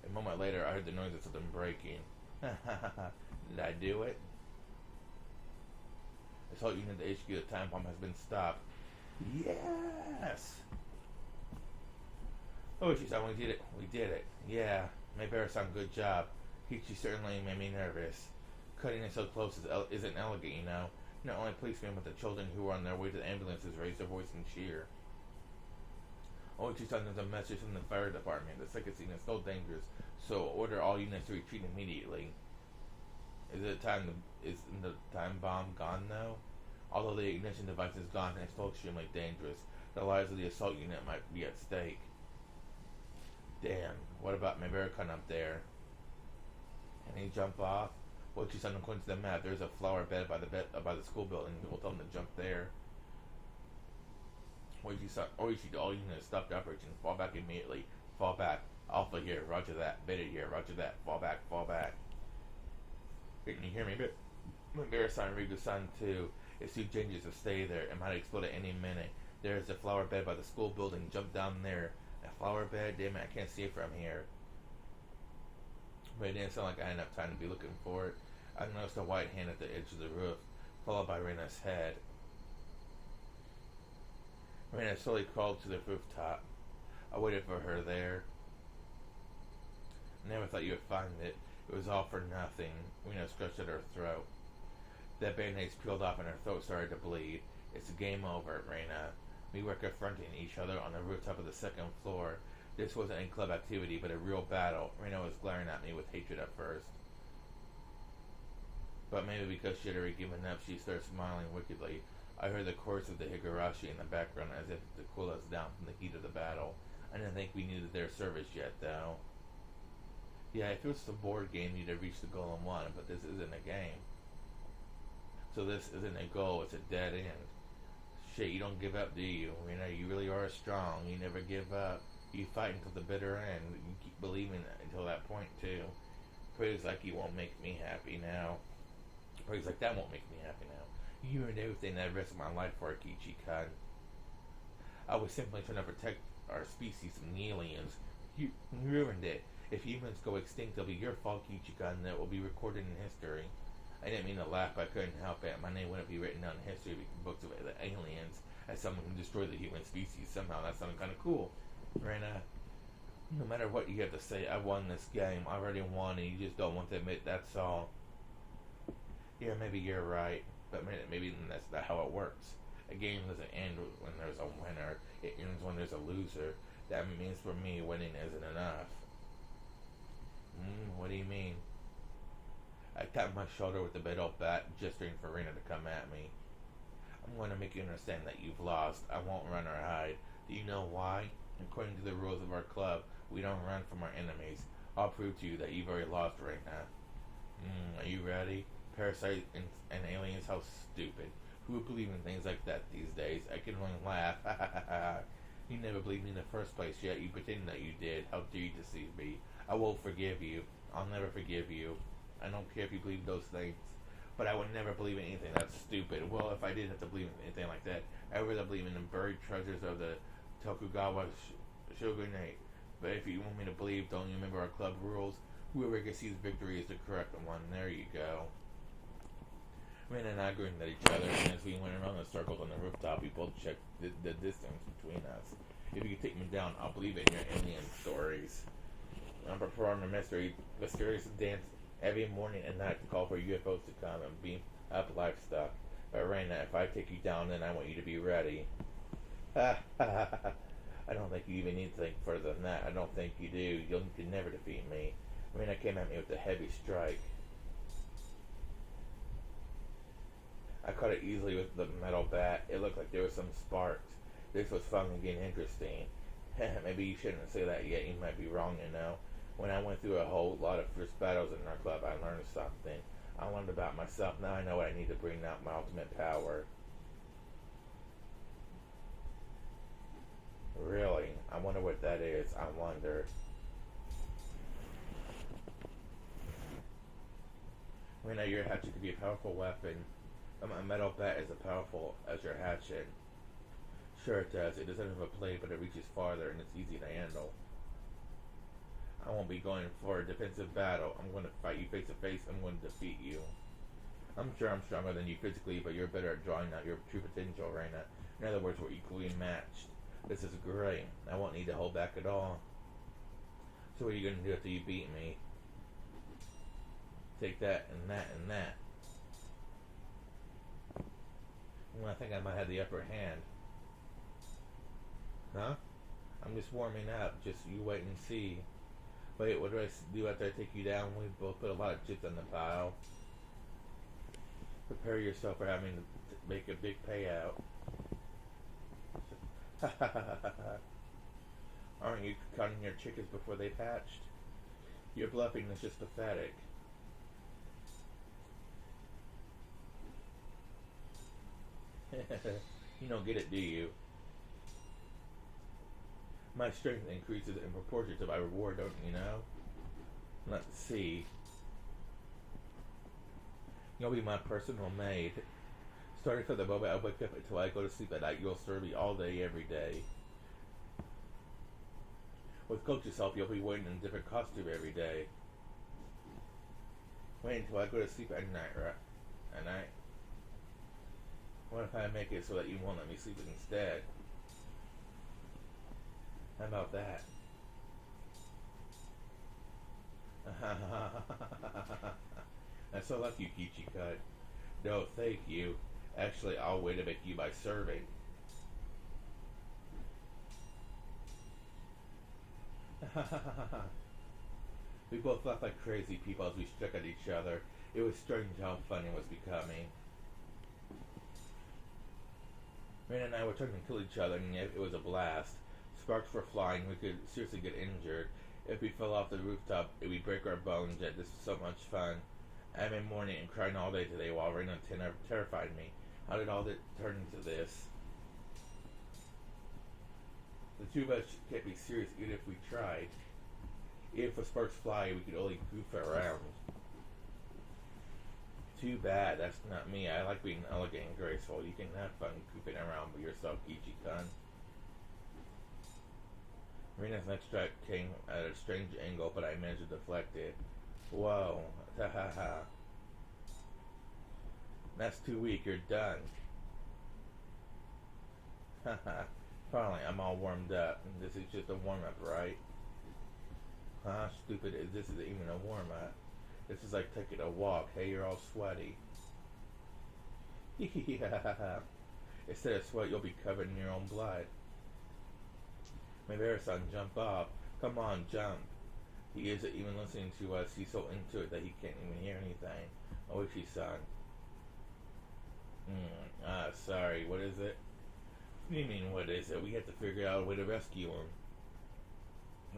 A moment later, I heard the noise of something breaking. Did I do it? Assault unit to HQ. The time bomb has been stopped. Yes! Oh, she said, we did it. We did it. Yeah. Mibara-san, good job. Kichi certainly made me nervous. Cutting it so close isn't elegant, you know. Not only policemen, but the children who were on their way to the ambulances raised their voice and cheer. Oichi-san, there's a message from the fire department. The second scene is so dangerous, so order all units to retreat immediately. Is the time bomb gone now? Although the ignition device is gone, it's still extremely dangerous. The lives of the assault unit might be at stake. Damn, what about Mibara-kun up there? Can he jump off? Oichi-san, according to the map, there's a flower bed by the school building. We'll tell him to jump there. Oichi-san, all units stop the operation. Fall back immediately. Fall back. Alpha here, roger that. Beta here, roger that. Fall back, fall back. Can you hear me? Mibara-san, Rigu-san too. It's too dangerous to stay there. It might explode at any minute. There's a flower bed by the school building. Jump down there. A flower bed? Damn it, I can't see it from here. But it didn't sound like I had enough time to be looking for it. I noticed a white hand at the edge of the roof, followed by Rena's head. Rena slowly crawled to the rooftop. I waited for her there. Never thought you would find it. It was all for nothing. Rena scratched at her throat. That band-aid's peeled off and her throat started to bleed. It's game over, Rena. We were confronting each other on the rooftop of the second floor. This wasn't a club activity, but a real battle. Rena was glaring at me with hatred at first. But maybe because she had already given up, she started smiling wickedly. I heard the chorus of the Higurashi in the background as if to cool us down from the heat of the battle. I didn't think we needed their service yet, though. Yeah, if it was a board game, you'd have reached the goal and won, but this isn't a game. So this isn't a goal, it's a dead end. Shit, you don't give up, do you? You know, you really are strong. You never give up. You fight until the bitter end. You keep believing until that point, too. Praise like you won't make me happy now. Praise like that won't make me happy now. You ruined everything that I risked my life for, Kichi-kun. I was simply trying to protect our species from the aliens. You ruined it. If humans go extinct, it'll be your fault, Kichi-kun, and it will be recorded in history. I didn't mean to laugh, but I couldn't help it. My name wouldn't be written down in history books of the aliens as someone who destroyed the human species. Somehow that sounded kind of cool. Rena, no matter what you have to say, I won this game. I already won, and you just don't want to admit that's all. Yeah, maybe you're right, but maybe that's not how it works. A game doesn't end when there's a winner. It ends when there's a loser. That means for me, winning isn't enough. What do you mean? I tapped my shoulder with the metal bat, gesturing for Rena to come at me. I'm going to make you understand that you've lost. I won't run or hide. Do you know why? According to the rules of our club, we don't run from our enemies. I'll prove to you that you've already lost right now. Are you ready? Parasites and aliens, how stupid. Who would believe in things like that these days? I can only laugh. You never believed me in the first place, yet you pretended that you did. How dare you deceive me? I won't forgive you. I'll never forgive you. I don't care if you believe those things, but I would never believe in anything that's stupid. Well, if I did have to believe in anything like that, I would have believed in the buried treasures of the Tokugawa shogunate. But if you want me to believe, don't you remember our club rules? Whoever gets his victory is the correct one. There you go. Ren and I grinned at each other, and as we went around in circles on the rooftop, we both checked the distance between us. If you could take me down, I'll believe in your alien stories. I'm performing a mysterious dance every morning and night to call for UFOs to come and beam up livestock. But Raina, if I take you down, then I want you to be ready. I don't think you even need to think further than that. I don't think you do. You can never defeat me. Raina came at me with a heavy strike. I caught it easily with the metal bat. It looked like there were some sparks. This was finally getting interesting. Maybe you shouldn't say that yet. You might be wrong, you know. When I went through a whole lot of fierce battles in our club, I learned something. I learned about myself. Now I know what I need to bring out my ultimate power. Really? I wonder what that is. I wonder. We know your hatchet could be a powerful weapon. But my metal bat is as powerful as your hatchet. Sure it does. It doesn't have a blade, but it reaches farther and it's easy to handle. I won't be going for a defensive battle. I'm going to fight you face to face. I'm going to defeat you. I'm sure I'm stronger than you physically, but you're better at drawing out your true potential, Raina. In other words, we're equally matched. This is great. I won't need to hold back at all. So what are you going to do after you beat me? Take that and that and that. Well, I think I might have the upper hand. Huh? I'm just warming up. Just you wait and see. Wait, what do I do after I take you down? We both put a lot of chips on the pile. Prepare yourself for having to make a big payout. Aren't you counting your chickens before they've hatched? Your bluffing is just pathetic. You don't get it, do you? My strength increases in proportion to my reward, don't you know? Let's see. You'll be my personal maid. Starting from the moment I wake up until I go to sleep at night, you'll serve me all day, every day. With Coach yourself, you'll be wearing a different costume every day. Wait until I go to sleep at night, right? At night? What if I make it so that you won't let me sleep instead? How about that? That's so lucky, Kichi-kun. No, thank you. Actually, I'll wait to make you my servant. We both laughed like crazy people as we struck at each other. It was strange how fun it was becoming. Rain and I were trying to kill each other, and yet it was a blast. Sparks were flying. We could seriously get injured. If we fell off the rooftop, it would break our bones, yet this was so much fun. I've been mourning and crying all day today while Reina terrified me. How did all that turn into this? The two of us can't be serious even if we tried. Even if the sparks fly, we could only goof around. Too bad, that's not me. I like being elegant and graceful. You can have fun goofing around by yourself, Ichi-kun. Reina's next strike came at a strange angle, but I managed to deflect it. Whoa, ha ha ha. That's too weak, you're done. Haha. Finally, I'm all warmed up. This is just a warm-up, right? Huh? Stupid, this isn't even a warm-up. This is like taking a walk. Hey, you're all sweaty. Instead of sweat, you'll be covered in your own blood. Mibera-san, jump off. Come on, jump. He isn't even listening to us. He's so into it that he can't even hear anything. Oishi-san. Sorry. What is it? What do you mean, what is it? We have to figure out a way to rescue him.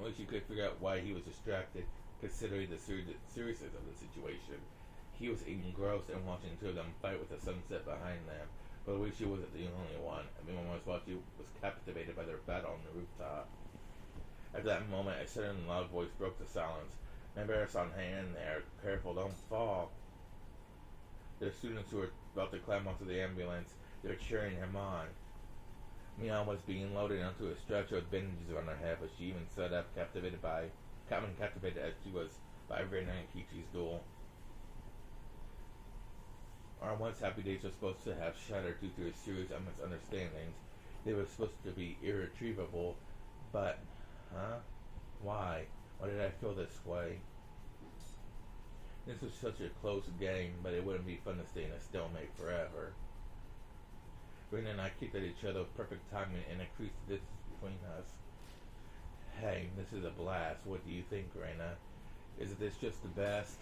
Oishi could figure out why he was distracted, considering the seriousness of the situation. He was engrossed in watching two of them fight with the sunset behind them, but Oishi wasn't the only one. Everyone was captivated by their battle on the rooftop. At that moment, a sudden loud voice broke the silence. Mibera-san, hang in there. Careful, don't fall. The students who were about to climb onto the ambulance, they were cheering him on. Mion was being loaded onto a stretcher with bandages on her head, but she even sat up, captivated as she was by Reina and Kichi's duel. Our once happy days were supposed to have shattered due to a series of misunderstandings. They were supposed to be irretrievable, but, why? Why did I feel this way? This was such a close game, but it wouldn't be fun to stay in a stalemate forever. Reina and I kicked at each other with perfect timing and increased the distance between us. Hey, this is a blast. What do you think, Reina? Isn't this just the best?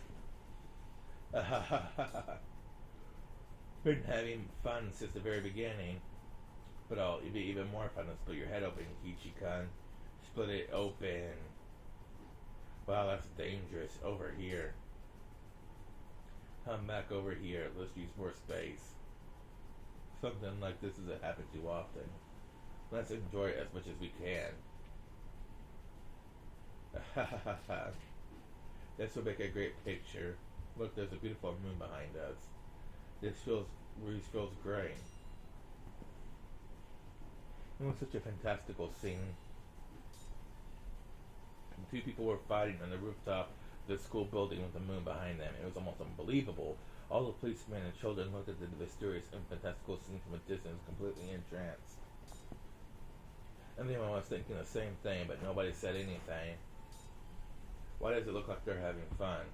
Been having fun since the very beginning. But it'd be even more fun to split your head open, Kichi-kun. Split it open. Wow, that's dangerous. Over here. Come back over here. Let's use more space. Something like this doesn't happen too often. Let's enjoy it as much as we can. This will make a great picture. Look, there's a beautiful moon behind us. This feels great. It was such a fantastical scene. Two people were fighting on the rooftop of the school building with the moon behind them. It was almost unbelievable. All the policemen and children looked at the mysterious and fantastical scene from a distance, completely entranced. Everyone was thinking the same thing, but nobody said anything. Why does it look like they're having fun?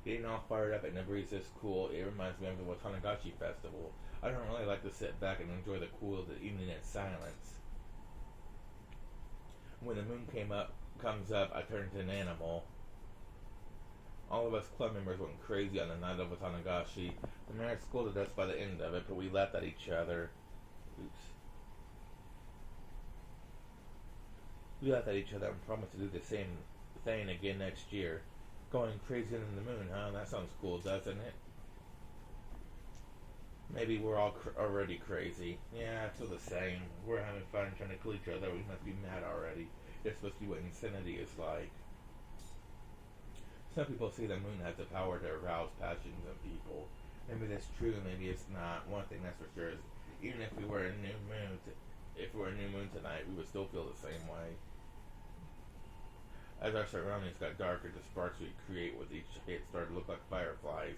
Getting all fired up at the breeze is cool. It reminds me of the Watanagashi festival. I don't really like to sit back and enjoy the cool of the evening in silence. When the moon comes up, I turn into an animal. All of us club members went crazy on the night of Watanagashi. The mayor scolded us by the end of it, but we laughed at each other. Oops. We laughed at each other and promised to do the same thing again next year. Going crazy in the moon, huh? That sounds cool, doesn't it? Maybe we're all already crazy. Yeah, I feel the same. We're having fun trying to kill each other. We must be mad already. This must be what insanity is like. Some people say the moon has the power to arouse passions in people. Maybe that's true, maybe it's not. One thing that's for sure is, even if we were a new moon tonight, we would still feel the same way. As our surroundings got darker, the sparks we create with each hit started to look like fireflies.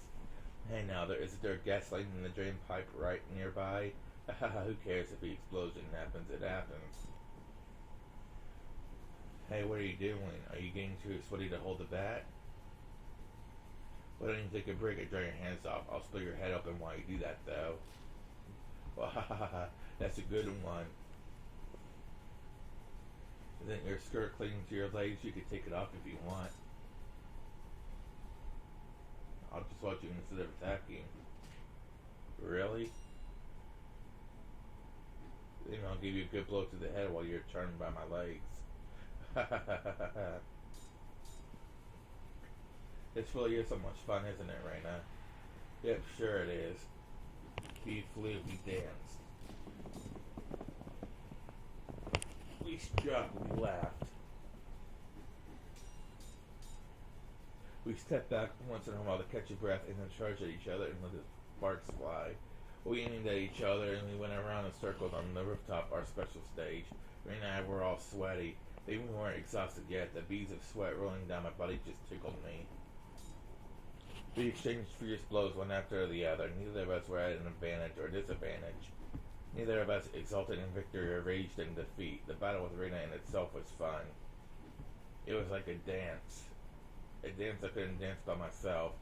Hey now, is there gasoline in the drain pipe right nearby? Who cares if the explosion happens? It happens. Hey, what are you doing? Are you getting too sweaty to hold the bat? Why don't you take a break and dry your hands off? I'll split your head open while you do that, though. That's a good one. Isn't your skirt clinging to your legs? You can take it off if you want. I'll just watch you instead of attacking. Really? Then I'll give you a good blow to the head while you're turned by my legs. This really is so much fun, isn't it, Raina? Yep, sure it is. We flew, we danced. We struck, we laughed. We stepped back once in a while to catch a breath and then charged at each other and let the sparks fly. We aimed at each other and we went around in circles on the rooftop, our special stage. Raina and I were all sweaty. They weren't exhausted yet. The beads of sweat rolling down my body just tickled me. We exchanged fierce blows one after the other. Neither of us were at an advantage or disadvantage. Neither of us exulted in victory or raged in defeat. The battle with Raina in itself was fun. It was like a dance. A dance I couldn't dance by myself.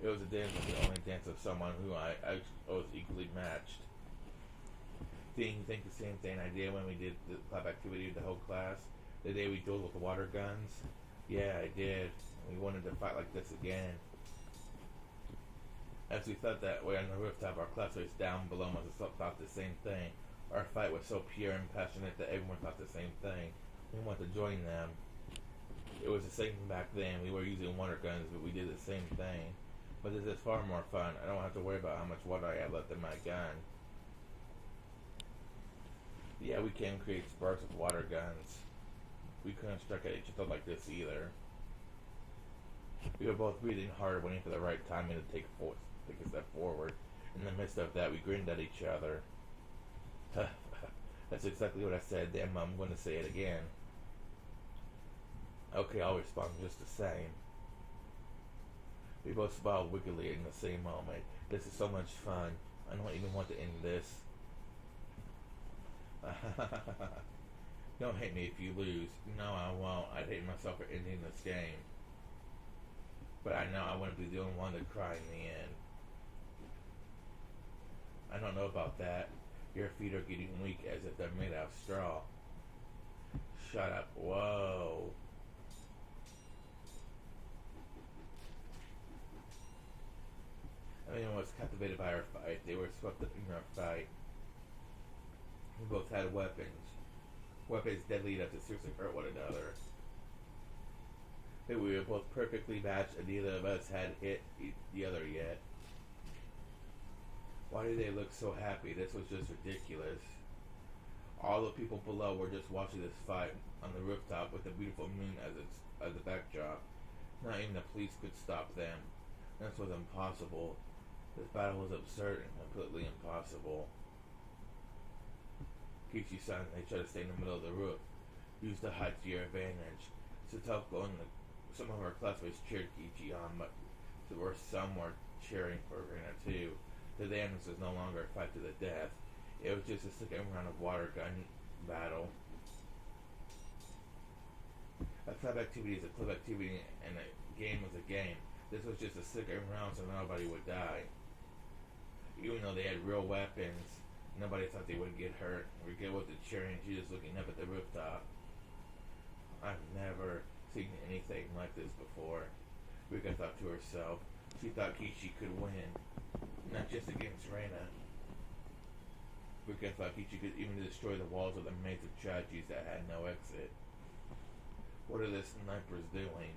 It was a dance like the only dance of someone who I was equally matched. Didn't you think the same thing I did when we did the club activity with the whole class? The day we dueled with the water guns? Yeah, I did. We wanted to fight like this again. As we thought that way on the rooftop, our classmates down below must have thought the same thing. Our fight was so pure and passionate that everyone thought the same thing. We wanted to join them. It was the same back then. We were using water guns, but we did the same thing. But this is far more fun. I don't have to worry about how much water I have left in my gun. Yeah, we can create sparks with water guns. We couldn't strike at each other like this either. We were both breathing hard, waiting for the right timing to take a step forward. In the midst of that, we grinned at each other. That's exactly what I said. Damn, I'm going to say it again. Okay, I'll respond just the same. We both smiled wickedly in the same moment. This is so much fun. I don't even want to end this. Don't hate me if you lose. No, I won't. I'd hate myself for ending this game. But I know I wouldn't be the only one to cry in the end. I don't know about that. Your feet are getting weak as if they're made out of straw. Shut up. Whoa. Everyone was captivated by our fight. They were swept up in our fight. We both had weapons. Weapons deadly enough to seriously hurt one another. But we were both perfectly matched and neither of us had hit the other yet. Why did they look so happy? This was just ridiculous. All the people below were just watching this fight on the rooftop with the beautiful moon as the backdrop. Not even the police could stop them. This was impossible. This battle was absurd and completely impossible. Kishi-san, they tried to stay in the middle of the roof. Use the height to your advantage. Satoko and some of our classmates cheered Kichi on, but some were cheering for Rina too. The dance was no longer a fight to the death. It was just a second round of water gun battle. A club activity is a club activity and a game was a game. This was just a second round so nobody would die. Even though they had real weapons, nobody thought they would get hurt. Rika was cheering, she was looking up at the rooftop. I've never seen anything like this before, Rika thought to herself. She thought Kishi could win, not just against Reina. Rika thought Kishi could even destroy the walls of the maze of tragedies that had no exit. What are the snipers doing?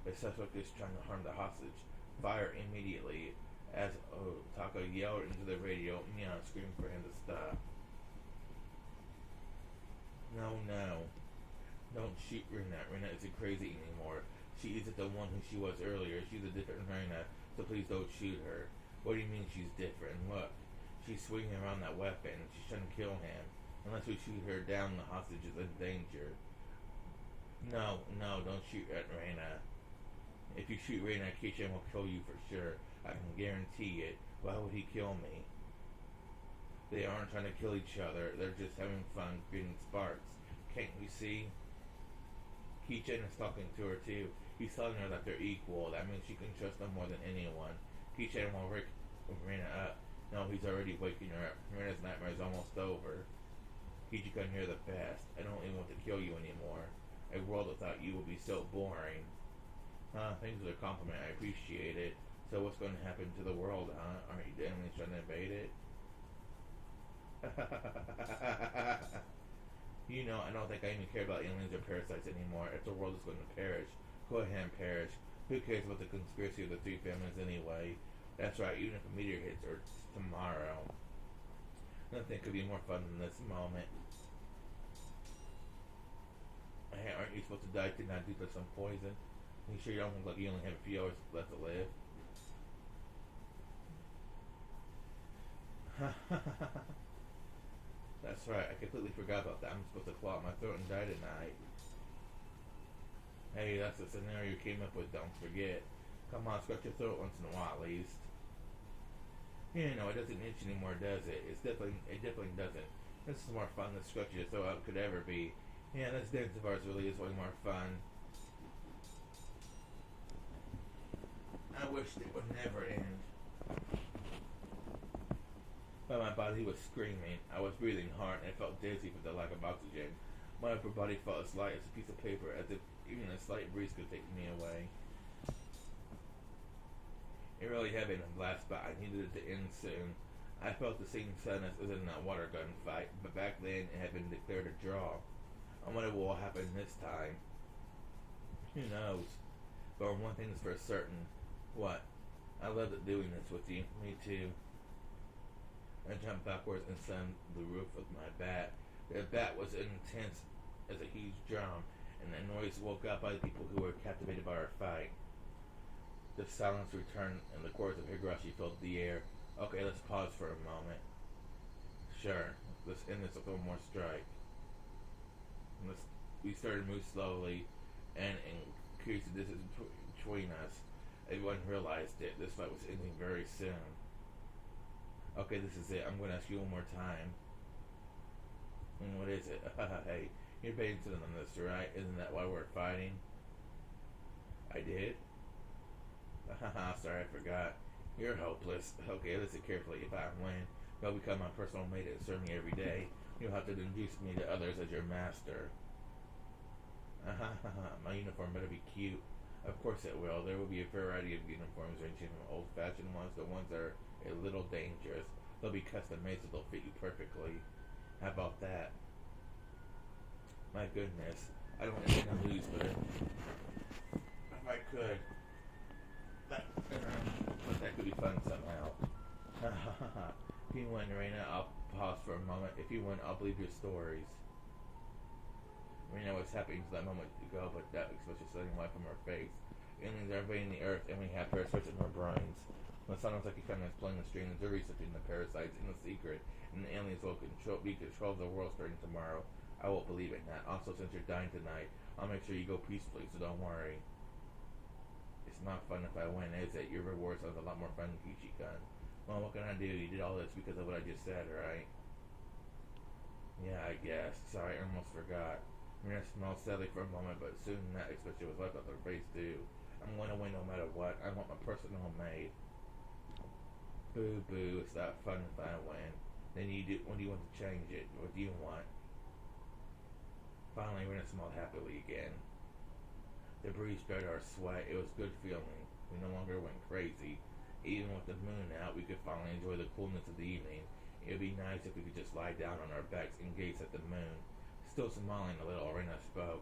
The suspect is trying to harm the hostage. Fire immediately. As Otaka yelled into the radio, Mion screamed for him to stop. No. Don't shoot Rina. Rina isn't crazy anymore. She isn't the one who she was earlier. She's a different Rina, so please don't shoot her. What do you mean she's different? Look, she's swinging around that weapon. She's trying to kill him. Unless we shoot her down, the hostage is in danger. No, don't shoot at Reina. If you shoot Reina, Kishan will kill you for sure. I can guarantee it. Why would he kill me? They aren't trying to kill each other. They're just having fun creating sparks. Can't you see? Kishan is talking to her too. He's telling her that they're equal. That means she can trust them more than anyone. Kishan will wake Reina up. No, he's already waking her up. Reina's nightmare is almost over. Kichi couldn't hear the best. I don't even want to kill you anymore. A world without you will be so boring. Thanks for the compliment. I appreciate it. So what's going to happen to the world, huh? Aren't you definitely trying to invade it? You know, I don't think I even care about aliens or parasites anymore. If the world is going to perish, go ahead and perish. Who cares about the conspiracy of the three families anyway? That's right, even if a meteor hits Earth tomorrow. Nothing could be more fun than this moment. Hey, aren't you supposed to die tonight due to some poison? You sure you don't look like you only have a few hours left to live? That's right, I completely forgot about that. I'm supposed to claw out my throat and die tonight. Hey, that's the scenario you came up with, don't forget. Come on, scratch your throat once in a while at least. You know, it doesn't itch anymore, does it? It definitely doesn't. This is more fun than scratching your throat out could ever be. Yeah, this dance of ours really is way more fun. I wished it would never end. But my body was screaming. I was breathing hard and I felt dizzy from the lack of oxygen. My upper body felt as light as a piece of paper, as if even a slight breeze could take me away. It really had been a blast, but I needed it to end soon. I felt the same sadness as in that water gun fight, but back then it had been declared a draw. I wonder what will happen this time. Who knows? But one thing is for certain. What? I loved doing this with you. Me too. I jumped backwards and slammed the roof with my bat. The bat was intense as a huge drum, and the noise woke up by the people who were captivated by our fight. The silence returned, and the chorus of Higurashi filled the air. Okay, let's pause for a moment. Sure, let's end this with one more strike. We started to move slowly, and increased the distance between us. Everyone realized it. This fight was ending very soon. Okay, this is it. I'm going to ask you one more time. And what is it? Hey, you're paying attention on this, right? Isn't that why we're fighting? I did? Sorry, I forgot. You're hopeless. Okay, listen carefully. If I win, you'll become my personal mate and serve me every day. You'll have to introduce me to others as your master. My uniform better be cute. Of course it will. There will be a variety of uniforms ranging from old-fashioned ones to ones that are a little dangerous. They'll be custom-made so they'll fit you perfectly. How about that? My goodness. I don't want anything to lose, but if I could, but that could be fun somehow. If you win, Reina, I'll pause for a moment. If you win, I'll believe your stories. Reina was happy until that moment ago, but that expression suddenly wiped from her face. Aliens are invading the earth, and we have parasites in our brains. When it sounds like you kind of explain the strange theories between the parasites in the secret, and the aliens will be control of the world starting tomorrow, I won't believe in that. Also, since you're dying tonight, I'll make sure you go peacefully, so don't worry. It's not fun if I win, is it? Your reward sounds a lot more fun than Kichi-kun. Well, what can I do? You did all this because of what I just said, right? Yeah, I guess. Sorry, I almost forgot. Mina smiled sadly for a moment, but soon that expression was wiped off her face too. I'm going to win no matter what. I want my personal maid. Boo boo, it's not fun if I win. Then when do you want to change it? What do you want? Finally, Mina smiled happily again. The breeze dried our sweat. It was a good feeling. We no longer went crazy. Even with the moon out, we could finally enjoy the coolness of the evening. It would be nice if we could just lie down on our backs and gaze at the moon. Still smiling a little, Reina spoke.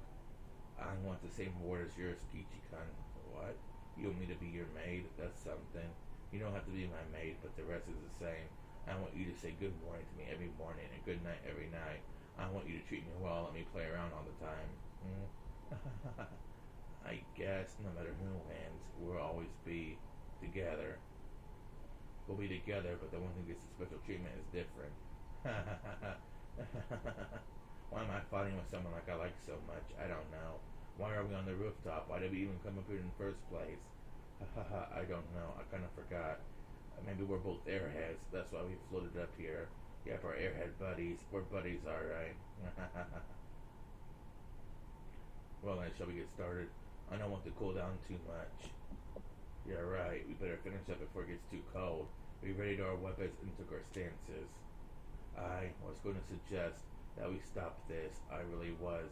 I want the same reward as yours, Kichi-kun. What? You want me to be your maid? That's something. You don't have to be my maid, but the rest is the same. I want you to say good morning to me every morning and good night every night. I want you to treat me well and let me play around all the time. I guess no matter who wins, we'll always be together. We'll be together, but the one who gets the special treatment is different. Why am I fighting with someone like I like so much? I don't know. Why are we on the rooftop? Why did we even come up here in the first place? I don't know. I kind of forgot. Maybe we're both airheads. That's why we floated up here. Yep, we're airhead buddies. We're buddies, alright. Well then, shall we get started? I don't want to cool down too much. Yeah, right. We better finish up before it gets too cold. We readied our weapons and took our stances. I was going to suggest that we stop this. I really was.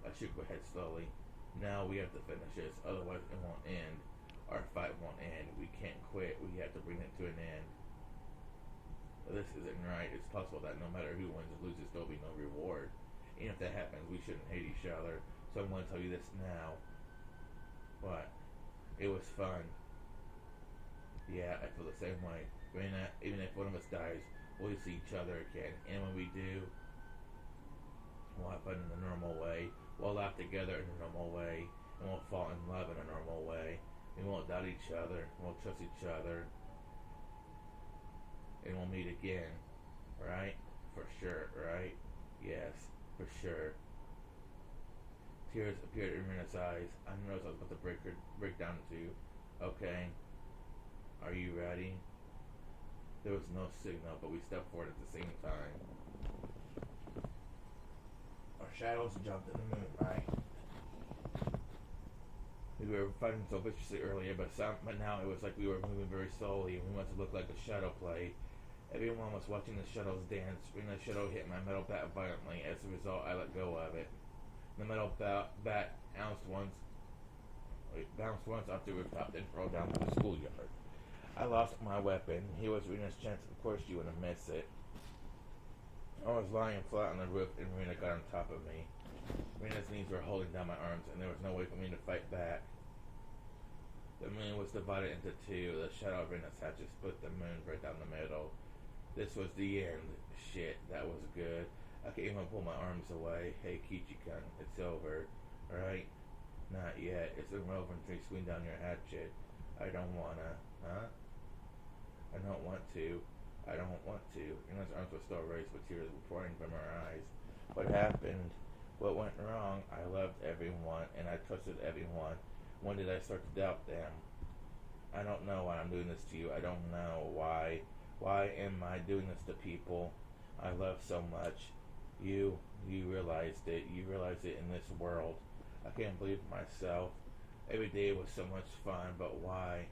I shook my head slowly. Now we have to finish this, otherwise it won't end. Our fight won't end. We can't quit. We have to bring it to an end. But this isn't right. It's possible that no matter who wins or loses, there'll be no reward. Even if that happens, we shouldn't hate each other. So I'm going to tell you this now. What? It was fun. Yeah, I feel the same way. Even if one of us dies, we'll see each other again. And when we do, we'll have fun in the normal way. We'll laugh together in a normal way. And we'll fall in love in a normal way. We won't doubt each other. We'll trust each other. And we'll meet again. Right? For sure, right? Yes, for sure. Tears appeared in Rena's eyes. I knew I was about to break down too. Okay. Are you ready? There was no signal, but we stepped forward at the same time. Our shadows jumped in the moonlight. We were fighting so viciously earlier, but now it was like we were moving very slowly, and we must have looked like a shadow play. Everyone was watching the shadows dance. Rena's shadow hit my metal bat violently. As a result, I let go of it. The metal bat bounced once off the rooftop, then rolled down to the schoolyard. I lost my weapon. Here was Rena's chance. Of course, you wouldn't miss it. I was lying flat on the roof, and Rena got on top of me. Rena's knees were holding down my arms, and there was no way for me to fight back. The moon was divided into two. The shadow of Rena's hatchet split the moon right down the middle. This was the end. Shit, that was good. I can't even pull my arms away. Hey, Kichi-kun, it's over. Alright? Not yet. It's over until you swing down your hatchet. I don't wanna. Huh? I don't want to. I don't want to. Rena's arms were still raised, but tears were pouring from her eyes. What happened? What went wrong? I loved everyone, and I trusted everyone. When did I start to doubt them? I don't know why I'm doing this to you. I don't know why. Why am I doing this to people I love so much? You realized it. You realized it in this world. I can't believe myself. Every day was so much fun, but why?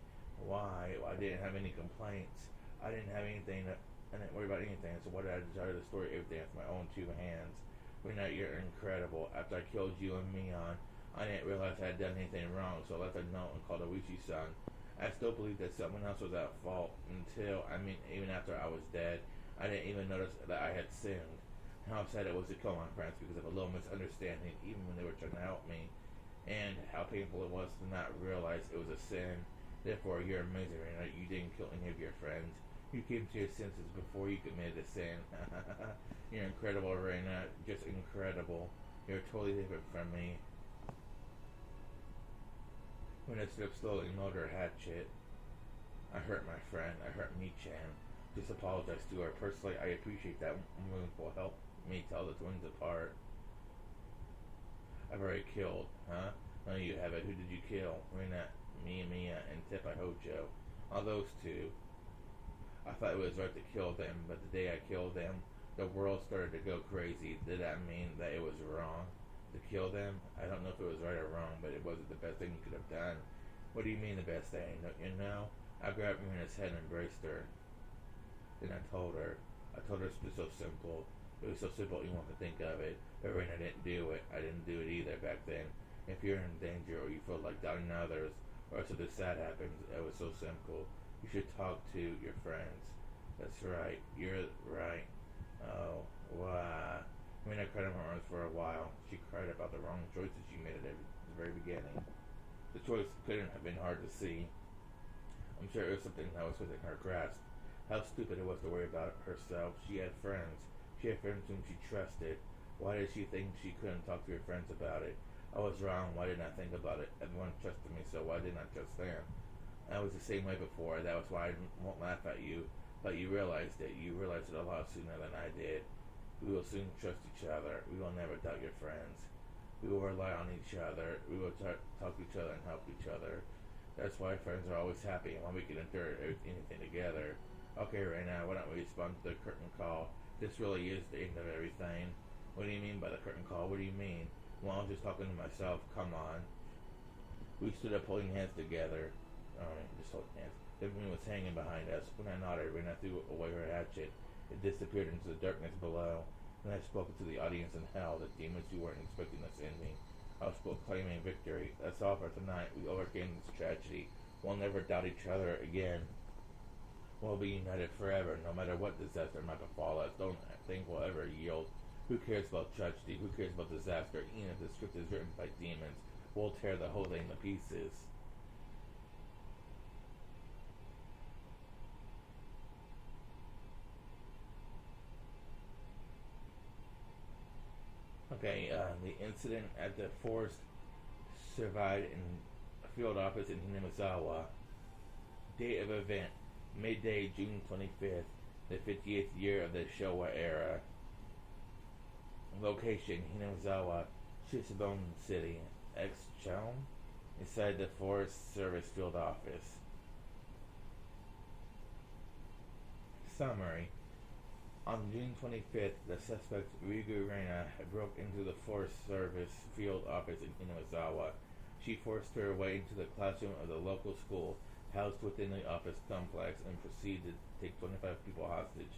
Why? I didn't have any complaints. I didn't have anything. I didn't worry about anything. So why did I desire to destroy everything with my own two hands? Rena, you're incredible. After I killed you and Mion, I didn't realize I had done anything wrong, so I left a note and called Oishi-san. I still believed that someone else was at fault until, even after I was dead. I didn't even notice that I had sinned. How sad it was to kill my friends because of a little misunderstanding, even when they were trying to help me. And how painful it was to not realize it was a sin. Therefore, you're amazing, Rena. You didn't kill any of your friends. You came to your senses before you committed a sin. You're incredible, Rena. Just incredible. You're totally different from me. When I stood up slowly and lowered her hatchet, I hurt my friend. I hurt Mi-chan. Just apologize to her. Personally, I appreciate that move will help me tell the twins apart. I've already killed, huh? No, you haven't. Who did you kill? Rena, Mia, and Tepai Hojo. All those two. I thought it was right to kill them, but the day I killed them, the world started to go crazy. Did that mean that it was wrong to kill them? I don't know if it was right or wrong, but it wasn't the best thing you could have done. What do you mean the best thing? You know? I grabbed Rena's head and embraced her. Then I told her it's just so simple. It was so simple you won't think of it. But Rena didn't do it. I didn't do it either back then. If you're in danger or you feel like doubting others or something sad happens, it was so simple. You should talk to your friends. That's right. You're right. Oh, wow. Rena cried in her arms for a while. She cried about the wrong choices she made at the very beginning. The choice couldn't have been hard to see. I'm sure it was something that was within her grasp. How stupid it was to worry about herself. She had friends. She had friends whom she trusted. Why did she think she couldn't talk to her friends about it? I was wrong. Why didn't I think about it? Everyone trusted me, so why didn't I trust them? I was the same way before. That was why I won't laugh at you. But you realized it. You realized it a lot sooner than I did. We will soon trust each other. We will never doubt your friends. We will rely on each other. We will talk to each other and help each other. That's why friends are always happy and why we can endure anything together. Okay, right now, why don't we respond to the curtain call? This really is the end of everything. What do you mean by the curtain call? What do you mean? Well, I was just talking to myself. Come on. We stood up holding hands together. Just holding hands. The moon was hanging behind us. When I nodded, Rena threw away her hatchet. It disappeared into the darkness below. Then I spoke to the audience in hell, the demons who weren't expecting to send me. I was proclaiming victory. That's all for tonight. We overcame this tragedy. We'll never doubt each other again. We'll be united forever, no matter what disaster might befall us. Don't think we'll ever yield. Who cares about tragedy? Who cares about disaster? Even if the script is written by demons, we'll tear the whole thing to pieces. Okay, the incident at the forest survived in a field office in Hinamizawa. Date of event, midday, June 25th, the 50th year of the Showa era. Location, Hinamizawa, Shitsubone City, X-Chelm, inside the Forest Service field office. Summary. On June 25th, the suspect Ryugu Reina broke into the Forest Service field office in Hinamizawa. She forced her way into the classroom of the local school, housed within the office complex, and proceeded to take 25 people hostage.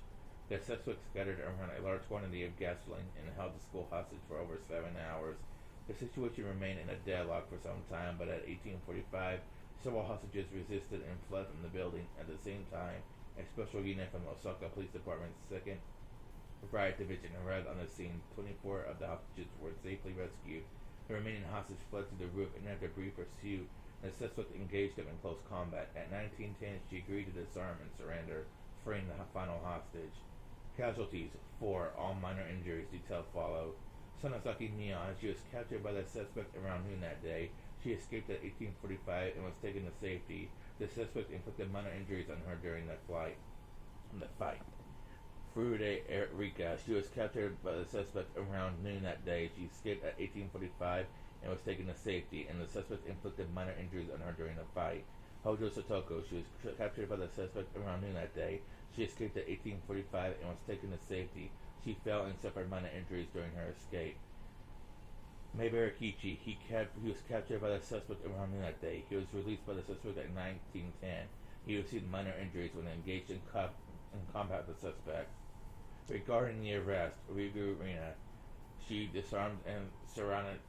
The suspect scattered around a large quantity of gasoline and held the school hostage for over 7 hours. The situation remained in a deadlock for some time, but at 1845, several hostages resisted and fled from the building. At the same time, a special unit from Osaka Police Department's 2nd Riot Division arrived on the scene. 24 of the hostages were safely rescued. The remaining hostage fled to the roof, and after a brief pursuit, the suspect engaged them in close combat. At 1910, she agreed to disarm and surrender, freeing the final hostage. Casualties: 4, all minor injuries. Details follow. Sonosaki Neon, she was captured by the suspect around noon that day. She escaped at 1845 and was taken to safety. The suspect inflicted minor injuries on her during the fight. Furude Rika, she was captured by the suspect around noon that day. She escaped at 1845 and was taken to safety, and the suspect inflicted minor injuries on her during the fight. Hojo Satoko, she was captured by the suspect around noon that day. She escaped at 1845 and was taken to safety. She fell and suffered minor injuries during her escape. Maebara Kichi, he was captured by the suspect around noon that day. He was released by the suspect at 1910. He received minor injuries when engaged in combat with the suspect. Regarding the arrest, Ryugu Reina, she disarmed and surrendered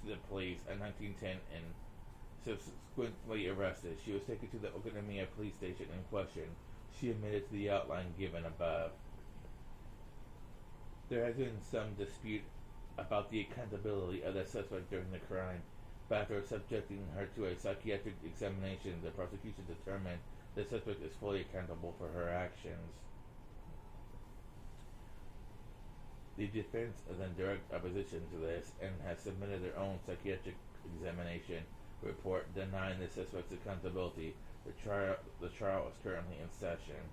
to the police at 1910 and subsequently arrested. She was taken to the Okonomiya police station and questioned. She admitted to the outline given above. There has been some dispute about the accountability of the suspect during the crime, but after subjecting her to a psychiatric examination, the prosecution determined the suspect is fully accountable for her actions. The defense is in direct opposition to this and has submitted their own psychiatric examination report denying the suspect's accountability. The trial is currently in session.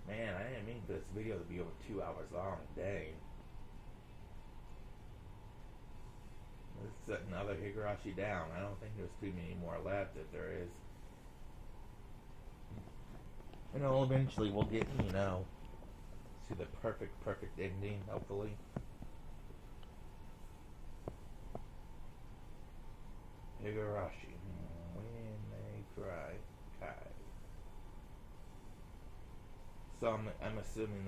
Man, I didn't mean for this video to be over 2 hours long. Dang. Let's set another Higurashi down. I don't think there's too many more left, if there is. Eventually we'll get, see the perfect ending, hopefully. Higurashi. When they cry, Kai. So I'm assuming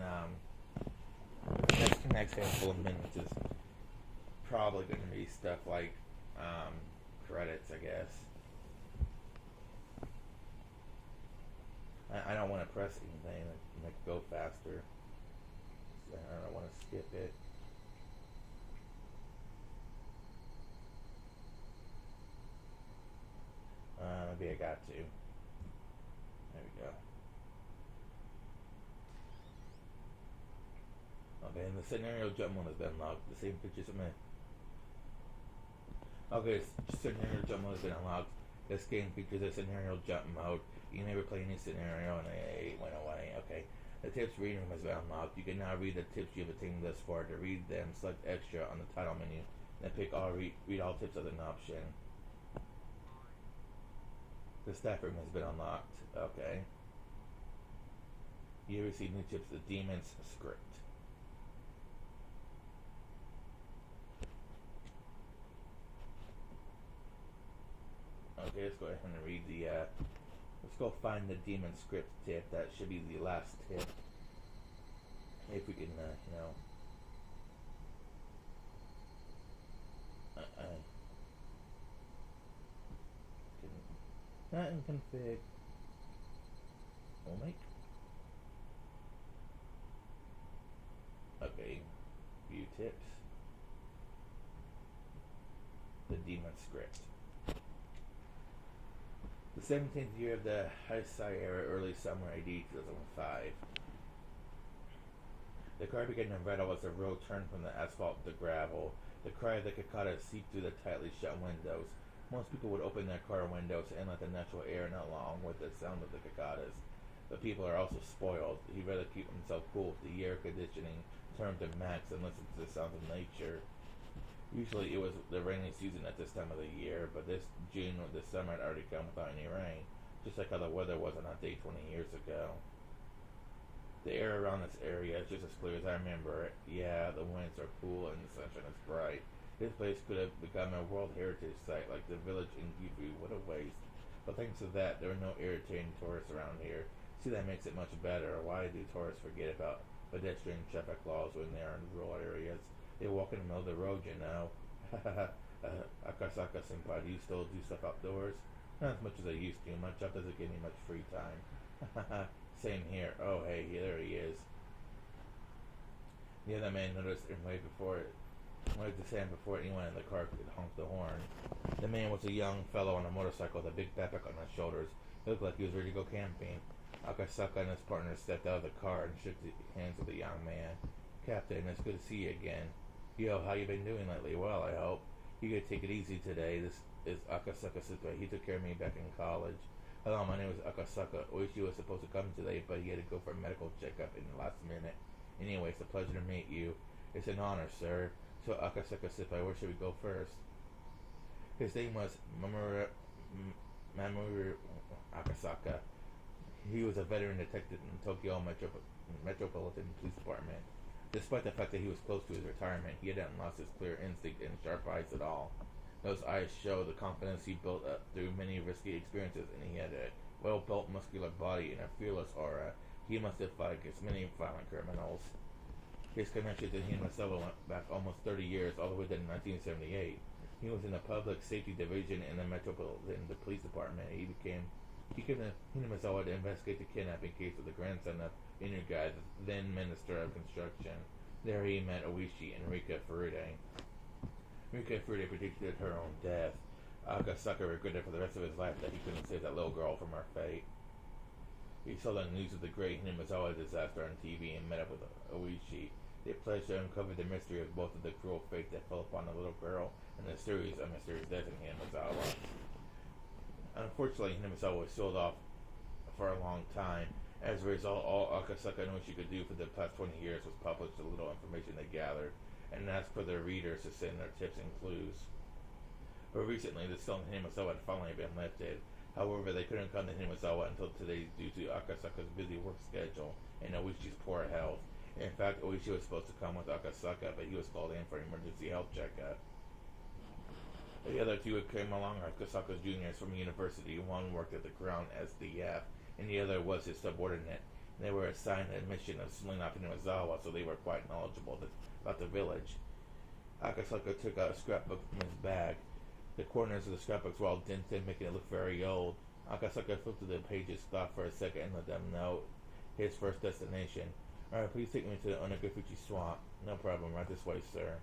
next handful of minutes is probably going to be stuff like credits, I guess. I don't want to press anything that make it go faster. So I don't want to skip it. Maybe I got to. There we go. Okay, and the scenario jump mode has been unlocked. The same pictures of me. Okay, scenario jump mode has been unlocked. This game features a scenario jump mode. You never play any scenario and it went away. Okay. The tips reading room has been unlocked. You can now read the tips you have attained thus far. To read them, select extra on the title menu. Then pick all read all tips as an option. The staff room has been unlocked. Okay. You receive new tips. The Demon's Script. Okay, let's go ahead and read the, let's go find the Demon Script tip. That should be the last tip. If we can, button config. We'll make. Okay. View tips. The demon script. The 17th year of the Heisei era, early summer AD 2005. The car began to rattle as the road turned from the asphalt to gravel. The cry of the cicadas seeped through the tightly shut windows. Most people would open their car windows and let the natural air in along with the sound of the cicadas. But people are also spoiled. He'd rather keep himself cool if the air conditioning turned to max and listen to the sounds of nature. Usually it was the rainy season at this time of the year, but this June or this summer had already come without any rain, just like how the weather was on that day 20 years ago. The air around this area is just as clear as I remember it. Yeah, the winds are cool and the sunshine is bright. This place could have become a World Heritage Site like the village in Gifu. What a waste. But thanks to that, there are no irritating tourists around here. See, that makes it much better. Why do tourists forget about pedestrian traffic laws when they are in rural areas? They walk in the middle of the road, you know. Akasaka senpai, do you still do stuff outdoors? Not as much as I used to. My job doesn't give me much free time. Same here. Oh, hey, there he is. The other man noticed and waved his hand before anyone in the car could honk the horn. The man was a young fellow on a motorcycle with a big backpack on his shoulders. He looked like he was ready to go camping. Akasaka and his partner stepped out of the car and shook the hands of the young man. Captain, it's good to see you again. Yo, how you been doing lately? Well, I hope. You could take it easy today. This is Akasaka Sutoi. He took care of me back in college. Hello, my name is Akasaka. Oishi was supposed to come today, but he had to go for a medical checkup in the last minute. Anyway, it's a pleasure to meet you. It's an honor, sir. So, Akasaka Senpai, where should we go first? His name was Mamoru Akasaka. He was a veteran detective in Tokyo Metropolitan Police Department. Despite the fact that he was close to his retirement, he hadn't lost his clear instinct and sharp eyes at all. Those eyes show the confidence he built up through many risky experiences, and he had a well-built muscular body and a fearless aura. He must have fought against many violent criminals. His connection to Hinasawa went back almost 30 years, all the way to 1978. He was in the Public Safety Division in the Metropolitan Police Department. He came to Hinasawa to investigate the kidnapping case of the grandson of Inugai, the then Minister of Construction. There he met Oishi and Rika Furude. Rika Furude predicted her own death. Akasaka regretted for the rest of his life that he couldn't save that little girl from her fate. He saw the news of the great Hinasawa disaster on TV and met up with Oishi. They pledged to uncover the mystery of both of the cruel fate that fell upon the little girl and the series of mysterious deaths in Hinasawa. Unfortunately, Hinasawa was sold off for a long time. As a result, all Akasaka and Oishi could do for the past 20 years was publish the little information they gathered and ask for their readers to send their tips and clues. But recently, the seal on Hinasawa had finally been lifted. However, they couldn't come to Hinasawa until today due to Akasaka's busy work schedule and Oishi's poor health. In fact, Oishi was supposed to come with Akasaka, but he was called in for an emergency health checkup. The other two came along as Akasaka's juniors from university. One worked at the Crown SDF, and the other was his subordinate. They were assigned a mission of sealing off Hinasawa, so they were quite knowledgeable about the village. Akasaka took out a scrapbook from his bag. The corners of the scrapbooks were all dented, making it look very old. Akasaka flipped through the pages, stopped for a second, and let them know his first destination. Alright, please take me to the Onogafuchi swamp. No problem, right this way, sir.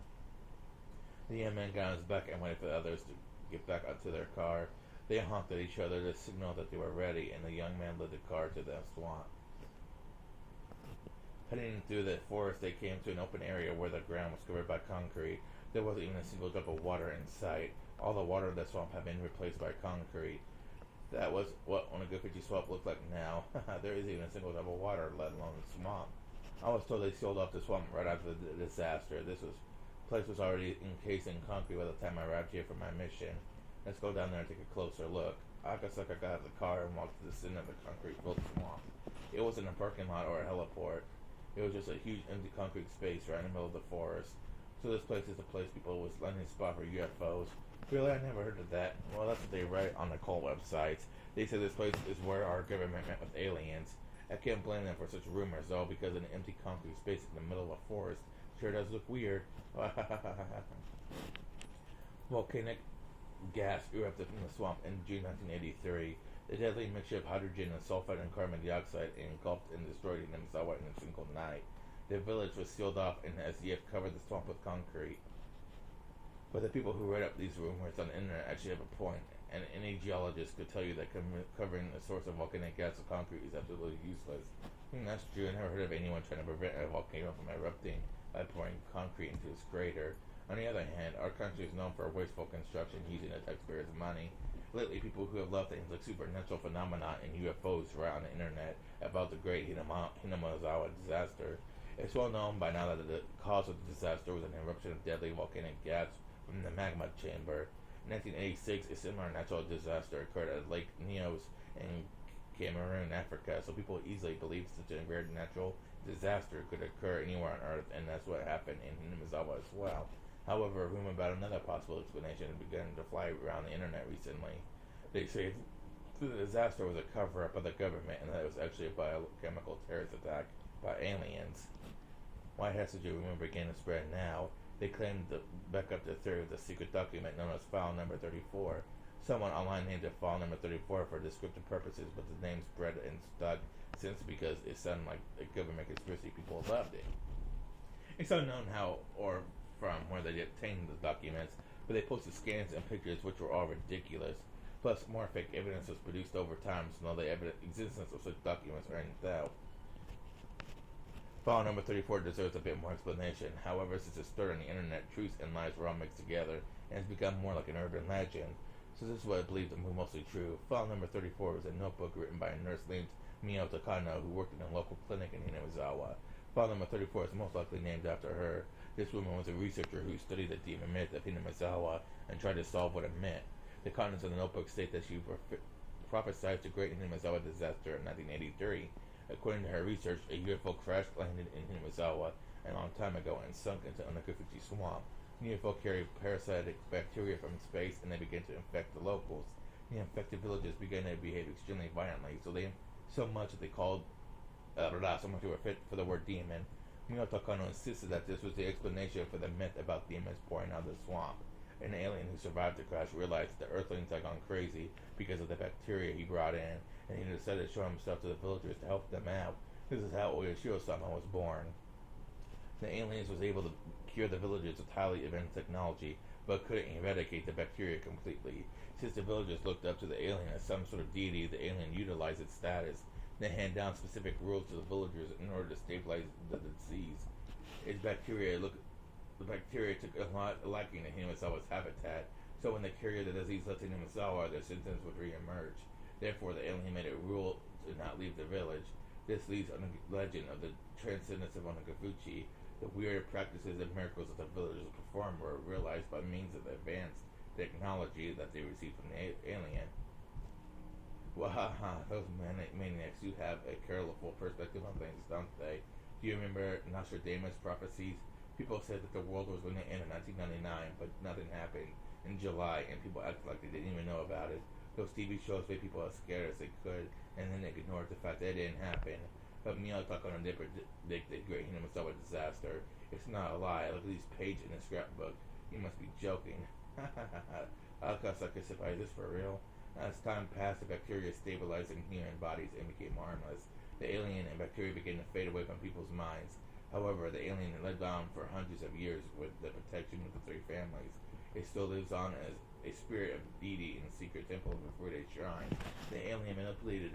The young man got on his back and waited for the others to get back onto their car. They honked at each other to signal that they were ready, and the young man led the car to the swamp. Heading through the forest, they came to an open area where the ground was covered by concrete. There wasn't even a single drop of water in sight. All the water in the swamp had been replaced by concrete. That was what Onogafuchi swamp looked like now. There isn't even a single drop of water, let alone the swamp. I was told they sealed off the swamp right after the disaster. This place was already encased in concrete by the time I arrived here for my mission. Let's go down there and take a closer look. Akasaka got out of the car and walked to the center of the concrete-filled swamp. It wasn't a parking lot or a heliport. It was just a huge empty concrete space right in the middle of the forest. So this place is a place people was landing spot for UFOs. Really, I never heard of that. Well, that's what they write on the cult websites. They say this place is where our government met with aliens. I can't blame them for such rumors, though, because an empty concrete space in the middle of a forest sure does look weird. Volcanic gas erupted from the swamp in June 1983. The deadly mixture of hydrogen and sulfide and carbon dioxide engulfed and destroyed Hinamizawa in a single night. The village was sealed off and has yet covered the swamp with concrete. But the people who write up these rumors on the internet actually have a point, and any geologist could tell you that covering the source of volcanic gas with concrete is absolutely useless. That's true. I never heard of anyone trying to prevent a volcano from erupting by pouring concrete into its crater. On the other hand, our country is known for wasteful construction using the taxpayers' money. Lately, people who have loved things like supernatural phenomena and UFOs write on the internet about the great Hinamizawa disaster. It's well known by now that the cause of the disaster was an eruption of deadly volcanic gas from the magma chamber. In 1986, a similar natural disaster occurred at Lake Nyos in Cameroon, Africa, so people easily believed such a weird natural disaster could occur anywhere on Earth, and that's what happened in Hinamizawa as well. However, a rumor about another possible explanation has begun to fly around the internet recently. They say the disaster was a cover-up of the government and that it was actually a biochemical terrorist attack by aliens. Why has such a rumor began to spread now? They claim to back up the theory of the secret document known as File Number 34. Someone online named it File Number 34 for descriptive purposes, but the name spread and stuck since because it sounded like a government conspiracy. People loved it. It's unknown how or from where they obtained the documents, but they posted scans and pictures which were all ridiculous. Plus, more fake evidence was produced over time, so no the existence of such documents are in doubt. File number 34 deserves a bit more explanation. However, since it started on the internet, truths and lies were all mixed together, and has become more like an urban legend. So this is what I believe to be mostly true. File number 34 was a notebook written by a nurse named Mio Takano, who worked in a local clinic in Hinamizawa. File number 34 is most likely named after her. This woman was a researcher who studied the demon myth of Hinamizawa and tried to solve what it meant. The contents of the notebook state that she prophesied the great Hinamizawa disaster in 1983. According to her research, a UFO crash landed in Hinamizawa a long time ago and sunk into Onakafuchi Swamp. The UFO carried parasitic bacteria from space and they began to infect the locals. The infected villagers began to behave extremely violently, so much that they called so much they were fit for the word demon. Mio Takano insisted that this was the explanation for the myth about demons pouring out of the swamp. An alien who survived the crash realized that the Earthlings had gone crazy because of the bacteria he brought in, and he decided to show himself to the villagers to help them out. This is how Oyashiro-sama was born. The aliens was able to cure the villagers with highly advanced technology, but couldn't eradicate the bacteria completely. Since the villagers looked up to the alien as some sort of deity, the alien utilized its status. They hand down specific rules to the villagers in order to stabilize the disease. The bacteria took a lot liking to Hinamizawa's habitat, so when they carried the disease left in Hinamizawa, their symptoms would re-emerge. Therefore, the alien made a rule to not leave the village. This leads on the legend of the transcendence of Onakafuchi. The weird practices and miracles that the villagers performed were realized by means of advanced technology that they received from the alien. Wahaha, those maniacs do have a careful perspective on things, don't they? Do you remember Nostradamus' prophecies? People said that the world was going to end in 1999, but nothing happened in July, and people acted like they didn't even know about it. Those TV shows made people as scared as they could, and then they ignored the fact that it didn't happen. But Mio Takano did predict the great Hinamizawa disaster. It's not a lie. Look at these pages in the scrapbook. You must be joking. How could is this for real? As time passed, the bacteria stabilized in human bodies and became harmless. The alien and bacteria began to fade away from people's minds. However, the alien lived on for hundreds of years with the protection of the three families. It still lives on as a spirit of deity in the secret temple of a Fude shrine. The alien manipulated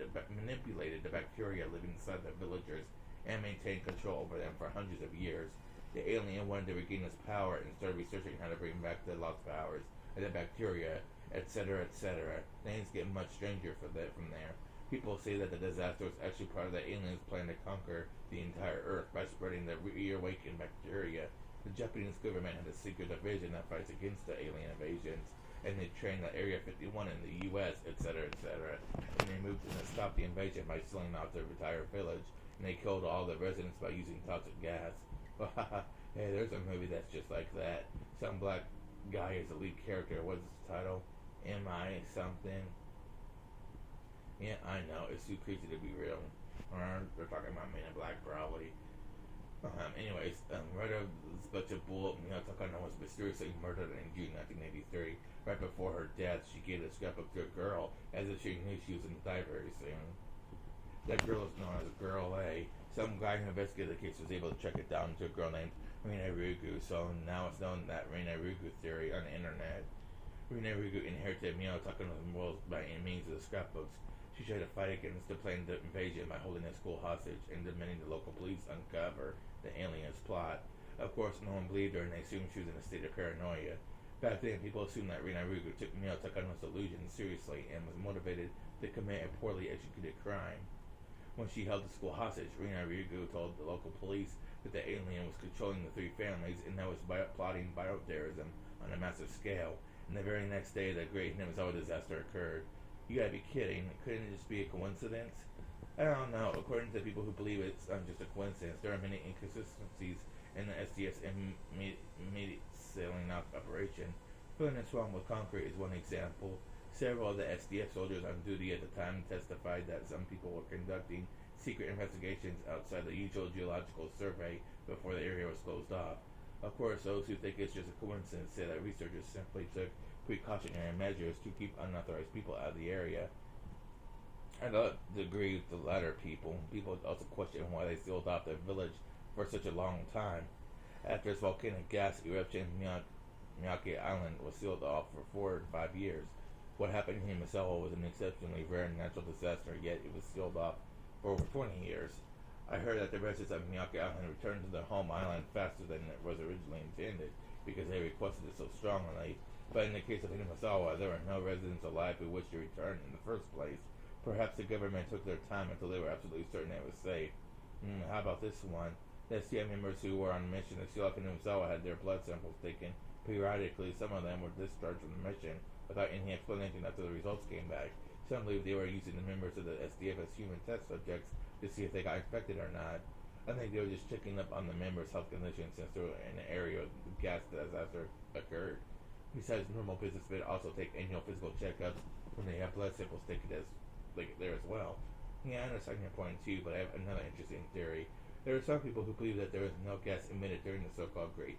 the bacteria living inside the villagers and maintained control over them for hundreds of years. The alien wanted to regain its power and started researching how to bring back the lost powers of the bacteria, etc., etc. Things get much stranger from there. People say that the disaster was actually part of the aliens' plan to conquer the entire Earth by spreading the reawakened bacteria. The Japanese government had a secret division that fights against the alien invasions, and they trained at Area 51 in the U.S., etc., etc. And they moved in to stop the invasion by selling off their entire village, and they killed all the residents by using toxic gas. Hey, there's a movie that's just like that. Some black guy is the lead character. What's its title? Am I something? Yeah, I know. It's too crazy to be real. They're talking about Men in Black, probably. Right after this bunch of bull, Takano was mysteriously murdered in June 1983. Right before her death, she gave the scrapbook to a girl as if she knew she was going to die very soon. That girl is known as Girl A. Some guy who investigated the case was able to track it down to a girl named Rina Rugu, so now it's known that Rina Rugu theory on the internet. Rina Rugu inherited Takano's morals by means of the scrapbooks. She tried to fight against the planned invasion by holding a school hostage and demanding the local police uncover the aliens' plot. Of course, no one believed her and they assumed she was in a state of paranoia. Back then, people assumed that Rina Rugu took Takano's delusions seriously and was motivated to commit a poorly executed crime. When she held the school hostage, Rina Rugu told the local police that the alien was controlling the three families and that was plotting bioterrorism on a massive scale. And the very next day, the Great Hinazawa disaster occurred. You gotta be kidding. Couldn't it just be a coincidence? I don't know. According to people who believe it's just a coincidence, there are many inconsistencies in the SDF's immediate sailing out operation. Filling a swamp with concrete is one example. Several of the SDF soldiers on duty at the time testified that some people were conducting secret investigations outside the usual geological survey before the area was closed off. Of course, those who think it's just a coincidence say that researchers simply took precautionary measures to keep unauthorized people out of the area. I don't agree with the latter people. People also question why they sealed off their village for such a long time. After its volcanic gas eruption, Miyake Island was sealed off for 4 to 5 years. What happened in Himisawa was an exceptionally rare natural disaster, yet it was sealed off for over 20 years. I heard that the residents of Miyake Island returned to their home island faster than it was originally intended, because they requested it so strongly. But in the case of Himisawa, there were no residents alive who wished to return in the first place. Perhaps the government took their time until they were absolutely certain it was safe. How about this one? The SDF members who were on a mission to seal off Himisawa had their blood samples taken. Periodically, some of them were discharged from the mission without any explanation after the results came back. Some believe they were using the members of the SDF as human test subjects to see if they got infected or not. I think they were just checking up on the members' health conditions since they were in an area where the gas disaster occurred. Besides normal business, they also take annual physical checkups when they have blood samples taken there as well. Yeah, I understand your point too, but I have another interesting theory. There are some people who believe that there was no gas emitted during the so-called Great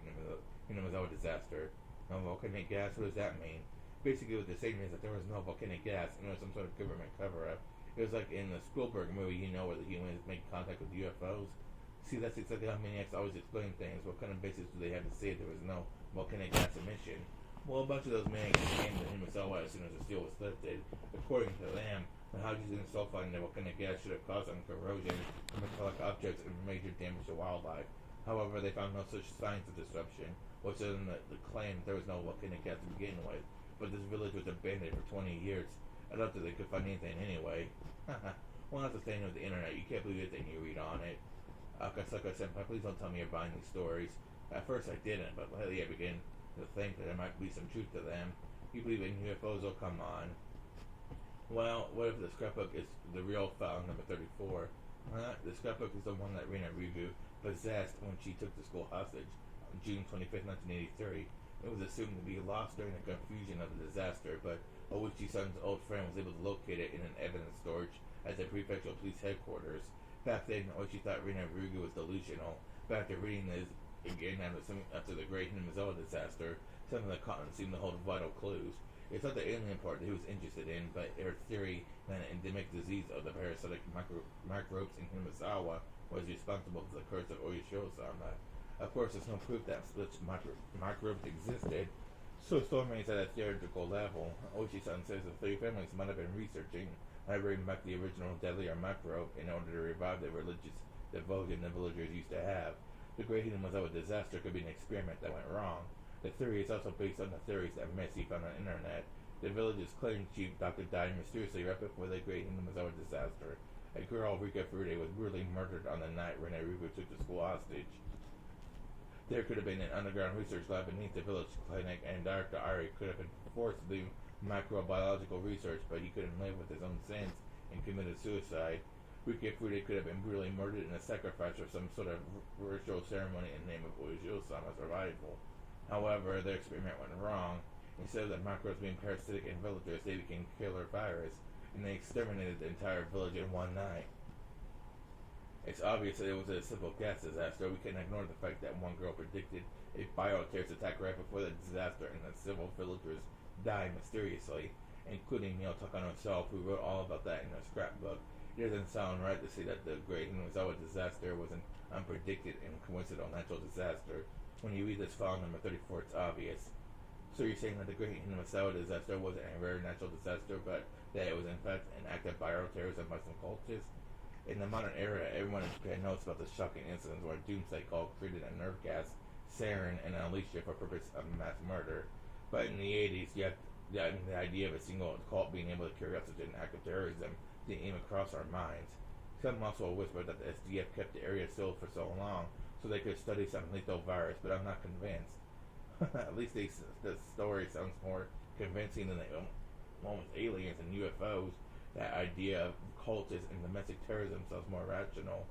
Hinazawa disaster. No volcanic gas? What does that mean? Basically, what they're saying is that there was no volcanic gas and it was some sort of government cover-up. It was like in the Spielberg movie, where the humans make contact with UFOs. See, that's exactly how maniacs always explain things. What kind of basis do they have to say there was no volcanic gas emission? Well, a bunch of those maniacs came to Himisawa as soon as the seal was lifted. According to them, the hydrogen sulfide in the volcanic gas should have caused some corrosion of metallic objects and major damage to wildlife. However, they found no such signs of disruption, which is the claim that there was no volcanic gas to begin with. But this village was abandoned for 20 years. I doubt that they could find anything anyway. Well, that's the thing with the internet. You can't believe anything you read on it. Akasaka-senpai, please don't tell me you're buying these stories. At first I didn't, but lately I begin to think that there might be some truth to them. You believe in UFOs? Oh, come on. Well, what if the scrapbook is the real file, number 34? The scrapbook is the one that Rina Rugu possessed when she took the school hostage on June 25th, 1983. It was assumed to be lost during the confusion of the disaster, but Oichi-san's old friend was able to locate it in an evidence storage at the prefectural police headquarters. Back then, Oichi thought Rina Rugu was delusional, but after reading this again after the Great Hinazawa disaster, some of the contents seemed to hold vital clues. It's not the alien part that he was interested in, but her theory that an endemic disease of the parasitic microbes in Himisawa was responsible for the curse of Oishio-sama. Of course, there's no proof that such microbes existed, so it still remains at a theoretical level. Oishi-san says the three families might have been researching how to bring back the original deadlier microbe in order to revive the religious devotion the villagers used to have. The Great Hinazawa disaster could be an experiment that went wrong. The theory is also based on the theories that Messi found on the internet. The village's cleaning chief doctor died mysteriously right before the Great Hinazawa disaster. A girl, Rika Furude, was brutally murdered on the night Rina Rugu took the school hostage. There could have been an underground research lab beneath the village clinic, and Dr. Ari could have been forced to do microbiological research, but he couldn't live with his own sins and committed suicide. Rika Furude could have been brutally murdered in a sacrifice or some sort of ritual ceremony in the name of Oishio-sama's survival. However, their experiment went wrong. Instead of the microbes being parasitic in villagers, they became killer virus, and they exterminated the entire village in one night. It's obvious that it was a simple gas disaster. We can ignore the fact that one girl predicted a bioterrorist attack right before the disaster and that several villagers died mysteriously, including Neil Takano himself, who wrote all about that in a scrapbook. It doesn't sound right to say that the Great Hinazawa disaster was an unpredicted and coincidental natural disaster. When you read this file number 34, it's obvious. So you're saying that the Great Hinazawa disaster wasn't a rare natural disaster, but that it was in fact an act of bioterrorism by some cultists? In the modern era, everyone in Japan knows about the shocking incidents where a doomsday cult created a nerve gas, sarin, and unleashed it for the purpose of mass murder. But in the 80s, you have the idea of a single cult being able to carry out such an act of terrorism didn't even cross our minds. Some also whispered that the SDF kept the area sealed for so long so they could study some lethal virus, but I'm not convinced. At least the story sounds more convincing than the one with aliens and UFOs. That idea of cultists and domestic terrorism sounds more rational.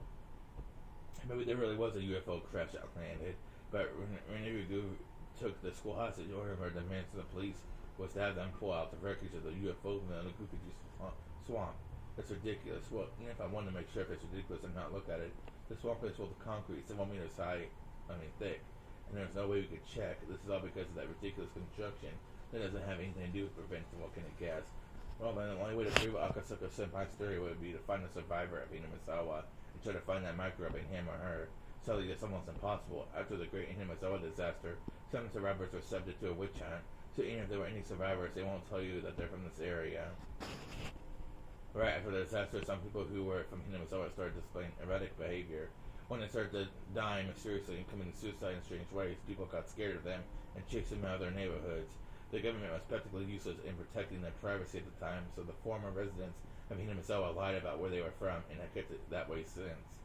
Maybe there really was a UFO crash that landed, but Renerigu took the school hostage. One of our demands to the police was to have them pull out the wreckage of the UFO from the Noguchi swamp. That's ridiculous. Well, even if I wanted to make sure if it's ridiculous and not look at it, the swamp is full of concrete, several meters thick, and there's no way we could check. This is all because of that ridiculous construction that doesn't have anything to do with preventing volcanic gas. Well, then the only way to prove Akasaka Senpai's theory would be to find the survivor of Hinamizawa and try to find that microbe in him or her. Sadly, that's almost impossible. After the Great Hinamizawa disaster, some survivors were subject to a witch hunt, so even if there were any survivors, they won't tell you that they're from this area. Right after the disaster, some people who were from Hinamizawa started displaying erratic behavior. When they started dying mysteriously and committing suicide in strange ways, people got scared of them and chased them out of their neighborhoods. The government was practically useless in protecting their privacy at the time, so the former residents of Hinamizawa lied about where they were from and have kept it that way since.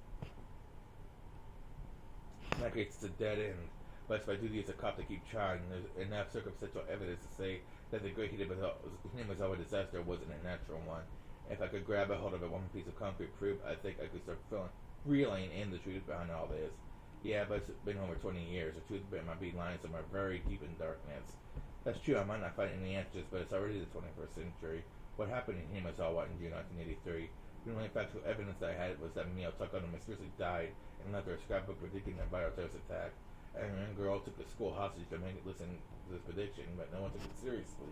In that case, it's a dead end. But it's my duty as a cop to keep trying. There's enough circumstantial evidence to say that the Great Hinamizawa disaster wasn't a natural one. If I could grab a hold of it, one piece of concrete proof, I think I could start reeling in the truth behind all this. Yeah, but it's been over 20 years. The truth might be lying somewhere very deep in darkness. That's true, I might not find any answers, but it's already the 21st century. What happened in Hinamizawa in June 1983? The only factual evidence I had was that Mio Takano mysteriously died and left her a scrapbook predicting a bioterrorist attack. And a young girl took the school hostage to make it listen to this prediction, but no one took it seriously.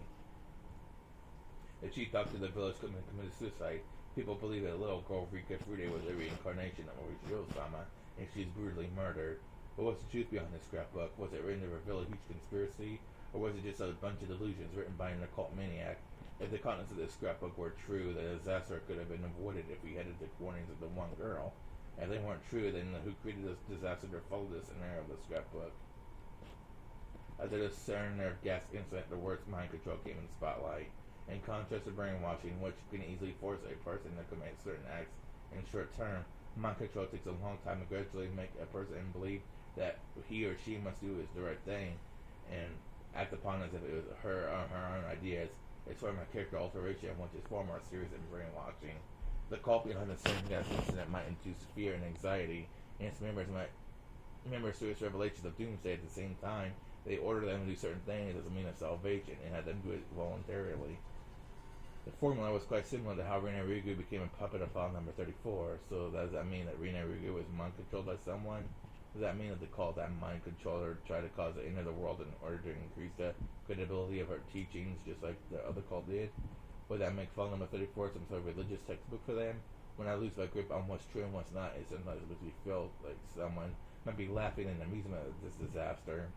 The chief doctor of the village committed suicide. People believe that a little girl, Rika Fude, was a reincarnation of Orishiro-sama, and she's brutally murdered. But what's the truth behind this scrapbook? Was it written to reveal a huge conspiracy? Or was it just a bunch of delusions written by an occult maniac? If the contents of this scrapbook were true, the disaster could have been avoided if we had the warnings of the one girl. If they weren't true, then who created this disaster to follow this scenario of the scrapbook? After the sarin nerve gas incident, the words mind control came in the spotlight. In contrast to brainwashing, which can easily force a person to commit certain acts in short term, mind control takes a long time to gradually make a person believe that he or she must do is the right thing and act upon as if it was her or her own ideas. It's form of character alteration, which is far more serious than brainwashing. The cult behind the sarin gas incident might induce fear and anxiety, and its members might remember serious revelations of doomsday at the same time. They order them to do certain things as a means of salvation and had them do it voluntarily. The formula was quite similar to how Renerigu became a puppet of file number 34. So does that mean that Renerigu was mind controlled by someone? Does that mean that the cult that mind controller tried to cause the end of the world in order to increase the credibility of her teachings, just like the other cult did? Would that make file number 34 some sort of religious textbook for them? When I lose my grip on what's true and what's not, it sometimes makes me feel like someone might be laughing in amusement at this disaster.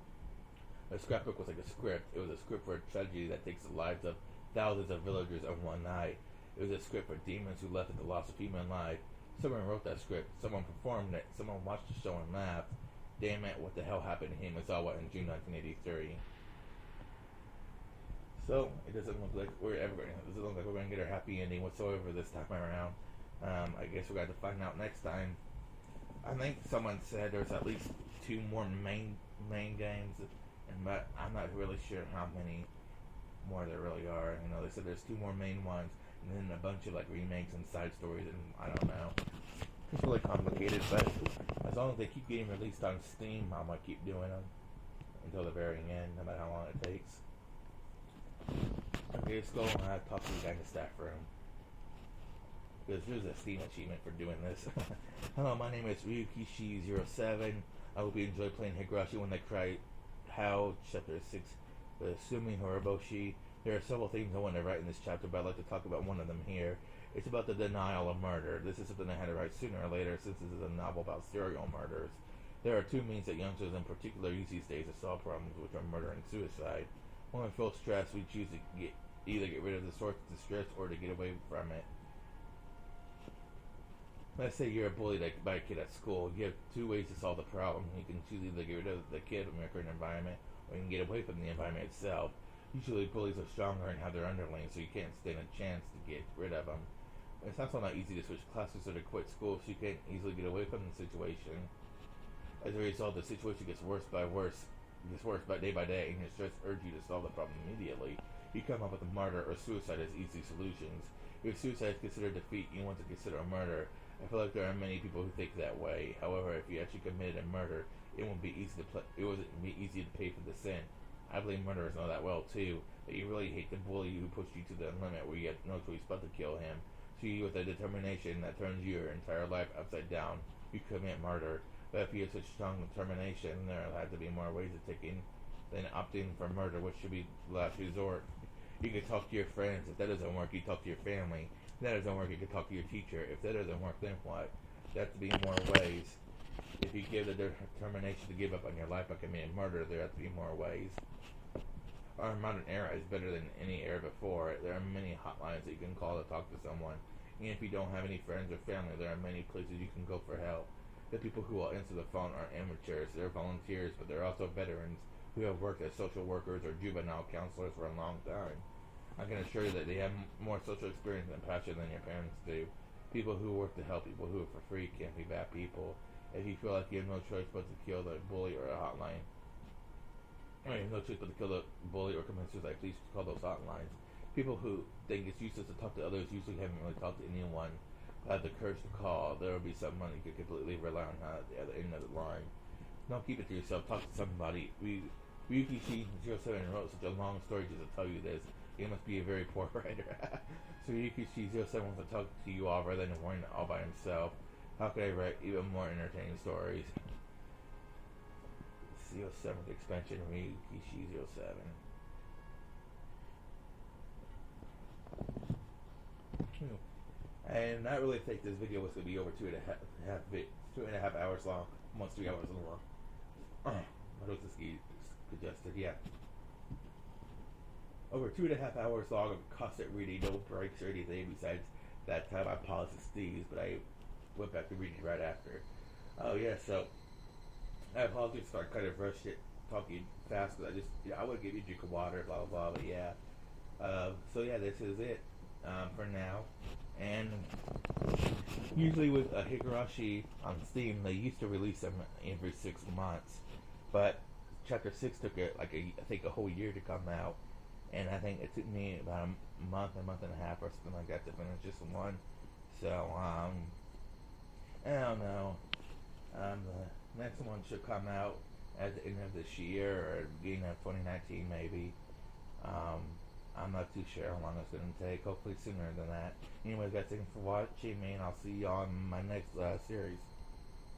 The scrapbook was like a script. It was a script for a tragedy that takes the lives of thousands of villagers on one night. It was a script for demons who left at the loss of human life. Someone wrote that script. Someone performed it. Someone watched the show and laughed. Damn it, what the hell happened to Hinamizawa in June 1983? So, it doesn't look like we're ever going to get a happy ending whatsoever this time around. I guess we're going to find out next time. I think someone said there's at least 2 more main games, but I'm not really sure how many more there really are. You know, they said there's 2 more main ones, and then a bunch of like remakes and side stories, and I don't know. It's really complicated, but as long as they keep getting released on Steam, I might keep doing them until the very end, no matter how long it takes. Okay, let's go and talk to the guy in the staff room. because there's a Steam achievement for doing this. Hello, my name is Ryukishi07. I hope you enjoy playing Higurashi when they cry how, Chapter 6, the Tsumihoroboshi. There are several things I want to write in this chapter, but I'd like to talk about one of them here. It's about the denial of murder. This is something I had to write sooner or later, since this is a novel about serial murders. There are two means that youngsters in particular use these days to solve problems, which are murder and suicide. When we feel stressed, we choose to either get rid of the source of distress or to get away from it. Let's say you're bullied by a kid at school. You have two ways to solve the problem. You can choose either to get rid of the kid from your current environment, or you can get away from the environment itself. Usually bullies are stronger and have their underlings, so you can't stand a chance to get rid of them. It's also not easy to switch classes or to quit school, so you can't easily get away from the situation. As a result, the situation gets worse by day by day, and your stress urges you to solve the problem immediately. You come up with a murder or suicide as easy solutions. If suicide is considered defeat, you want to consider a murder. I feel like there are many people who think that way. However, if you actually committed a murder, it wouldn't be easy to pay for the sin. I believe murderers know that well too. That you really hate the bully who pushed you to the limit where you had no choice but to kill him. So you, with a determination that turns your entire life upside down, you commit murder. But if you have such strong determination, there will have to be more ways of taking than opting for murder, which should be the last resort. You can talk to your friends. If that doesn't work, you talk to your family. If that doesn't work, you can talk to your teacher. If that doesn't work, then what? There have to be more ways. If you give the determination to give up on your life by committing murder, there have to be more ways. Our modern era is better than any era before. There are many hotlines that you can call to talk to someone. And if you don't have any friends or family, there are many places you can go for help. The people who will answer the phone are amateurs. They're volunteers, but they're also veterans who have worked as social workers or juvenile counselors for a long time. I can assure you that they have more social experience and passion than your parents do. People who work to help people who are for free can't be bad people. If you feel like you have no choice but to kill the bully or a hotline, or you have no choice but to kill the bully or commit suicide, please call those hotlines. People who think it's useless to talk to others usually haven't really talked to anyone but have the courage to call. There will be someone you can completely rely on at the other end of the line. Don't keep it to yourself. Talk to somebody. Ryukishi07 wrote such a long story just to tell you this. He must be a very poor writer. So Ryukishi07 wants to talk to you all rather than worrying all by himself. How could I write even more entertaining stories? C07 expansion Ryukishi07. And I really think this video was going to be over 2.5 hours long, almost 3 hours long. What was this suggested? Yeah. Over 2.5 hours long of constant reading, no breaks or anything besides that time I paused to sneeze, but I went back to reading right after. Oh yeah, so I apologize if I kind of rushed it, talking fast, because I would give you a drink of water, blah blah blah, but yeah. So yeah, this is it for now. And usually with Higurashi on Steam, they used to release them every 6 months, but Chapter 6 took I think a whole year to come out, and I think it took me about a month and a half or something like that to finish just one. So I don't know. The next one should come out at the end of this year or beginning of 2019 maybe. I'm not too sure how long it's going to take. Hopefully sooner than that. Anyways, guys, thanks for watching me, and I'll see you on my next series.